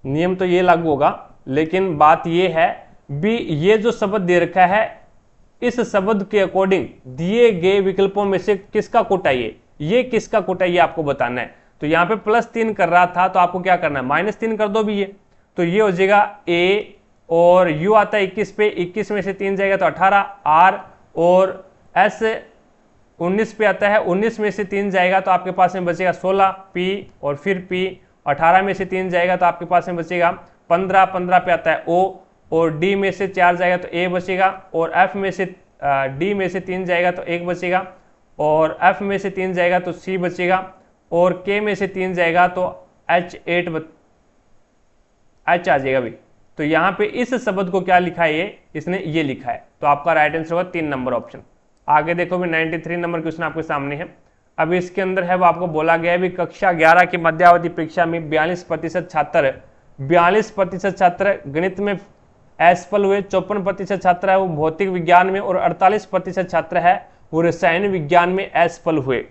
नियम तो ये लागू होगा, लेकिन बात ये है भी ये जो शब्द दे रखा है इस शब्द के अकॉर्डिंग दिए गए विकल्पों में से किसका कोटा ये किसका कोटा ये आपको बताना है। तो यहाँ पे +3 कर रहा था तो आपको क्या करना है -3 कर दो भी ये, तो ये हो जाएगा A, और U आता है 21 पे, 21 में से 3 जाएगा तो 18, R और S 19 पे आता है, 19 में से 3 जाएगा तो आपके पास में बचेगा 16, P और फिर P, 18 में से 3 जाएगा तो आपके पास में बचेगा 15, 15 पे आता है O, और D में से 4 जाएगा तो A बचेगा, और F में से D में से 3 जाएगा तो 1 बचेगा, और F में से 3 जाएगा तो C बचेगा, और K में से 3 जाएगा तो H आ जाएगा भाई, तो यहाँ पे इस शब्द को क्या लिखा है, इसने ये लिखा है, तो आपका राइट आंसर होगा 3 नंबर ऑप्शन। आगे देखो भी 93 नंबर क्वेश्चन आपके सामने है। अब इसके अंदर है वो आपको बोला गया है भी कक्षा 11 की मध्यावधि परीक्षा में 42% छात्र गणित में असफल हुए, 54% छात्र है वो भौतिक विज्ञान में और 48% छात्र है वो रसायन विज्ञान में असफल हुए।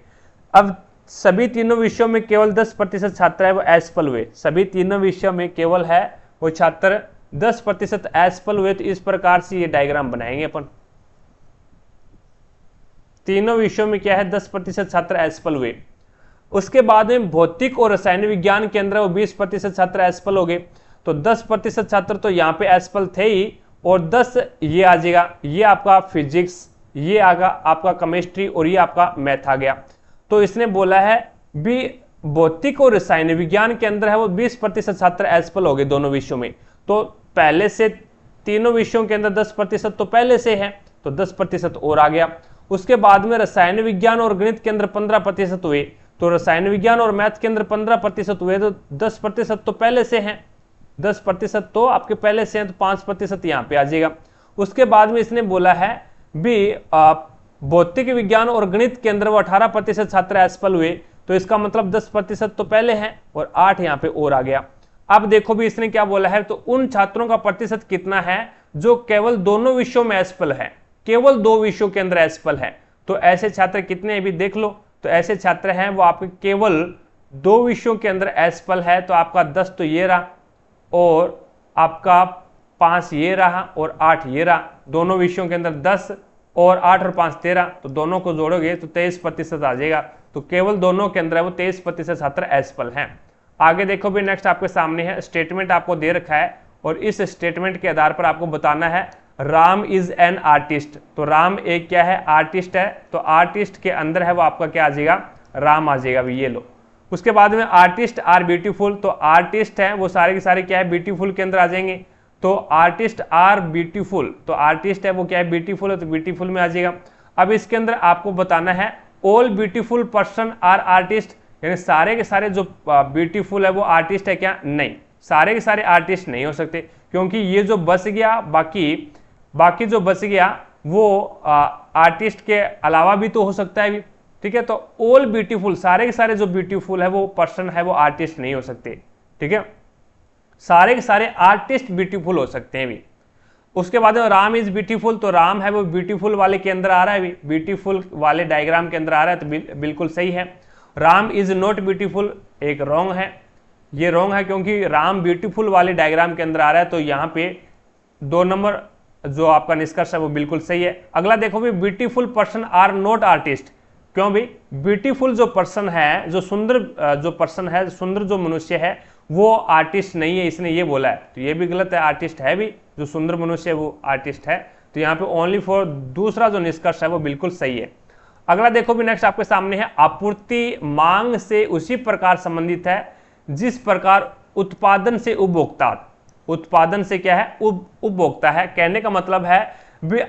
अब सभी तीनों विषयों में केवल 10% छात्र है वो असफल हुए, सभी तीनों विषयों में केवल है वो छात्र 10% असफल हुए। तो इस प्रकार से ये डायग्राम बनाएंगे अपन, तीनों विषयों में क्या है 10% छात्र असफल हुए। उसके बाद में भौतिक और रसायन विज्ञान के अंदर वो 20% छात्र असफल हो गए, तो 10% छात्र तो यहाँ पे असफल थे ही, और 10 ये आ जाएगा, ये आपका फिजिक्स, ये आगा आपका केमिस्ट्री और ये आपका मैथ आ गया। तो इसने बोला है भी भौतिक और रसायन विज्ञान के अंदर है वो 20% छात्र असफल हो गए दोनों विषयों में, तो पहले से तीनों विषयों के अंदर 10% तो पहले से है, तो 10% और आ गया। उसके बाद में रसायन विज्ञान और गणित के अंदर 15% हुए, तो रसायन विज्ञान और मैथ के अंदर 15% हुए, तो 10% तो पहले से हैं, 10% तो आपके पहले से हैं, तो 5% यहाँ पे आ जाएगा। उसके बाद में इसने बोला है भी भौतिक विज्ञान और गणित के अंदर वो 18% छात्र असफल हुए, तो इसका मतलब 10% तो पहले हैं और 8 यहाँ पे और आ गया। अब देखो भी इसने क्या बोला है, तो उन छात्रों का प्रतिशत कितना है जो केवल दोनों विषयों में असफल है, केवल 2 विषयों के अंदर असफल है। तो ऐसे छात्र कितने भी देख लो, तो ऐसे छात्र हैं वो आपके केवल 2 विषयों के अंदर असफल है, तो आपका 10 तो ये रहा और आपका 5 ये रहा और 8 ये रहा, दोनों विषयों के अंदर 10 और 8 और 5 13, तो दोनों को जोड़ोगे तो 23% आ जाएगा। तो केवल दोनों के अंदर वो 23% छात्र असफल हैं। आगे देखो भी नेक्स्ट आपके सामने है, स्टेटमेंट आपको दे रखा है और इस स्टेटमेंट के आधार पर आपको बताना है राम इज एन आर्टिस्ट। तो राम एक क्या है, आर्टिस्ट है, तो आर्टिस्ट के अंदर है वो आपका क्या आ जाएगा, राम आ जाएगा भी, ये लो। उसके बाद में आर्टिस्ट आर ब्यूटीफुल, तो आर्टिस्ट है वो सारे के सारे क्या है, ब्यूटीफुल के अंदर आ जाएंगे, तो आर्टिस्ट आर ब्यूटीफुल, तो आर्टिस्ट है वो क्या है, ब्यूटीफुल है, तो ब्यूटीफुल में आ जाएगा। अब इसके अंदर आपको बताना है all beautiful person are artist, यानी सारे के सारे जो ब्यूटीफुल है वो आर्टिस्ट है क्या, नहीं, सारे के सारे आर्टिस्ट नहीं हो सकते, क्योंकि ये जो बच गया बाकी जो बच गया वो आर्टिस्ट के अलावा भी तो हो सकता है भी, ठीक है। तो ऑल ब्यूटीफुल, सारे के सारे जो ब्यूटीफुल है वो पर्सन है वो आर्टिस्ट नहीं हो सकते, ठीक है, सारे के सारे आर्टिस्ट ब्यूटीफुल हो सकते हैं भी। उसके बाद राम इज ब्यूटीफुल, तो राम है वो ब्यूटीफुल वाले के अंदर आ रहा है भी, ब्यूटीफुल वाले डायग्राम के अंदर आ रहा है, तो बिल्कुल सही है। राम इज नॉट ब्यूटीफुल एक रॉन्ग है, ये रॉन्ग है क्योंकि राम ब्यूटीफुल वाले डायग्राम के अंदर आ रहा है, तो यहाँ पे 2 नंबर जो आपका निष्कर्ष है वो बिल्कुल सही है। अगला देखो भी beautiful person are not artist, क्यों भी, ब्यूटीफुल जो पर्सन है, जो सुंदर जो पर्सन है, सुंदर जो मनुष्य है वो आर्टिस्ट नहीं है, इसने ये बोला है, तो ये भी गलत है, आर्टिस्ट है भी, जो सुंदर मनुष्य है वो आर्टिस्ट है, तो यहाँ पे ओनली फॉर दूसरा जो निष्कर्ष है वो बिल्कुल सही है। अगला देखो भी नेक्स्ट आपके सामने है, आपूर्ति मांग से उसी प्रकार संबंधित है जिस प्रकार उत्पादन से उपभोक्ता, उत्पादन से क्या है, उपभोक्ता है। कहने का मतलब है भी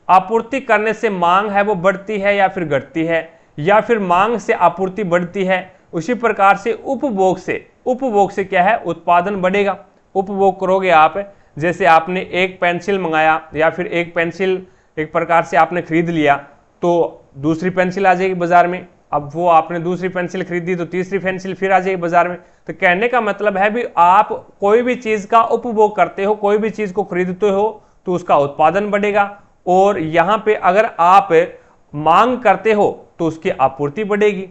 आपूर्ति करने से मांग है वो बढ़ती है या फिर घटती है, या फिर मांग से आपूर्ति बढ़ती है, उसी प्रकार से उपभोग से क्या है, उत्पादन बढ़ेगा। उपभोग करोगे आप, जैसे आपने एक पेंसिल मंगाया या फिर एक पेंसिल एक प्रकार से आपने खरीद लिया, तो दूसरी पेंसिल आ जाएगी बाजार में, अब वो आपने दूसरी पेंसिल खरीदी तो तीसरी पेंसिल फिर आ जाएगी बाजार में। तो कहने का मतलब है भी आप कोई भी चीज का उपभोग करते हो, कोई भी चीज को खरीदते हो तो उसका उत्पादन बढ़ेगा, और यहाँ पे अगर आप मांग करते हो तो उसकी आपूर्ति बढ़ेगी,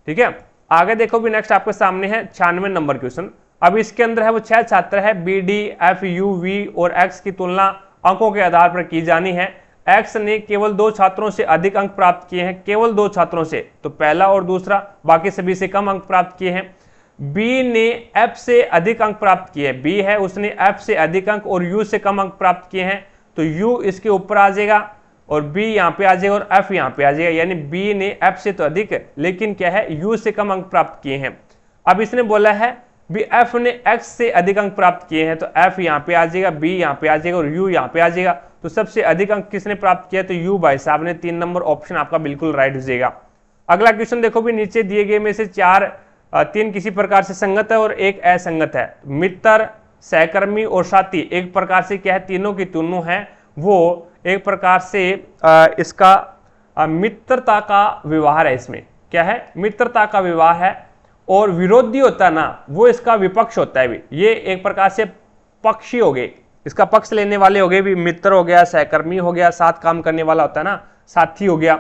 ठीक है। आगे देखो भी नेक्स्ट आपके सामने है 96 नंबर क्वेश्चन। अब इसके अंदर है वो 6 छात्र है, B D F U V और एक्स की तुलना अंकों के आधार पर की जानी है। एक्स ने केवल 2 छात्रों से अधिक अंक प्राप्त किए हैं, केवल 2 छात्रों से, तो पहला और दूसरा, बाकी सभी से कम अंक प्राप्त किए हैं। बी ने एफ से अधिक अंक प्राप्त किए हैं, बी है उसने एफ से अधिक अंक और यू से कम अंक प्राप्त किए हैं, तो यू इसके ऊपर आ जाएगा और बी यहाँ पे आ जाएगा और एफ यहाँ पे आ जाएगा, यानी बी ने एफ से तो अधिक है लेकिन क्या है, यू से कम अंक प्राप्त किए हैं। अब इसने बोला है भी एफ ने एक्स से अधिक अंक प्राप्त किए हैं, तो एफ यहाँ पे आ जाएगा, बी यहाँ पे आ जाएगा और यू यहाँ पे आ जाएगा, तो सबसे अधिक अंक किसने प्राप्त किया, तो यू भाई साहब ने। 3 नंबर ऑप्शन आपका बिल्कुल राइट हो जाएगा। अगला क्वेश्चन देखो भी, नीचे दिए गए में से 3 किसी प्रकार से संगत है और 1 असंगत है। मित्र सहकर्मी और साथी, एक प्रकार से क्या है, तीनों की तीनों है वो एक प्रकार से इसका मित्रता का व्यवहार है। इसमें क्या है, मित्रता का व्यवहार है। और विरोधी होता है ना, वो इसका विपक्ष होता है भी। ये एक प्रकार से पक्षी हो गए, इसका पक्ष लेने वाले हो गए भी, मित्र हो गया, सहकर्मी हो गया, साथ काम करने वाला होता है ना, साथी हो गया।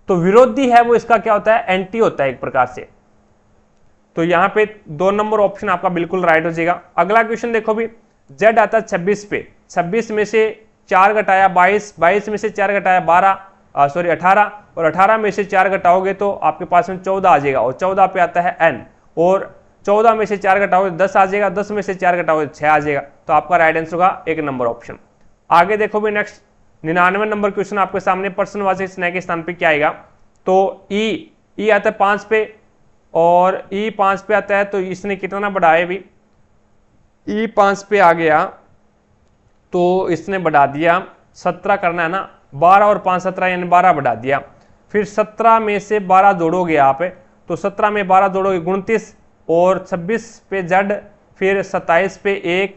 तो विरोधी है वो इसका क्या होता है, एंटी होता है एक प्रकार से। तो यहाँ पे 2 नंबर ऑप्शन आपका बिल्कुल राइट हो जाएगा। अगला क्वेश्चन देखो भी, जेड आता है 26 पे, 26 में से 4 घटाया 22, 22 में से 4 घटाया 18, और 18 में से 4 घटाओगे तो आपके पास में 14 आ जाएगा, और 14 पे आता है एन, और 14 में से 4 घटाओगे 10 आ जाएगा, 10 में से 4 घटाओगे 6 आ जाएगा। तो आपका राइट आंसर होगा 1 नंबर ऑप्शन। आगे देखो भी नेक्स्ट 99 नंबर क्वेश्चन आपके सामने, प्रश्नवाचक स्नेह के स्थान पे क्या आएगा। तो ई आता है 5 पे, और ई 5 पे आता है, तो इसने कितना बढ़ाया भी, ई 5 पे आ गया तो इसने बढ़ा दिया, 17 करना है ना, 12 और 5 17 यानी 12 बढ़ा दिया। फिर 17 में से 12 जोड़ोगे आप, तो 17 में 12 जोड़ोगे 29, और 26 पे जेड, फिर 27 पे 1,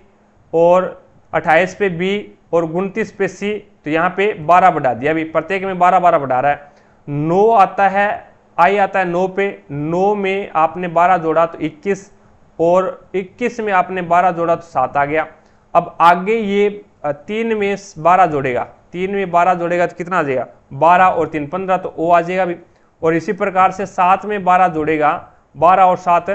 और 28 पे बी, और 29 पे सी। तो यहाँ पे 12 बढ़ा दिया, अभी प्रत्येक में 12 12 बढ़ा रहा है। 9 आता है, आई आता है 9 पे, 9 में आपने 12 जोड़ा तो 21, और 21 में आपने 12 जोड़ा तो 7 आ गया। अब आगे ये 3 में 12 जोड़ेगा, 3 में 12 जोड़ेगा तो कितना आ जाएगा, 12 और 3 15, तो ओ आ जाएगा भी। और इसी प्रकार से 7 में 12 जोड़ेगा, 12 और 7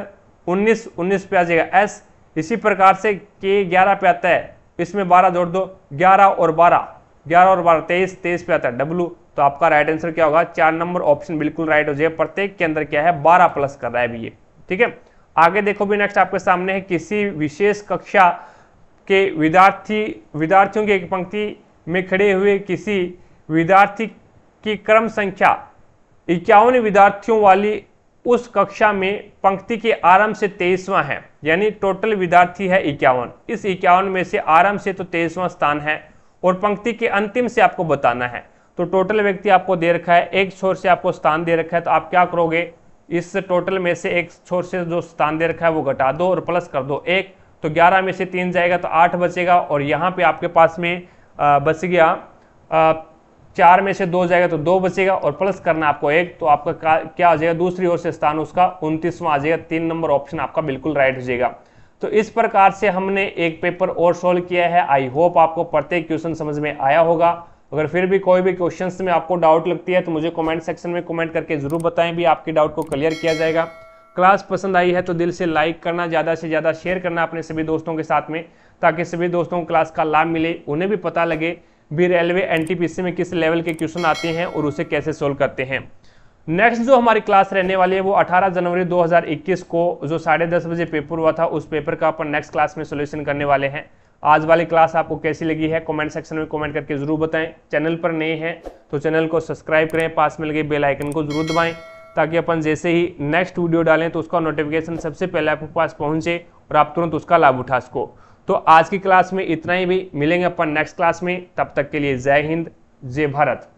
19, 19 पे आ जाएगा एस। इसी प्रकार से के 11 पे आता है, इसमें 12 जोड़ दो, 11 और 12 23, 23 पे आता है डब्लू। तो आपका राइट आंसर क्या होगा, 4 नंबर ऑप्शन बिल्कुल राइट हो जाएगा। प्रत्येक के अंदर क्या है, 12 प्लस कर रहा है भी ये, ठीक है। आगे देखो भी नेक्स्ट आपके सामने है, किसी विशेष कक्षा के विद्यार्थियों की एक पंक्ति में खड़े हुए किसी विद्यार्थी की क्रम संख्या 51 विद्यार्थियों वाली उस कक्षा में पंक्ति के आरंभ से 23वां है, यानी टोटल विद्यार्थी है 51। इस 51 में से आरंभ से तो 23वां स्थान है, और पंक्ति के अंतिम से आपको बताना है। तो टोटल व्यक्ति आपको दे रखा है, एक छोर से आपको स्थान दे रखा है, तो आप क्या करोगे, इस टोटल में से एक छोर से जो स्थान दे रखा है वो घटा दो और प्लस कर दो 1, तो 11 में से 3 जाएगा तो 8 बचेगा, और यहाँ पे आपके पास में बच गया 4 में से 2 जाएगा तो 2 बचेगा, और प्लस करना आपको 1, तो आपका क्या आ जाएगा, दूसरी ओर से स्थान उसका 29वां आ जाएगा। 3 नंबर ऑप्शन आपका बिल्कुल राइट हो जाएगा। तो इस प्रकार से हमने एक पेपर और सोल्व किया है। आई होप आपको प्रत्येक क्वेश्चन समझ में आया होगा। अगर फिर भी कोई भी क्वेश्चंस में आपको डाउट लगती है तो मुझे कमेंट सेक्शन में कमेंट करके जरूर बताएं, भी आपके डाउट को क्लियर किया जाएगा। क्लास पसंद आई है तो दिल से लाइक करना, ज़्यादा से ज़्यादा शेयर करना अपने सभी दोस्तों के साथ में, ताकि सभी दोस्तों को क्लास का लाभ मिले, उन्हें भी पता लगे भी रेलवे एनटीपीसी में किस लेवल के क्वेश्चन आते हैं और उसे कैसे सोल्व करते हैं। नेक्स्ट जो हमारी क्लास रहने वाली है वो 18 जनवरी 2021 को जो 10:30 बजे पेपर हुआ था, उस पेपर का अपन नेक्स्ट क्लास में सोल्यूशन करने वाले हैं। आज वाली क्लास आपको कैसी लगी है कमेंट सेक्शन में कमेंट करके जरूर बताएं। चैनल पर नए हैं तो चैनल को सब्सक्राइब करें, पास में लगे बेल आइकन को जरूर दबाएं, ताकि अपन जैसे ही नेक्स्ट वीडियो डालें तो उसका नोटिफिकेशन सबसे पहले आपके पास पहुंचे और आप तुरंत उसका लाभ उठा सको। तो आज की क्लास में इतना ही, भी मिलेंगे अपन नेक्स्ट क्लास में। तब तक के लिए जय हिंद, जय भारत।